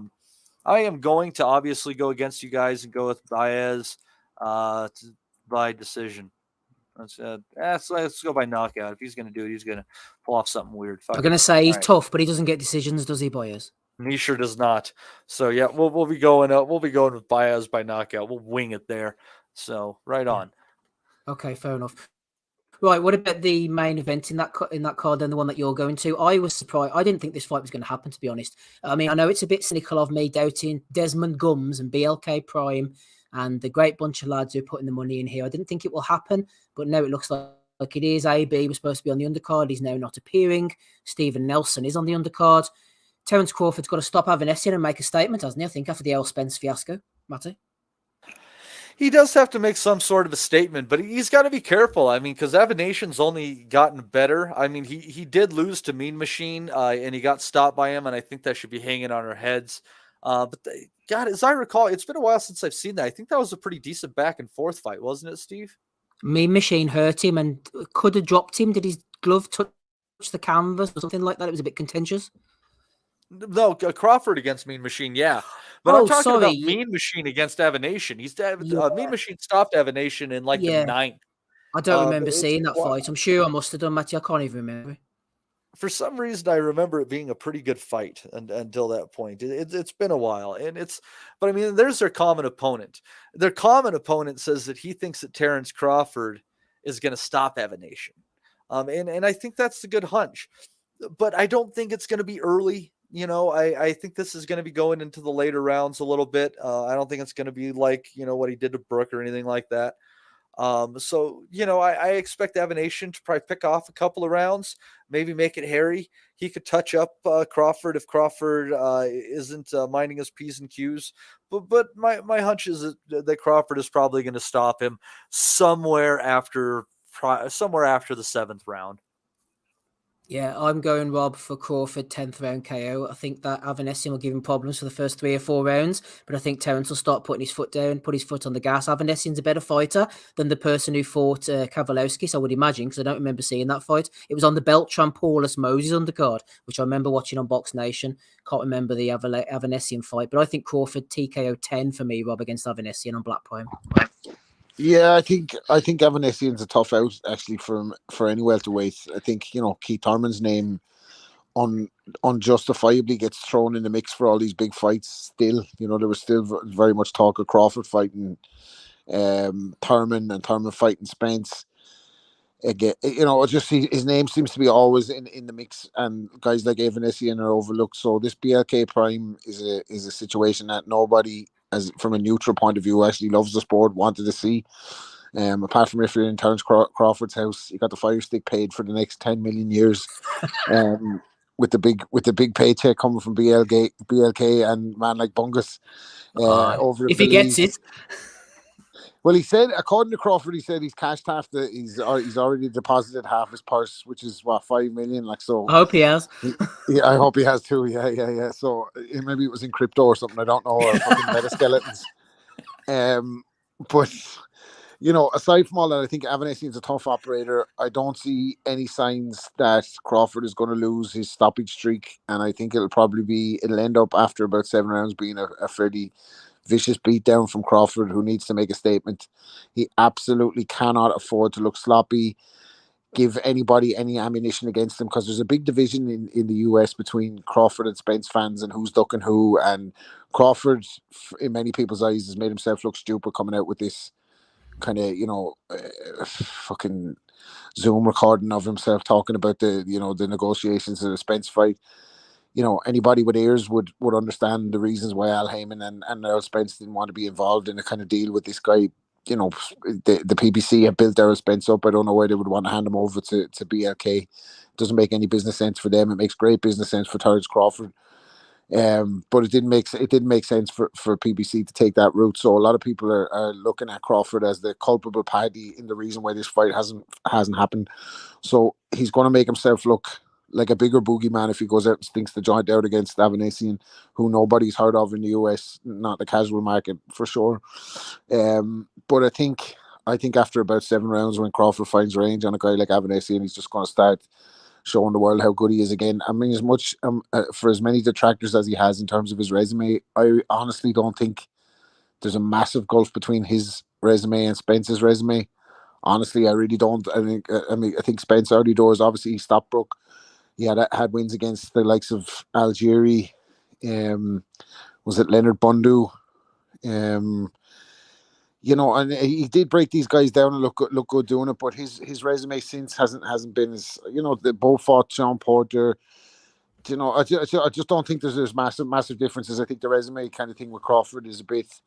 am going to obviously go against you guys and go with Baez by decision. Let's go by knockout. If he's going to do it, he's going to pull off something weird.
I'm going to say he's tough, but he doesn't get decisions, does he, Baez?
He sure does not. So yeah, we'll be going with Baez by knockout. We'll wing it there. So right on.
Okay, fair enough. Right, what about the main event in that card, then the one that you're going to? I was surprised. I didn't think this fight was going to happen, to be honest. I mean, I know it's a bit cynical of me doubting Desmond Gums and BLK Prime and the great bunch of lads who are putting the money in here. I didn't think it will happen, but now it looks like like it is. AB was supposed to be on the undercard. He's now not appearing. Stephen Nelson is on the undercard. Terence Crawford's got to stop Avanesyan and make a statement, hasn't he? I think after the Errol Spence fiasco, Matty.
He does have to make some sort of a statement, but he's got to be careful. I mean, because Avanesyan's only gotten better. I mean, he did lose to Mean Machine, and he got stopped by him, and I think that should be hanging on our heads. God, as I recall, it's been a while since I've seen that. I think that was a pretty decent back and forth fight, wasn't it, Steve?
Mean Machine hurt him and could have dropped him. Did his glove touch the canvas or something like that? It was a bit contentious.
No, Crawford against Mean Machine, yeah. But I'm talking about Mean Machine against Avanesian. Mean Machine stopped Avanesian in like the 9th.
I don't remember seeing that fight. I'm sure I must have done, Matthew. I can't even remember.
For some reason, I remember it being a pretty good fight until that point. It's been a while, but I mean, there's their common opponent. Their common opponent says that he thinks that Terence Crawford is going to stop Avanesian, and I think that's a good hunch. But I don't think it's going to be early. You know, I think this is going to be going into the later rounds a little bit. I don't think it's going to be like, what he did to Brooke or anything like that. So, I expect Avanesian to probably pick off a couple of rounds, maybe make it hairy. He could touch up Crawford if Crawford isn't minding his P's and Q's. But my hunch is that Crawford is probably going to stop him somewhere after the 7th round.
Yeah, I'm going, Rob, for Crawford 10th round KO. I think that Avanesyan will give him problems for the first 3 or 4 rounds, but I think Terence will start putting his foot down, put his foot on the gas. Avanesyan's a better fighter than the person who fought Kowalowski, I would imagine, because I don't remember seeing that fight. It was on the Beltran Paulus Moses undercard, which I remember watching on Box Nation. Can't remember the Avanesyan fight, but I think Crawford TKO 10 for me, Rob, against Avanesyan on Black Prime.
Yeah, I think Avanesyan's a tough out actually for any welterweight. I think Keith Thurman's name unjustifiably gets thrown in the mix for all these big fights. Still, there was still very much talk of Crawford fighting Thurman and Thurman fighting Spence. Again, just his name seems to be always in the mix, and guys like Avanesyan are overlooked. So this BLK Prime is a situation that nobody, as from a neutral point of view, actually loves the sport, wanted to see. Apart from if you're in Terence Crawford's house, you got the fire stick paid for the next 10 million years. With the big paycheck coming from BLK and man like Bungus over
if he gets it.
Well, he said, according to Crawford, he's cashed he's already deposited half his purse, which is what, 5 million. Like, so
I hope he has.
Yeah, I hope he has too. Yeah. So maybe it was in crypto or something. I don't know, or fucking metaskeletons. But aside from all that, I think Avanesyan's a tough operator. I don't see any signs that Crawford is going to lose his stoppage streak, and I think it'll end up after about 7 rounds being a fairly vicious beatdown from Crawford, who needs to make a statement. He absolutely cannot afford to look sloppy, give anybody any ammunition against him, because there's a big division in the US between Crawford and Spence fans and who's ducking who. And Crawford, in many people's eyes, has made himself look stupid coming out with this kind of, fucking Zoom recording of himself talking about the negotiations of the Spence fight. Anybody with ears would understand the reasons why Al Heyman and Errol Spence didn't want to be involved in a kind of deal with this guy. The PBC have built Errol Spence up. I don't know why they would want to hand him over to BLK. It doesn't make any business sense for them. It makes great business sense for Terence Crawford. But it didn't make sense for PBC to take that route. So a lot of people are looking at Crawford as the culpable party in the reason why this fight hasn't happened. So he's going to make himself look like a bigger boogeyman if he goes out and stinks the joint out against Avanesyan, who nobody's heard of in the US, not the casual market for sure. But I think after about 7 rounds, when Crawford finds range on a guy like Avanesyan, he's just going to start showing the world how good he is again. I mean, as much for as many detractors as he has in terms of his resume, I honestly don't think there's a massive gulf between his resume and Spence's resume. Honestly, I really don't. I think Spence early doors, obviously he stopped Brooke. He had wins against the likes of Algieri. Was it Leonard Bundu? And he did break these guys down and look good doing it. But his resume since hasn't been as, they both fought Sean Porter. I just don't think there's massive differences. I think the resume kind of thing with Crawford is a bit.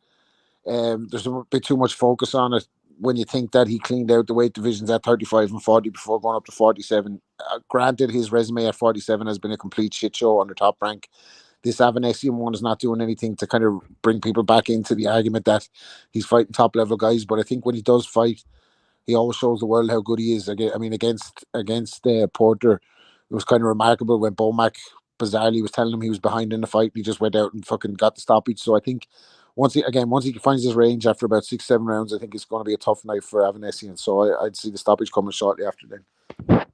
There's a bit too much focus on it. when you think that he cleaned out the weight divisions at 35 and 40 before going up to 47. Granted, his resume at 47 has been a complete shit show on the Top Rank. This Avanesian one is not doing anything to kind of bring people back into the argument that he's fighting top level guys. But I think when he does fight, he always shows the world how good he is. I mean, against Porter, it was kind of remarkable when Bomac bizarrely was telling him he was behind in the fight, and he just went out and fucking got the stoppage. So I think once he finds his range after about 6-7 rounds, I think it's going to be a tough night for Avanesian. So I'd see the stoppage coming shortly after then.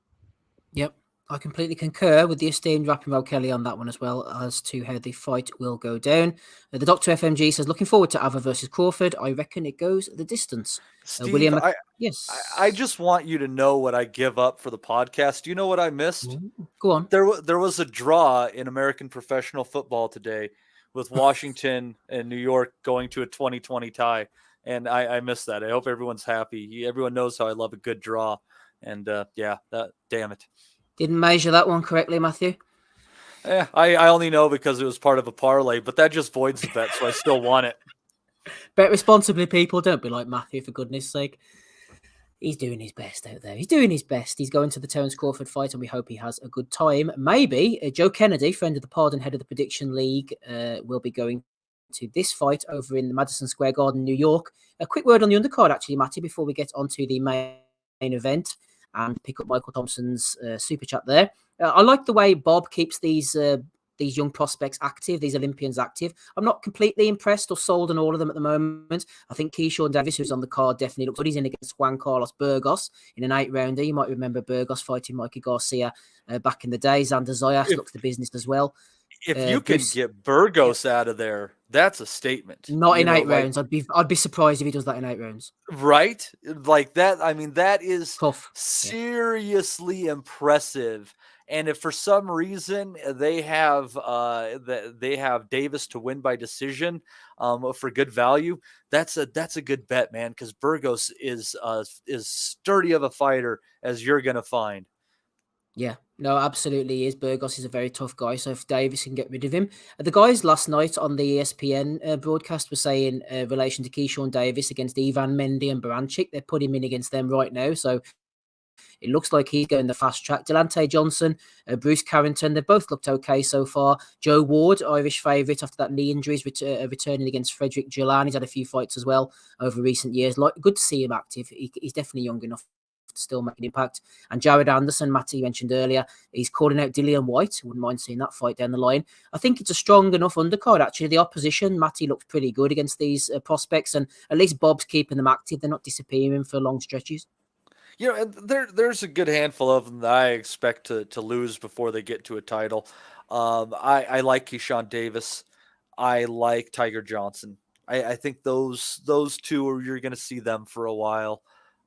Yep. I completely concur with the esteemed Rapping Kelly on that one as well as to how the fight will go down. The Dr. FMG says, looking forward to Ava versus Crawford. I reckon it goes the distance.
Steve,
William,
yes. I just want you to know what I give up for the podcast. Do you know what I missed?
Go on.
There was a draw in American professional football today with Washington and New York going to a 2020 tie. And I missed that. I hope everyone's happy. Everyone knows how I love a good draw. And damn it.
Didn't measure that one correctly, Matthew.
Yeah, I only know because it was part of a parlay, but that just voids the bet, so I still want it.
Bet responsibly, people. Don't be like Matthew, for goodness sake. He's doing his best out there. He's doing his best. He's going to the Terence Crawford fight, and we hope he has a good time. Maybe Joe Kennedy, friend of the pod and head of the Prediction League, will be going to this fight over in the Madison Square Garden, New York. A quick word on the undercard, actually, Matty, before we get onto the main event and pick up Michael Thompson's super chat there. I like the way Bob keeps these young prospects active, these Olympians active. I'm not completely impressed or sold on all of them at the moment. I think Keyshawn Davis, who's on the card, definitely looks good. He's in against Juan Carlos Burgos in an 8-rounder. You might remember Burgos fighting Mikey Garcia back in the day. Xander Zayas looks the business as well.
If you can get Burgos out of there, that's a statement.
Not in 8 rounds. I'd be surprised if he does that in 8 rounds.
Right? Like that. I mean, that is
tough.
Seriously impressive. And if for some reason they have Davis to win by decision for good value, that's a good bet, man. Because Burgos is sturdy of a fighter as you're gonna find.
Yeah, no, absolutely is. Burgos is a very tough guy, so if Davis can get rid of him. The guys last night on the ESPN broadcast were saying in relation to Keyshawn Davis against Ivan Mendy and Baranchik, they're putting him in against them right now, so it looks like he's going the fast track. Delante Johnson, Bruce Carrington, they've both looked okay so far. Joe Ward, Irish favourite after that knee injury, is returning against Frederick Gillan. He's had a few fights as well over recent years. Good to see him active. He's definitely young enough to still make an impact. And Jared Anderson, Matty mentioned earlier, he's calling out Dillian White. Wouldn't mind seeing that fight down the line. I think it's a strong enough undercard, actually. The opposition, Matty looked pretty good against these prospects, and at least Bob's keeping them active. They're not disappearing for long stretches.
You know, and there's a good handful of them that I expect to lose before they get to a title. I like Keyshawn Davis. I like Tiger Johnson. I think those two you're going to see them for a while.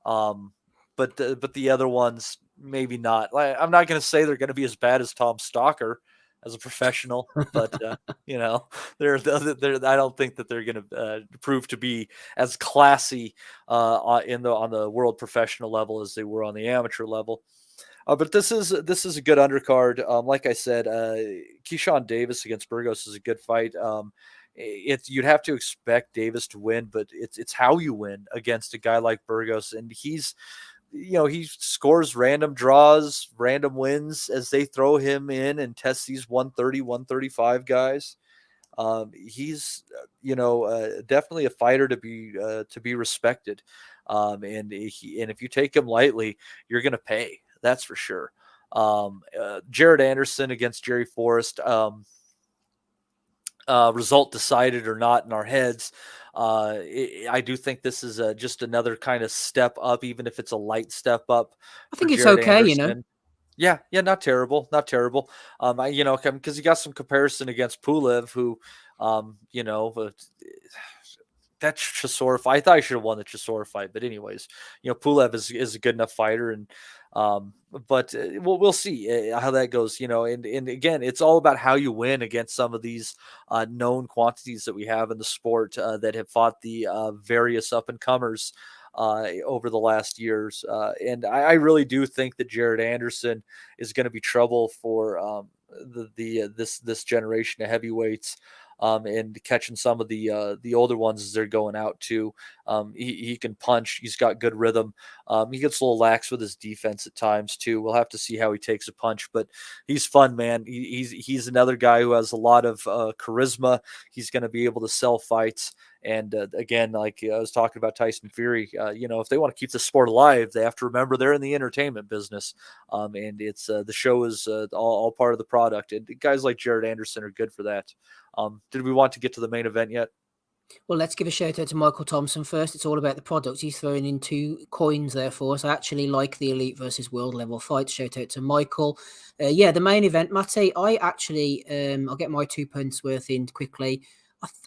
But the other ones, maybe not. I'm not going to say they're going to be as bad as Tom Stalker as a professional, but you know, they're I don't think that they're going to prove to be as classy on the world professional level as they were on the amateur level. But this is a good undercard. Like I said, Keyshawn Davis against Burgos is a good fight. You'd have to expect Davis to win, but it's how you win against a guy like Burgos, and he scores random draws, random wins as they throw him in and test these 130, 135 guys. He's definitely a fighter to be respected. And if you take him lightly, you're going to pay. That's for sure. Jared Anderson against Jerry Forrest. Result decided or not in our heads. I do think this is just another kind of step up, even if it's a light step up.
I think it's Jared okay,
Anderson. Yeah, not terrible. Because you got some comparison against Pulev, who, that Chisora fight. I thought I should have won the Chisora fight, but anyways, Pulev is a good enough fighter, and but we'll see how that goes. And again, it's all about how you win against some of these known quantities that we have in the sport that have fought the various up and comers over the last years. And I really do think that Jared Anderson is going to be trouble for this generation of heavyweights. And catching some of the older ones as they're going out too. He can punch. He's got good rhythm. He gets a little lax with his defense at times too. We'll have to see how he takes a punch, but he's fun, man. He's another guy who has a lot of charisma. He's going to be able to sell fights. And again, like I was talking about Tyson Fury, if they want to keep the sport alive, they have to remember they're in the entertainment business. And it's the show is all part of the product. And guys like Jared Anderson are good for that. Did we want to get to the main event yet?
Well, let's give a shout out to Michael Thompson first. It's all about the product. He's throwing in 2 coins there for us. I actually like the elite versus world level fights. Shout out to Michael. The main event, Matty, I actually, I'll get my 2 pence worth in quickly.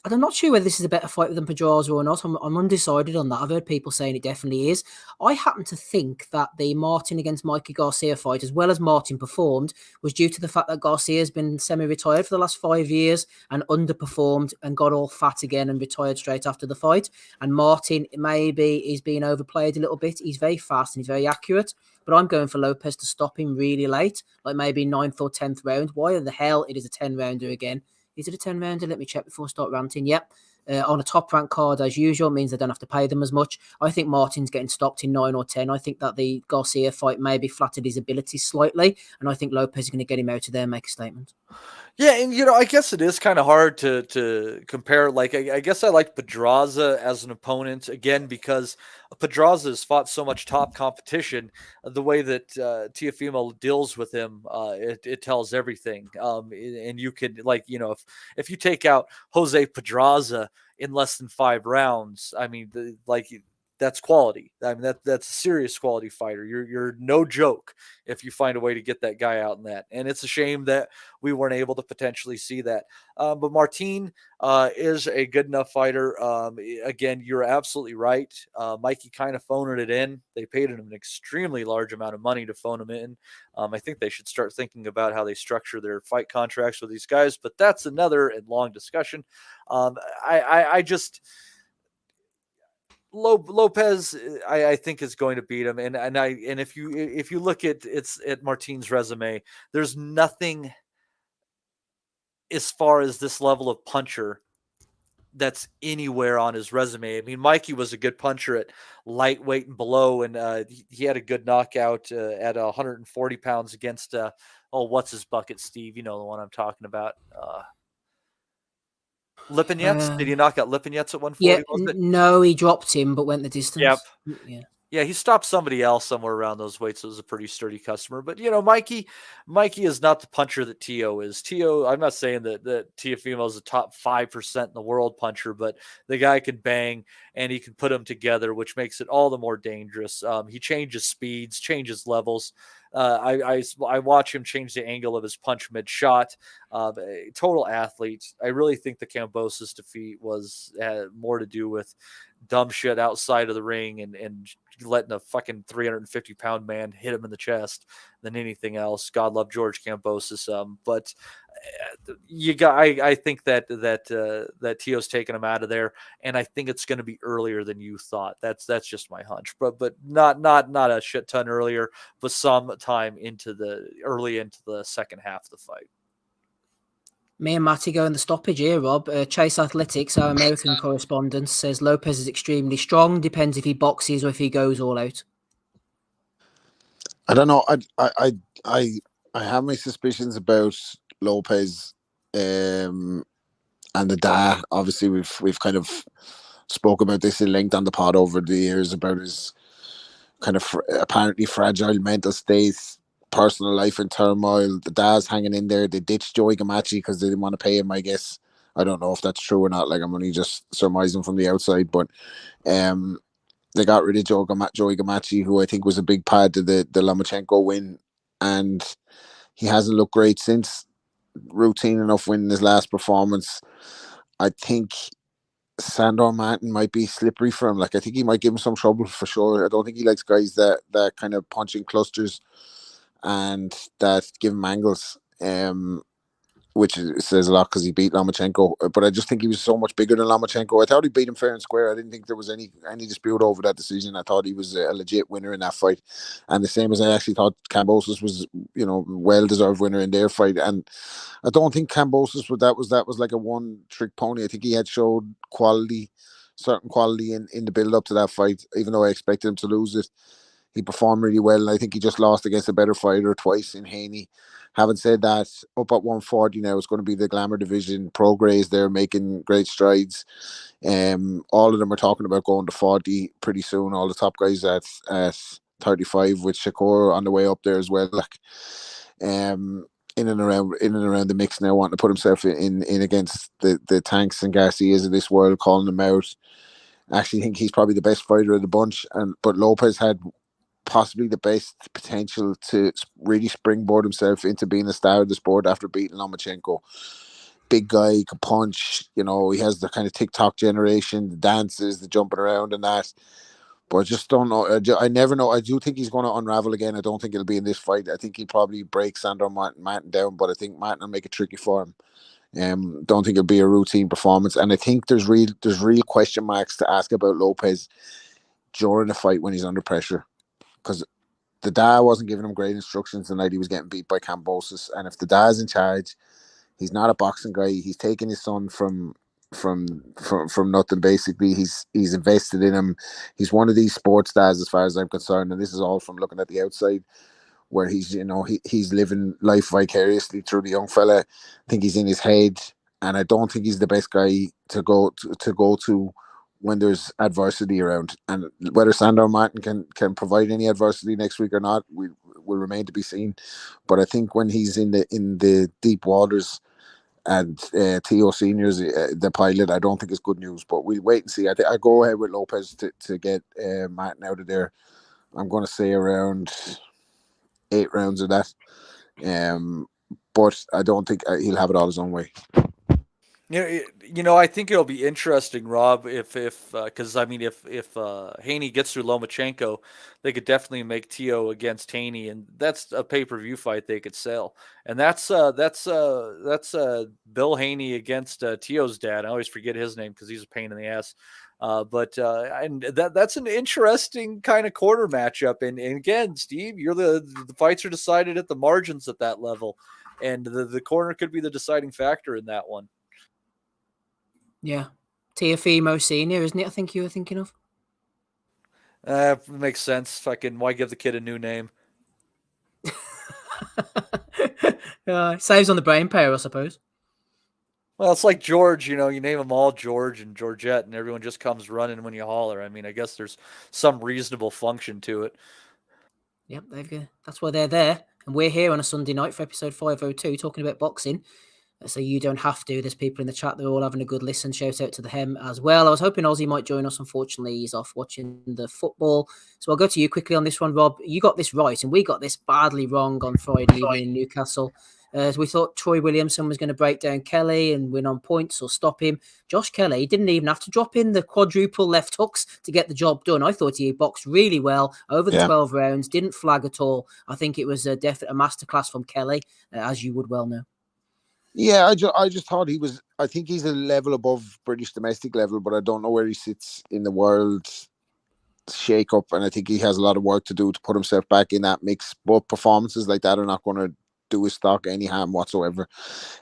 I'm not sure whether this is a better fight than Pedraza or not. I'm undecided on that. I've heard people saying it definitely is. I happen to think that the Martin against Mikey Garcia fight, as well as Martin performed, was due to the fact that Garcia has been semi-retired for the last 5 years and underperformed and got all fat again and retired straight after the fight. And Martin maybe is being overplayed a little bit. He's very fast and he's very accurate. But I'm going for Lopez to stop him really late, like maybe 9th or 10th round. Why the hell it is a 10-rounder again? Is it a 10-rounder? Let me check before I start ranting. Yep. On a top-ranked card, as usual, means they don't have to pay them as much. I think Martin's getting stopped in 9 or 10. I think that the Garcia fight maybe flattered his abilities slightly, and I think Lopez is going to get him out of there and make a statement.
Yeah, and I guess it is kind of hard to compare. Like, I guess I like Pedraza as an opponent again because Pedraza has fought so much top competition. The way that Teofimo deals with him, it tells everything. And you could if you take out Jose Pedraza in less than 5 rounds, I mean, that's quality. I mean, that's a serious quality fighter. You're no joke if you find a way to get that guy out in that. And it's a shame that we weren't able to potentially see that. But Martin is a good enough fighter. Again, you're absolutely right. Mikey kind of phoned it in. They paid him an extremely large amount of money to phone him in. I think they should start thinking about how they structure their fight contracts with these guys. But that's another and long discussion. I just... Lopez, I think is going to beat him, and if you look at Martin's resume, there's nothing as far as this level of puncher that's anywhere on his resume. I mean, Mikey was a good puncher at lightweight and below, and he had a good knockout at 140 pounds against what's his bucket, Steve? You know the one I'm talking about. Lipinets? Did he knock out Lipinets at 140?
Yeah, no, he dropped him, but went the distance.
Yep. Yeah, he stopped somebody else somewhere around those weights. So it was a pretty sturdy customer. But, Mikey is not the puncher that Teo is. Teo, I'm not saying that Teofimo is the top 5% in the world puncher, but the guy can bang and he can put them together, which makes it all the more dangerous. He changes speeds, changes levels. I watch him change the angle of his punch mid-shot. Total athlete. I really think the Kambosos defeat had more to do with dumb shit outside of the ring and letting a fucking 350-pound man hit him in the chest than anything else. God love George Kambosos. But I think that Teo's taking him out of there, and I think it's going to be earlier than you thought. That's just my hunch, but not a shit ton earlier, but some time early into the second half of the fight.
Me and Matty go in the stoppage here, Rob. Chase Athletics, our American correspondent, says Lopez is extremely strong. Depends if he boxes or if he goes all out.
I don't know. I have my suspicions about Lopez and the Da. Obviously, we've kind of spoke about this in length on the pod over the years about his kind of apparently fragile mental state, personal life in turmoil. The Da's hanging in there. They ditched Joey Gamachi because they didn't want to pay him, I guess. I don't know if that's true or not. Like, I'm only just surmising from the outside, but they got rid of Joey Gamachi, who I think was a big part of the Lomachenko win, and he hasn't looked great since. Routine enough winning his last performance. I think Sandor Martin might be slippery for him. Like, I think he might give him some trouble for sure. I don't think he likes guys that kind of punch in clusters and that give him angles. says a lot because he beat Lomachenko. But I just think he was so much bigger than Lomachenko. I thought he beat him fair and square. I didn't think there was any dispute over that decision. I thought he was a legit winner in that fight, and the same as I actually thought Kambosos was, well deserved winner in their fight. And I don't think Kambosos was like a one trick pony. I think he had showed certain quality in the build up to that fight. Even though I expected him to lose it, he performed really well. And I think he just lost against a better fighter twice in Haney. Having said that, up at 140 now, it's going to be the glamour division. Prograis, they're making great strides. All of them are talking about going to 40 pretty soon. All the top guys at 35, with Shakur on the way up there as well. In and around the mix now, wanting to put himself in against the Tanks and Garcias of this world, calling them out. I actually think he's probably the best fighter of the bunch, but Lopez had possibly the best potential to really springboard himself into being a star of the sport after beating Lomachenko. Big guy, can punch, he has the kind of TikTok generation, the dances, the jumping around and that. But I just don't know. I never know. I do think he's going to unravel again. I don't think it'll be in this fight. I think he'll probably break Sandor Martin down, but I think Martin will make it tricky for him. Don't think it'll be a routine performance. And I think there's real question marks to ask about Lopez during the fight when he's under pressure. Because the dad wasn't giving him great instructions the night he was getting beat by Kambosos, and if the dad's in charge, he's not a boxing guy. He's taking his son from nothing. Basically, he's invested in him. He's one of these sports dads, as far as I'm concerned, and this is all from looking at the outside, where he's he's living life vicariously through the young fella. I think he's in his head, and I don't think he's the best guy to go to when there's adversity around. And whether Sandor Martin can provide any adversity next week or not will remain to be seen. But I think when he's in the deep waters and Teo Senior's the pilot, I don't think it's good news. But we'll wait and see. I go ahead with Lopez to get Martin out of there. I'm going to say around 8 rounds of that. But I don't think he'll have it all his own way.
I think it'll be interesting, Rob, if Haney gets through Lomachenko, they could definitely make Teo against Haney, and that's a pay-per-view fight they could sell. And that's Bill Haney against Teo's dad. I always forget his name because he's a pain in the ass. And that's an interesting kind of corner matchup. And again, Steve, the fights are decided at the margins at that level, and the corner could be the deciding factor in that one.
Yeah. Teofimo Senior, isn't it? I think you were thinking of.
Makes sense. Why give the kid a new name?
Saves on the brain power, I suppose.
Well, it's like George, you name them all George and Georgette, and everyone just comes running when you holler. I mean, I guess there's some reasonable function to it.
Yep, that's why they're there. And we're here on a Sunday night for episode 502 talking about boxing. So you don't have to. There's people in the chat. They're all having a good listen. Shout out to them as well. I was hoping Ozzy might join us. Unfortunately, he's off watching the football. So I'll go to you quickly on this one, Rob. You got this right, and we got this badly wrong on Friday evening in Newcastle. We thought Troy Williamson was going to break down Kelly and win on points or stop him. Josh Kelly didn't even have to drop in the quadruple left hooks to get the job done. I thought he boxed really well over the 12 rounds, didn't flag at all. I think it was definitely a masterclass from Kelly, as you would well know.
Yeah, I just thought he was. I think he's a level above British domestic level, but I don't know where he sits in the world shake-up, and I think he has a lot of work to do to put himself back in that mix. But performances like that are not going to do his stock any harm whatsoever.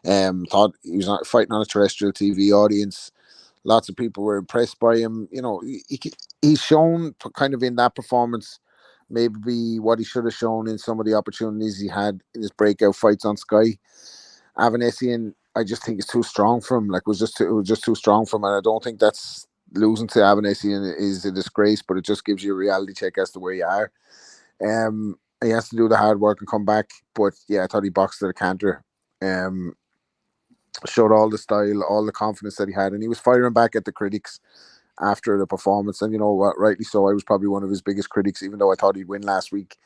Thought he was not fighting on a terrestrial TV audience. Lots of people were impressed by him. He's shown kind of in that performance maybe what he should have shown in some of the opportunities he had in his breakout fights on Sky. Avanesian, I just think it's too strong for him. It was just too strong for him, and I don't think that's losing to Avanesian is a disgrace, but it just gives you a reality check as to where you are. He has to do the hard work and come back, but yeah, I thought he boxed at a canter. Showed all the style, all the confidence that he had, and he was firing back at the critics after the performance. And you know what, rightly so. I was probably one of his biggest critics, even though I thought he'd win last week.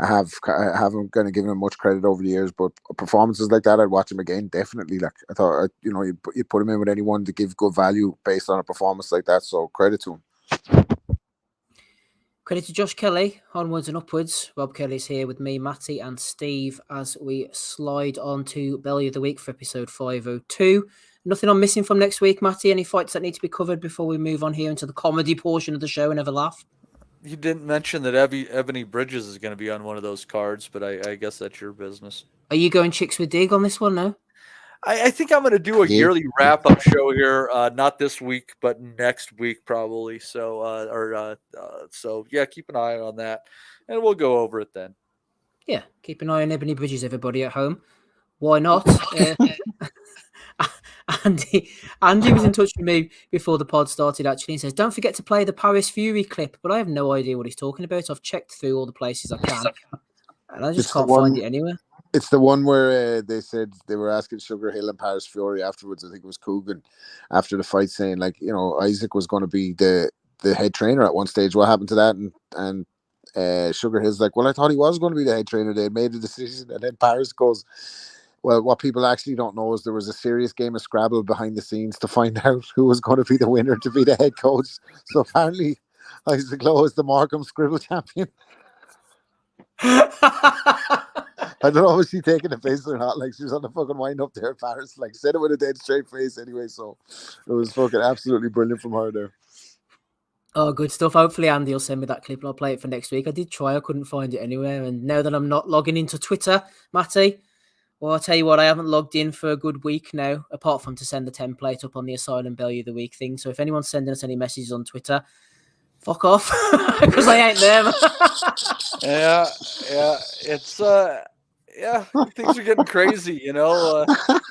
I haven't kind of given him much credit over the years, but performances like that, I'd watch him again, definitely. I thought, you put him in with anyone to give good value based on a performance like that, so credit to him.
Credit to Josh Kelly, onwards and upwards. Rob Kelly's here with me, Matty, and Steve as we slide on to Belly of the Week for episode 502. Nothing I'm missing from next week, Matty? Any fights that need to be covered before we move on here into the comedy portion of the show and have a laugh?
You didn't mention that Ebony Bridges is going to be on one of those cards, but I guess that's your business.
Are you going chicks with Dig on this one now?
I think I'm going to do a yearly wrap-up show here, not this week, but next week probably. So, so yeah, keep an eye on that, and we'll go over it then.
Yeah, keep an eye on Ebony Bridges, everybody at home. Why not? Andy was in touch with me before the pod started, actually, and says, don't forget to play the Paris Fury clip, but I have no idea what he's talking about. I've checked through all the places I can, and I just can't find it anywhere.
It's the one where they said they were asking Sugar Hill and Paris Fury afterwards. I think it was Coogan after the fight saying, like, you know, Isaac was going to be the head trainer at one stage. What happened to that? And Sugar Hill's like, well, I thought he was going to be the head trainer. They had made a decision. And then Paris goes, well, what people actually don't know is there was a serious game of Scrabble behind the scenes to find out who was going to be the winner to be the head coach. So apparently Isaac Lowe is the Markham Scribble champion. I don't know, was she taking the piss or not? Like, she was on the fucking wind up there, Paris. Like, said it with a dead straight face anyway. So it was fucking absolutely brilliant from her there.
Oh, good stuff. Hopefully Andy will send me that clip and I'll play it for next week. I did try, I couldn't find it anywhere. And now that I'm not logging into Twitter, Matty, well, I'll tell you what, I haven't logged in for a good week now, apart from to send the template up on the Asylum Belly of the Week thing. So if anyone's sending us any messages on Twitter, fuck off, because I ain't them.
Yeah, it's yeah, things are getting crazy, you know.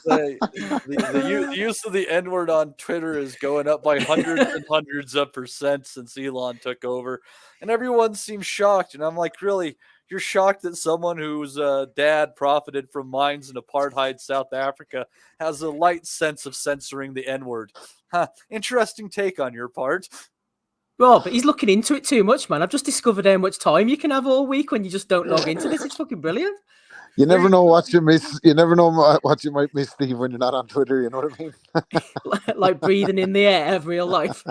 The use of the N-word on Twitter is going up by hundreds and hundreds of % since Elon took over, and everyone seems shocked. And I'm like, really? You're shocked that someone whose dad profited from mines in apartheid South Africa has a light sense of censoring the N-word? Huh? Interesting take on your part.
Well, but he's looking into it too much, man. I've just discovered how much time you can have all week when you just don't log into this. It's fucking brilliant.
You never know what you miss. You never know what you might miss, Steve, when you're not on Twitter. You know what I mean?
Like breathing in the air of real life.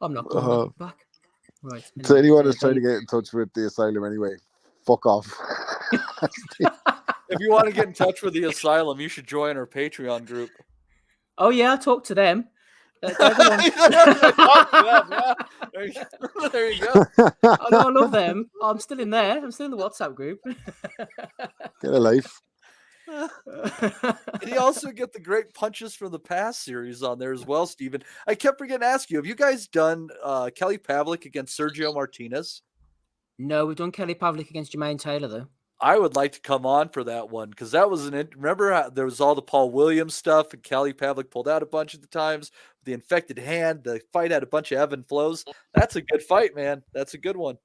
I'm not going back. Right.
So anyone who's trying to get in touch with the Asylum anyway, fuck off.
If you want to get in touch with the Asylum, you should join our Patreon group.
Oh, yeah, I talked to them.
There you go.
I love them. I'm still in there. I'm still in the WhatsApp group.
Get a life.
And you also get the Great Punches from the Past series on there as well, Steven. I kept forgetting to ask you, have you guys done Kelly Pavlik against Sergio Martinez?
No, we've done Kelly Pavlik against Jermaine Taylor, though.
I would like to come on for that one because that was remember how there was all the Paul Williams stuff and Kelly Pavlik pulled out a bunch of the times. The infected hand, the fight had a bunch of ebb and flows. That's a good fight, man. That's a good one.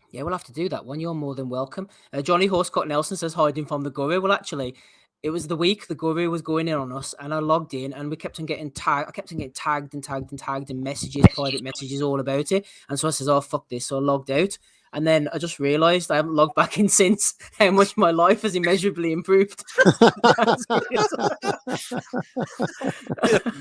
Yeah, we'll have to do that one. You're more than welcome. Johnny Horsecock Nelson says hiding from the guru. Well, actually, it was the week the guru was going in on us, and I logged in, and we kept on getting tagged. I kept on getting tagged and messages, private messages, all about it. And so I says, "Oh, fuck this!" So I logged out, and then I just realised I haven't logged back in since. How much my life has immeasurably improved.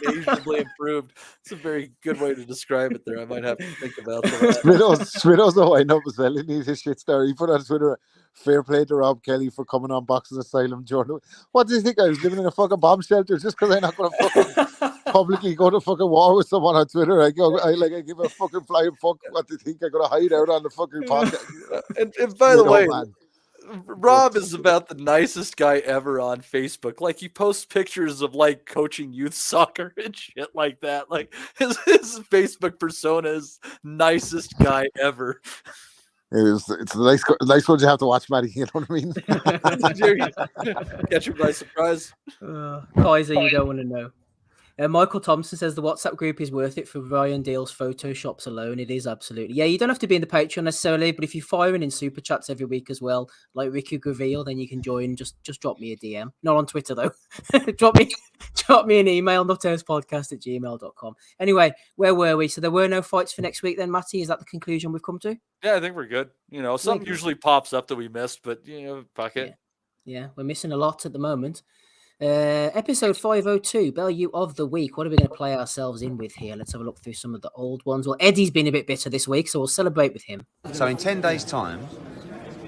Immeasurably improved. It's a very good way to describe it. There, I might have to think about that.
Swido's the wind up as well. He needs his shit star. He put on Twitter, fair play to Rob Kelly for coming on Boxing Asylum. Jordan, what do you think? I was living in a fucking bomb shelter just because I'm not going to fucking publicly go to fucking war with someone on Twitter. I give a fucking flying fuck. What do you think? I'm going to hide out on the fucking podcast.
And by the way, Rob is about the nicest guy ever on Facebook. Like, he posts pictures of like coaching youth soccer and shit like that. Like his Facebook persona is nicest guy ever.
It's a nice one you have to watch, Matty. You know what I mean?
Catch you by surprise.
Kaiser, you don't want to know. Michael Thompson says the WhatsApp group is worth it for Ryan Deal's photoshops alone. It is absolutely. Yeah, you don't have to be in the Patreon necessarily, but if you're firing in super chats every week as well, like Ricky Graville, then you can join. Just drop me a DM. Not on Twitter though. drop me an email, nuthousepodcast@gmail.com. Anyway, where were we? So there were no fights for next week then, Matty? Is that the conclusion we've come to?
Yeah, I think we're good. You know, something usually pops up that we missed, but you know, fuck it.
Yeah, we're missing a lot at the moment. Episode 502, Bellew of the Week. What are we going to play ourselves in with here? Let's have a look through some of the old ones. Well, Eddie's been a bit bitter this week, so we'll celebrate with him.
So in 10 days' time,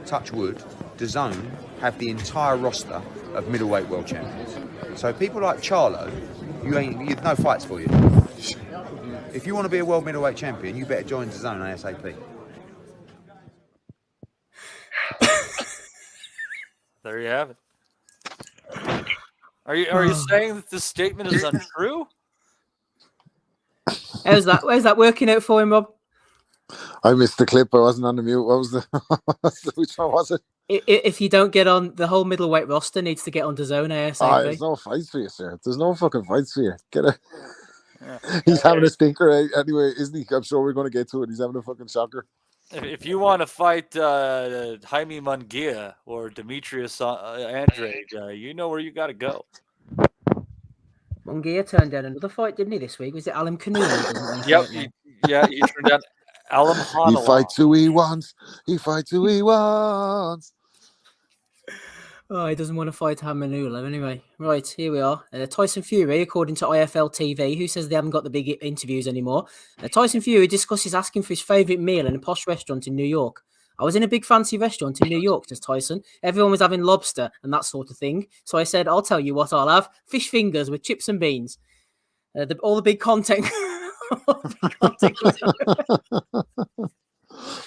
touch wood, DAZN have the entire roster of middleweight world champions. So people like Charlo, you've no fights for you. If you want to be a world middleweight champion, you better join DAZN ASAP.
There you have it. Are you saying that this statement is untrue?
How's that working out for him, Rob?
I missed the clip. I wasn't on the mute. What was the which one was it?
If you don't get on, the whole middleweight roster needs to get on DAZN ASAP.
There's no fights for you, sir. There's no fucking fights for you. He's having a stinker anyway, isn't he? I'm sure we're going to get to it. He's having a fucking shocker.
If you want to fight Jaime Munguia or Demetrius Andrade, you know where you got to go.
Munguia turned down another fight, didn't he, this week? Was it Alan Canoe?
Yep. He turned down Alan Hanala.
He fights who he wants. He fights who he wants.
Oh, he doesn't want to fight Hamanula. Anyway, right, here we are. Tyson Fury, according to IFL TV, who says they haven't got the big interviews anymore. Tyson Fury discusses asking for his favourite meal in a posh restaurant in New York. I was in a big fancy restaurant in New York, says Tyson. Everyone was having lobster and that sort of thing. So I said, I'll tell you what I'll have. Fish fingers with chips and beans. All the big content.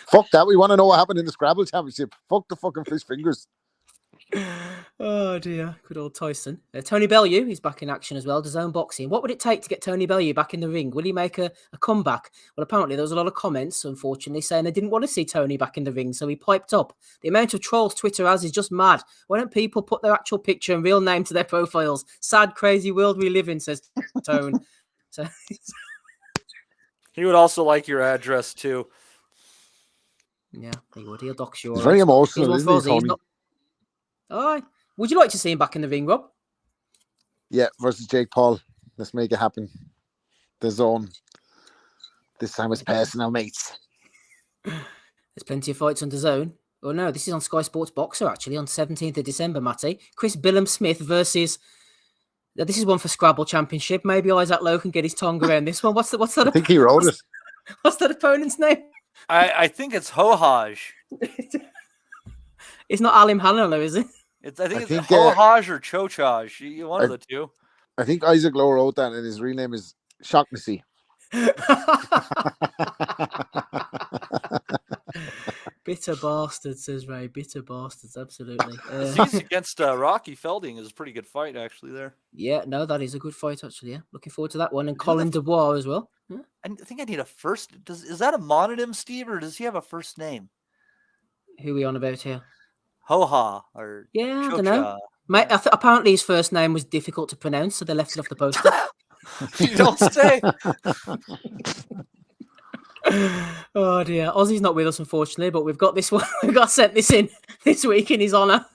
Fuck that. We want to know what happened in the Scrabble Championship. Fuck the fucking fish fingers.
Oh dear, good old Tyson. Tony Bellew, he's back in action as well. DAZN Boxing. What would it take to get Tony Bellew back in the ring? Will he make a comeback? Well, apparently there was a lot of comments, unfortunately, saying they didn't want to see Tony back in the ring, so he piped up. The amount of trolls Twitter has is just mad. Why don't people put their actual picture and real name to their profiles? Sad, crazy world we live in, says Tone. So
he would also like your address too.
Yeah, he would. He'll dox you.
He's very emotional, isn't he, Tony?
Oh, would you like to see him back in the ring, Rob?
Yeah, versus Jake Paul. Let's make it happen. DAZN. This time it's personal, mates.
There's plenty of fights on DAZN. Oh no, this is on Sky Sports Boxer actually on 17th of December, Matty. Chris Billam-Smith versus. This is one for Scrabble Championship. Maybe Isaac Lowe can get his tongue around this one. What's that?
I think he wrote it.
What's that opponent's name?
I think it's Hohaj.
It's not Alim Hanalo, is it?
I think it's Hohaj or Chochaj. One of the two.
I think Isaac Lowe wrote that, and his real name is Shocknessy.
Bitter bastards, says Ray. Bitter bastards, absolutely.
He's against Rocky Felding is a pretty good fight, actually, there.
Yeah, no, that is a good fight, actually. Yeah, looking forward to that one. And Colin Dubois as well. Yeah.
I think I need a first. Is that a mononym, Steve, or does he have a first name?
Who are we on about here?
Hoha or
I don't know. Mate, apparently his first name was difficult to pronounce, so they left it off the poster.
You don't say.
Oh dear, Ozzy's not with us unfortunately, but we've got this one. We've got sent this in this week in his honour.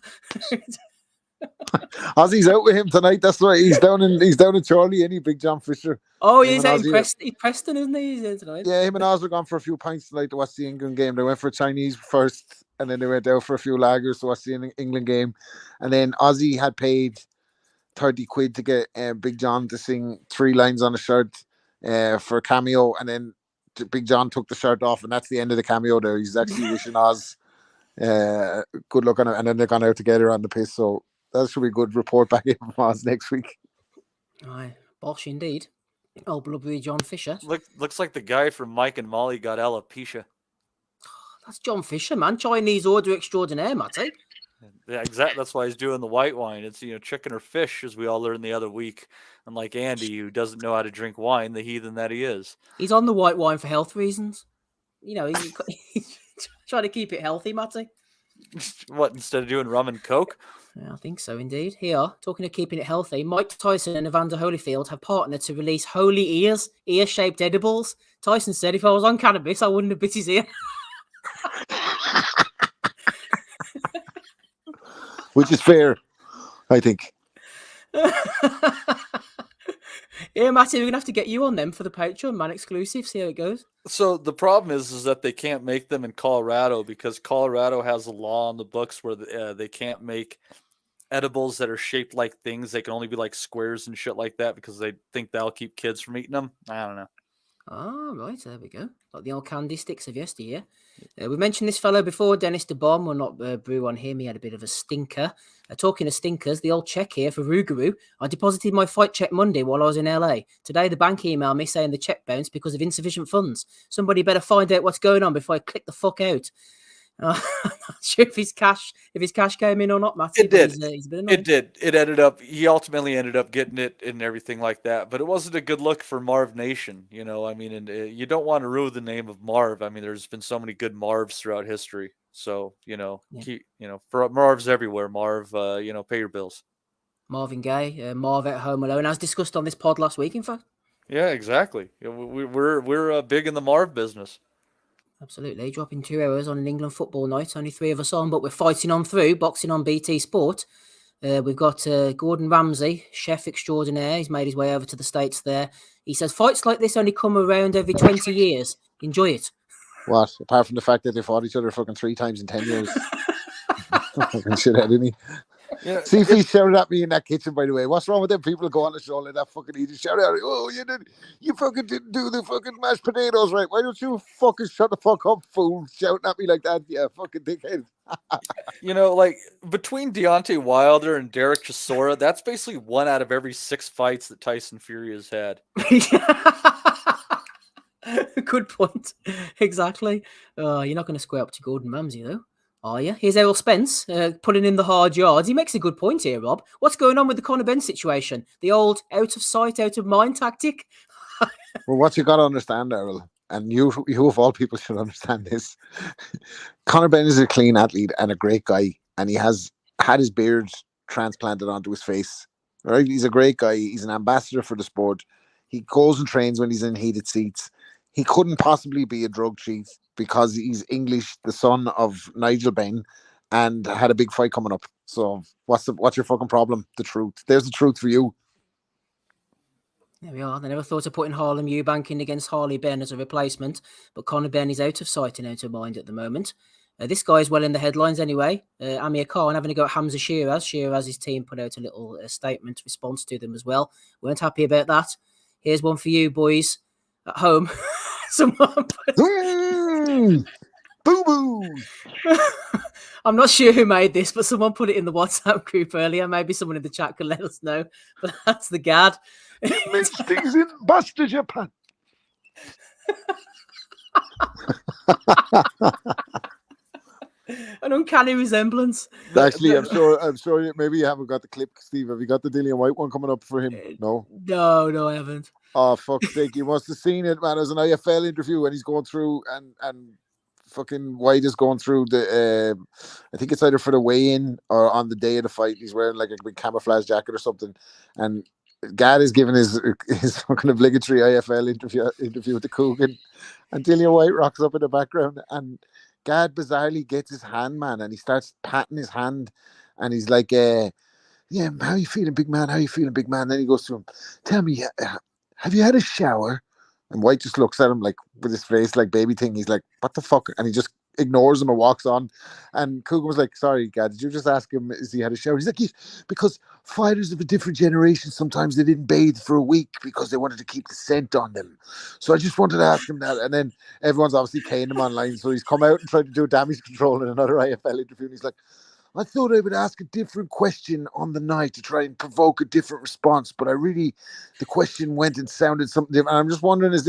Ozzy's out with him tonight. That's right. He's down in Charlie. Any Big John Fisher.
Oh, he's out in Preston, isn't he? He's in tonight.
Yeah, him and Oz were gone for a few pints tonight to watch the England game. They went for Chinese first, and then they went out for a few lagers to watch the England game. And then Ozzy had paid 30 quid to get Big John to sing 3 lines on a shirt for a cameo, and then Big John took the shirt off, and that's the end of the cameo there. He's actually wishing Oz good luck on it, and then they're gone out together on the piss. So that should be a good report back in from Oz next week.
Aye, bosh indeed. Oh, blubbery John Fisher.
Looks like the guy from Mike and Molly got alopecia.
That's John Fisher, man. Chinese order extraordinaire, Matty.
Yeah, exactly. That's why he's doing the white wine. It's chicken or fish, as we all learned the other week. Unlike Andy, who doesn't know how to drink wine, the heathen that he is.
He's on the white wine for health reasons. He's trying to keep it healthy, Matty.
What, instead of doing rum and coke?
Yeah, I think so, indeed. Here, talking of keeping it healthy, Mike Tyson and Evander Holyfield have partnered to release holy ear-shaped edibles. Tyson said, if I was on cannabis, I wouldn't have bit his ear.
Which is fair, I think.
Yeah, Matty, we're going to have to get you on them for the Patreon, man, exclusive. See how it goes.
So the problem is that they can't make them in Colorado because Colorado has a law on the books where they can't make edibles that are shaped like things. They can only be like squares and shit like that because they think that'll keep kids from eating them. I don't know.
Oh, right, there we go. Like the old candy sticks of yesteryear. We mentioned this fellow before, Dennis de Bomb. We'll not brew on him. He had a bit of a stinker. Talking of stinkers, the old check here for Rougarou. I deposited my fight check Monday while I was in LA. Today, the bank emailed me saying the check bounced because of insufficient funds. Somebody better find out what's going on before I click the fuck out. I'm not sure if his cash came in or not, Matty.
It did.
He's been
It did. It ended up. He ultimately ended up getting it and everything like that. But it wasn't a good look for Marv Nation. You know, I mean, and you don't want to ruin the name of Marv. I mean, there's been so many good Marvs throughout history. So for Marvs everywhere. Marv, pay your bills.
Marvin Gaye, Marv at Home Alone, as discussed on this pod last week. In fact.
Yeah, exactly. We're big in the Marv business.
Absolutely. Dropping 2 hours on an England football night. Only 3 of us on, but we're fighting on through. Boxing on BT Sport. We've got Gordon Ramsay, chef extraordinaire. He's made his way over to the States there. He says, fights like this only come around every 20 years. Enjoy it.
What? Apart from the fact that they fought each other fucking 3 times in 10 years. Fucking shithead, didn't he?
Yeah.
See if he shouted at me in that kitchen, by the way. What's wrong with them people who go on the show like that fucking he just shouted out, oh, you fucking didn't do the fucking mashed potatoes right. Why don't you fucking shut the fuck up, fool? Shouting at me like that, yeah, fucking dickhead.
Like between Deontay Wilder and Derek Chisora, that's basically 1 out of every 6 fights that Tyson Fury has had.
Good point. Exactly. You're not going to square up to Gordon Ramsay, though. Are you? Here's Errol Spence putting in the hard yards. He makes a good point here, Rob. What's going on with the Conor Benn situation? The old out of sight, out of mind tactic?
Well, what you got to understand, Errol, and you of all people should understand this. Conor Benn is a clean athlete and a great guy, and he has had his beard transplanted onto his face. Right? He's a great guy. He's an ambassador for the sport. He goes and trains when he's in heated seats. He couldn't possibly be a drug cheat because he's English, the son of Nigel Benn, and had a big fight coming up. So what's your fucking problem? The truth. There's the truth for you.
There we are. They never thought of putting Harlem Eubank in against Harley Benn as a replacement, but Conor Benn is out of sight and out of mind at the moment. This guy is well in the headlines anyway. Amir Khan having a go at Hamza Shiraz. Shiraz's team put out a little statement response to them as well. Weren't happy about that. Here's one for you, boys, at home. Someone
boo-boo.
I'm not sure who made this, but someone put it in the WhatsApp group earlier. Maybe someone in the chat can let us know. But that's the gad.
Makes things in Buster Japan.
An uncanny resemblance.
Actually, I'm sure maybe you haven't got the clip, Steve. Have you got the Dillian White one coming up for him? No,
I haven't.
Oh, fuck's sake. You must have seen it, man. It was an IFL interview and he's going through and fucking White is going through the I think it's either for the weigh-in or on the day of the fight. He's wearing like a big camouflage jacket or something. And Gad is giving his fucking obligatory IFL interview with the Coogan. And Dillian White rocks up in the background and Gad bizarrely gets his hand, man, and he starts patting his hand and he's like, yeah, how you feeling, big man? How you feeling, big man? Then he goes to him, tell me, have you had a shower? And White just looks at him like with his face like baby thing. He's like, what the fuck? And he just ignores him and walks on. And Coogan was like, sorry, God, did you just ask him is he had a shower? He's like, yes, because fighters of a different generation, sometimes they didn't bathe for a week because they wanted to keep the scent on them. So I just wanted to ask him that. And then everyone's obviously paying him online. So he's come out and tried to do damage control in another IFL interview. And he's like, I thought I would ask a different question on the night to try and provoke a different response, but the question went and sounded something different. And I'm just wondering, is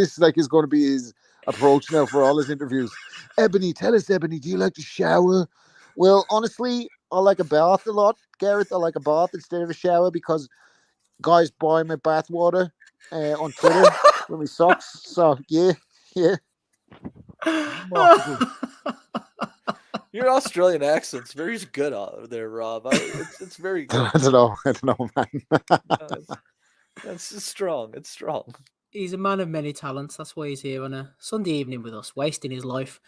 going to be his approach now for all his interviews? Ebony, tell us, Ebony, do you like to shower? Well, honestly, I like a bath a lot, Gareth. I like a bath instead of a shower because guys buy my bath water on Twitter with my socks. So, yeah.
Your Australian accent's very good there, Rob. It's very good.
I don't know, man.
It's strong. It's strong.
He's a man of many talents. That's why he's here on a Sunday evening with us, wasting his life.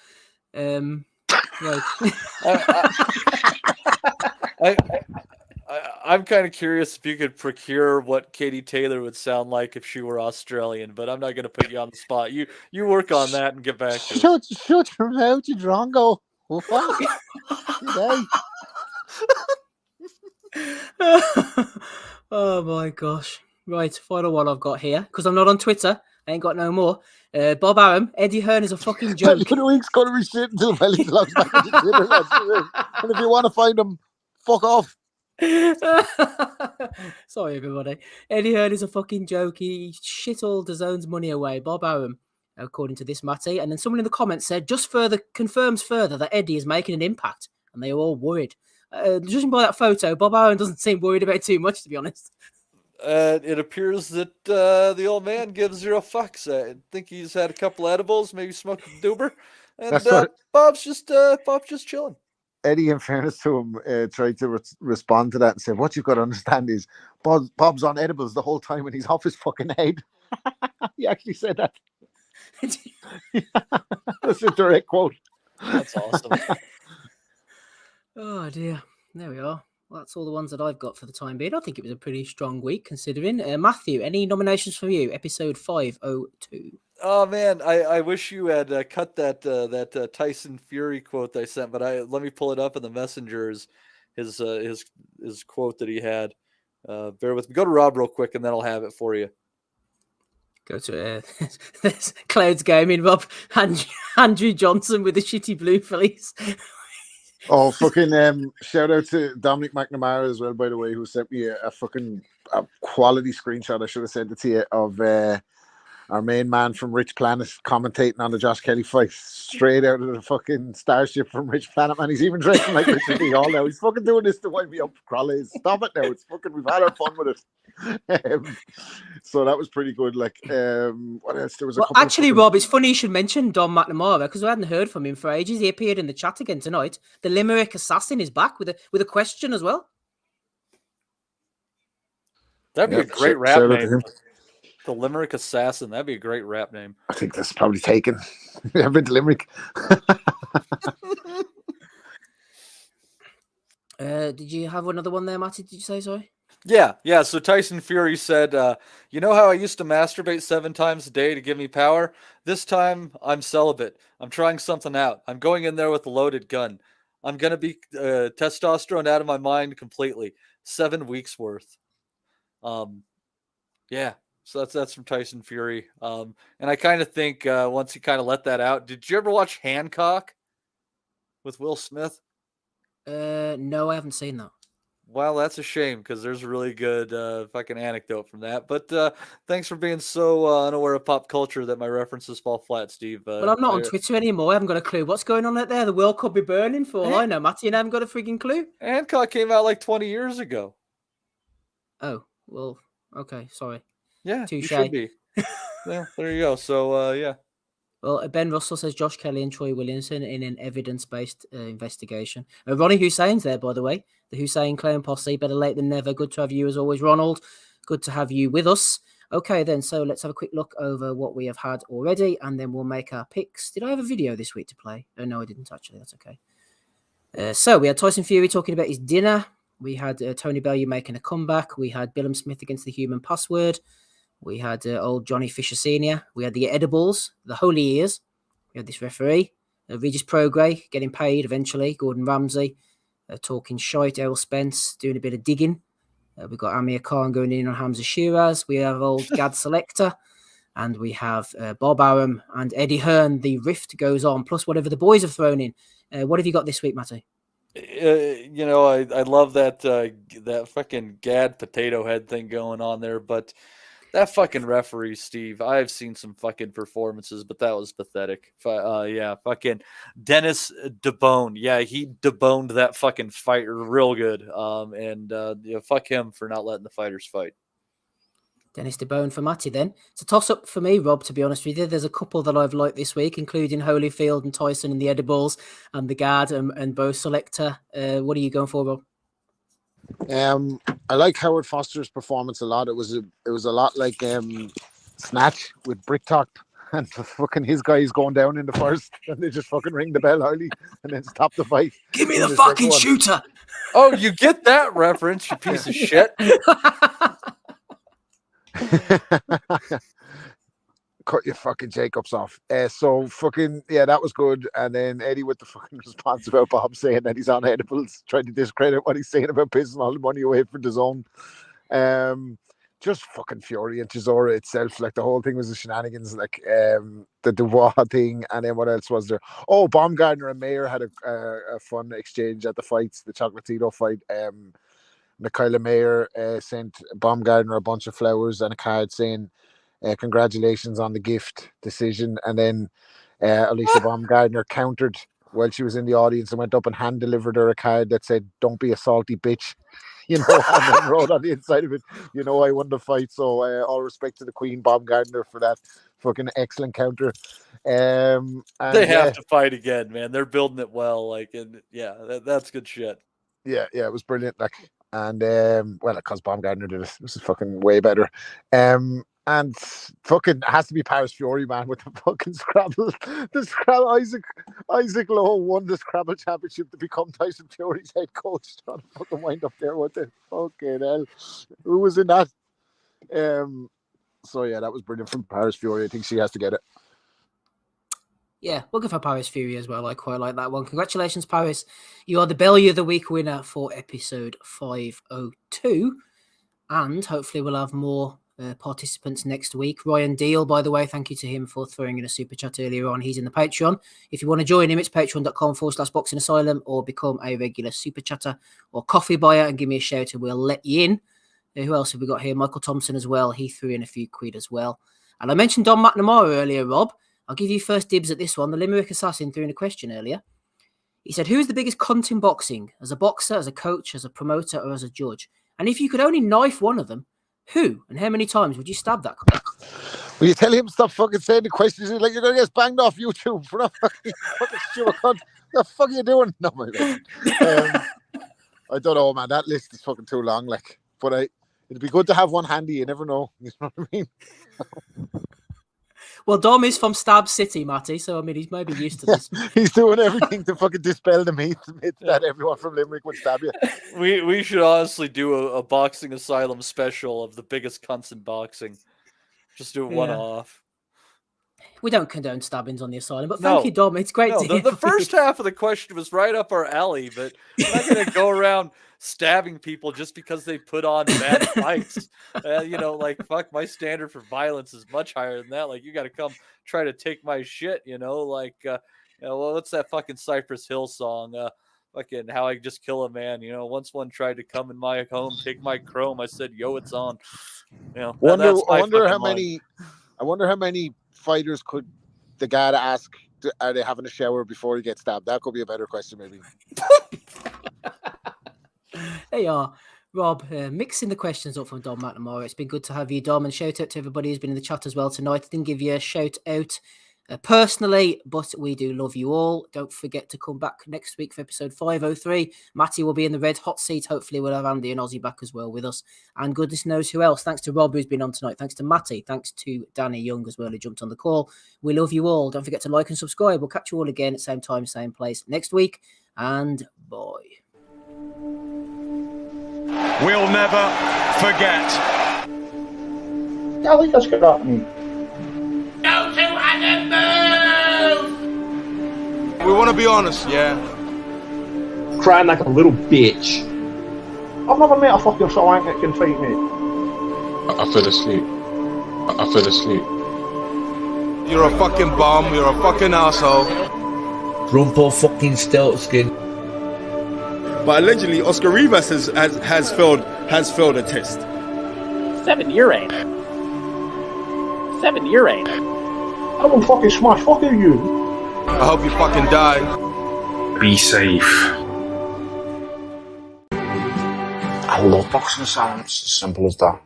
I'm kind of curious if you could procure what Katie Taylor would sound like if she were Australian, but I'm not going to put you on the spot. You work on that and get back to it.
Shut your mouth, you drongo. What?
Oh my gosh. Right, final one I've got here, because I'm not on Twitter. I ain't got no more. Bob Arum, Eddie Hearn is a fucking joke.
The week's going to be shit until Felix logs back into Twitter. That's the way. And if you want to find him, fuck off.
Sorry, everybody. Eddie Hearn is a fucking joke. He shit all DAZN's money away. Bob Arum, according to this, Matty. And then someone in the comments said, confirms further that Eddie is making an impact. And they were all worried. Judging by that photo, Bob Arum doesn't seem worried about too much, to be honest.
It appears that the old man gives 0 fucks. I think he's had a couple edibles, maybe smoked a doober, and Bob's just chilling.
Eddie, in fairness to him, tried to respond to that and said, "What you've got to understand is Bob's on edibles the whole time and he's off his fucking head." He actually said that. That's a direct quote.
That's awesome.
Oh dear. There we are. Well, that's all the ones that I've got for the time being. I think it was a pretty strong week considering. Matthew, any nominations from you? Episode 502.
Oh man, I wish you had cut that Tyson Fury quote I sent, but let me pull it up in the messengers. His quote that he had. Bear with me. Go to Rob real quick, and then I'll have it for you.
Go to there's Clouds Gaming, Rob. Andrew Johnson with the shitty blue fleece.
Oh, fucking shout out to Dominic McNamara as well, by the way, who sent me a fucking quality screenshot. I should have sent it to you of our main man from Rich Planet commentating on the Josh Kelly fight straight out of the fucking starship from Rich Planet, man. He's even dressing like Richard Lee Hall now. He's fucking doing this to wind me up, Crawley. Stop it now. It's fucking, we've had our fun with it. So that was pretty good. Like, what else? There was a couple
actually, Rob, it's funny you should mention Dom McNamara because we hadn't heard from him for ages. He appeared in the chat again tonight. The Limerick Assassin is back with a question as well.
That'd be a great rap name. The Limerick Assassin. That'd be a great rap name.
I think that's probably taken. I've been to Limerick.
Did you have another one there, Matty? Did you say, sorry?
Yeah. So Tyson Fury said, you know how I used to masturbate 7 times a day to give me power? This time I'm celibate. I'm trying something out. I'm going in there with a loaded gun. I'm going to be testosterone out of my mind completely. 7 weeks worth. Yeah. So that's from Tyson Fury. And I kind of think once he kind of let that out, did you ever watch Hancock with Will Smith?
No, I haven't seen that.
Well, that's a shame because there's a really good fucking anecdote from that. But thanks for being so unaware of pop culture that my references fall flat, Steve.
Well, I'm not on Twitter anymore. I haven't got a clue what's going on out there. The world could be burning for all I know, Matty, and I haven't got a freaking clue.
Hancock came out like 20 years ago.
Oh, well, okay, sorry.
Yeah,
touche.
You should be. Yeah, there you go. So, yeah.
Well, Ben Russell says Josh Kelly and Troy Williamson in an evidence-based investigation. Ronnie Hussein's there, by the way. The Hussein Clown Posse. Better late than never. Good to have you as always, Ronald. Good to have you with us. Okay, then. So let's have a quick look over what we have had already, and then we'll make our picks. Did I have a video this week to play? Oh, no, I didn't, actually. That's okay. So we had Tyson Fury talking about his dinner. We had Tony Bellew making a comeback. We had Billum Smith against the Human Password. We had old Johnny Fisher Sr. We had the edibles, the holy ears. We had this referee, Regis Prograis getting paid eventually. Gordon Ramsay talking shite. Errol Spence doing a bit of digging. We've got Amir Khan going in on Hamza Shiraz. We have old Gad Selector. And we have Bob Arum and Eddie Hearn. The rift goes on, plus whatever the boys have thrown in. What have you got this week, Matty?
You know, I love that fucking Gad potato head thing going on there, but that fucking referee, Steve, I've seen some fucking performances, but that was pathetic. Yeah, fucking Dennis DeBone. Yeah, he deboned that fucking fighter real good. Fuck him for not letting the fighters fight.
Dennis DeBone for Matty then. It's a toss-up for me, Rob, to be honest with you. There's a couple that I've liked this week, including Holyfield and Tyson and the edibles and the Gad and Bo Selector. What are you going for, Rob?
I like Howard Foster's performance a lot. It was a lot like Snatch with Bricktop, and fucking his guys going down in the first, and they just fucking ring the bell, Harley, and then stop the fight.
Give me the fucking shooter.
Oh, you get that reference, you piece of shit.
cut your fucking Jacobs off. So fucking yeah, that was good. And then Eddie with the fucking response about Bob saying that he's on edibles, trying to discredit what he's saying about pissing all the money away for the zone. Just fucking Fury and Chisora itself, like the whole thing was the shenanigans, like the Dubois thing, and then what else was there? Oh, Baumgartner and Mayer had a fun exchange at the fights, the Chocolatito fight. Michaela Mayer sent Baumgartner a bunch of flowers and a card saying congratulations on the gift decision, and then Alicia Baumgartner countered while she was in the audience and went up and hand delivered her a card that said "Don't be a salty bitch." You know, and then wrote on the inside of it, you know, I won the fight. So all respect to the Queen Baumgartner for that fucking excellent counter. And
they have to fight again, man. They're building it well. Like, and yeah, that's good shit.
Yeah, it was brilliant. Like, and well, because Baumgartner did it, this is fucking way better. And fucking it has to be Paris Fury, man, with the fucking Scrabble. The Scrabble, Isaac Lowe won the Scrabble championship to become Tyson Fury's head coach. Trying to fucking wind up there with the fucking hell. Who was in that? So yeah, that was brilliant from Paris Fury. I think she has to get it.
Yeah, we'll go for Paris Fury as well. I quite like that one. Congratulations, Paris. You are the Belly of the Week winner for episode 502. And hopefully we'll have more participants next week. Ryan Deal, by the way, thank you to him for throwing in a super chat earlier on. He's in the Patreon. If you want to join him, it's patreon.com/Boxing Asylum, or become a regular super chatter or coffee buyer and give me a shout and we'll let you in. Who else have we got here? Michael Thompson as well. He threw in a few quid as well. And I mentioned Don McNamara earlier, Rob. I'll give you first dibs at this one. The Limerick Assassin threw in a question earlier. He said, who is the biggest cunt in boxing? As a boxer, as a coach, as a promoter, or as a judge? And if you could only knife one of them, who and how many times would you stab that cunt?
Will you tell him stop fucking saying the questions? Like, you're going to get banged off YouTube for that fucking stupid cunt. What the fuck are you doing? No, my God. I don't know, man. That list is fucking too long. Like, but it'd be good to have one handy. You never know. You know what I mean?
Well, Dom is from Stab City, Matty, so I mean, he's maybe used to this.
He's doing everything to fucking dispel the myth that everyone from Limerick would stab you.
We should honestly do a Boxing Asylum special of the biggest cunts in boxing. Just do it one off.
We don't condone stabbings on the asylum, but thank you, Dom. It's great to hear.
The first half of the question was right up our alley, but we're not going to go around stabbing people just because they put on bad fights. You know, like, fuck, my standard for violence is much higher than that. Like, you got to come try to take my shit, you know? Like, you know, well, what's that fucking Cypress Hill song? Fucking how I just kill a man, you know? Once one tried to come in my home, take my chrome, I said, yo, it's on. You know,
I wonder how many fighters could the guy ask, are they having a shower before he gets stabbed? That could be a better question, maybe.
There you are, Rob, mixing the questions up from Dom McNamara. It's been good to have you, Dom, and shout out to everybody who's been in the chat as well tonight. I didn't give you a shout out personally, but we do love you all. Don't forget to come back next week for episode 503. Matty will be in the red hot seat. Hopefully we'll have Andy and Ozzy back as well with us. And goodness knows who else. Thanks to Rob, who's been on tonight. Thanks to Matty. Thanks to Danny Young as well, who jumped on the call. We love you all. Don't forget to like and subscribe. We'll catch you all again at same time, same place next week. And bye.
We'll never forget.
I think that's good happening.
We want to be honest, yeah?
Crying like a little bitch. I've never met a fucking swank that can fight me.
I fell asleep. I fell asleep.
You're a fucking bum, you're a fucking asshole.
Rumpo fucking Steltskin.
But allegedly, Oscar Rivas has failed a test.
7-year ain't. 7-year ain't. I will fucking smash fucking you.
I hope you fucking die.
Be safe.
I love Boxing Asylum. It's as simple as that.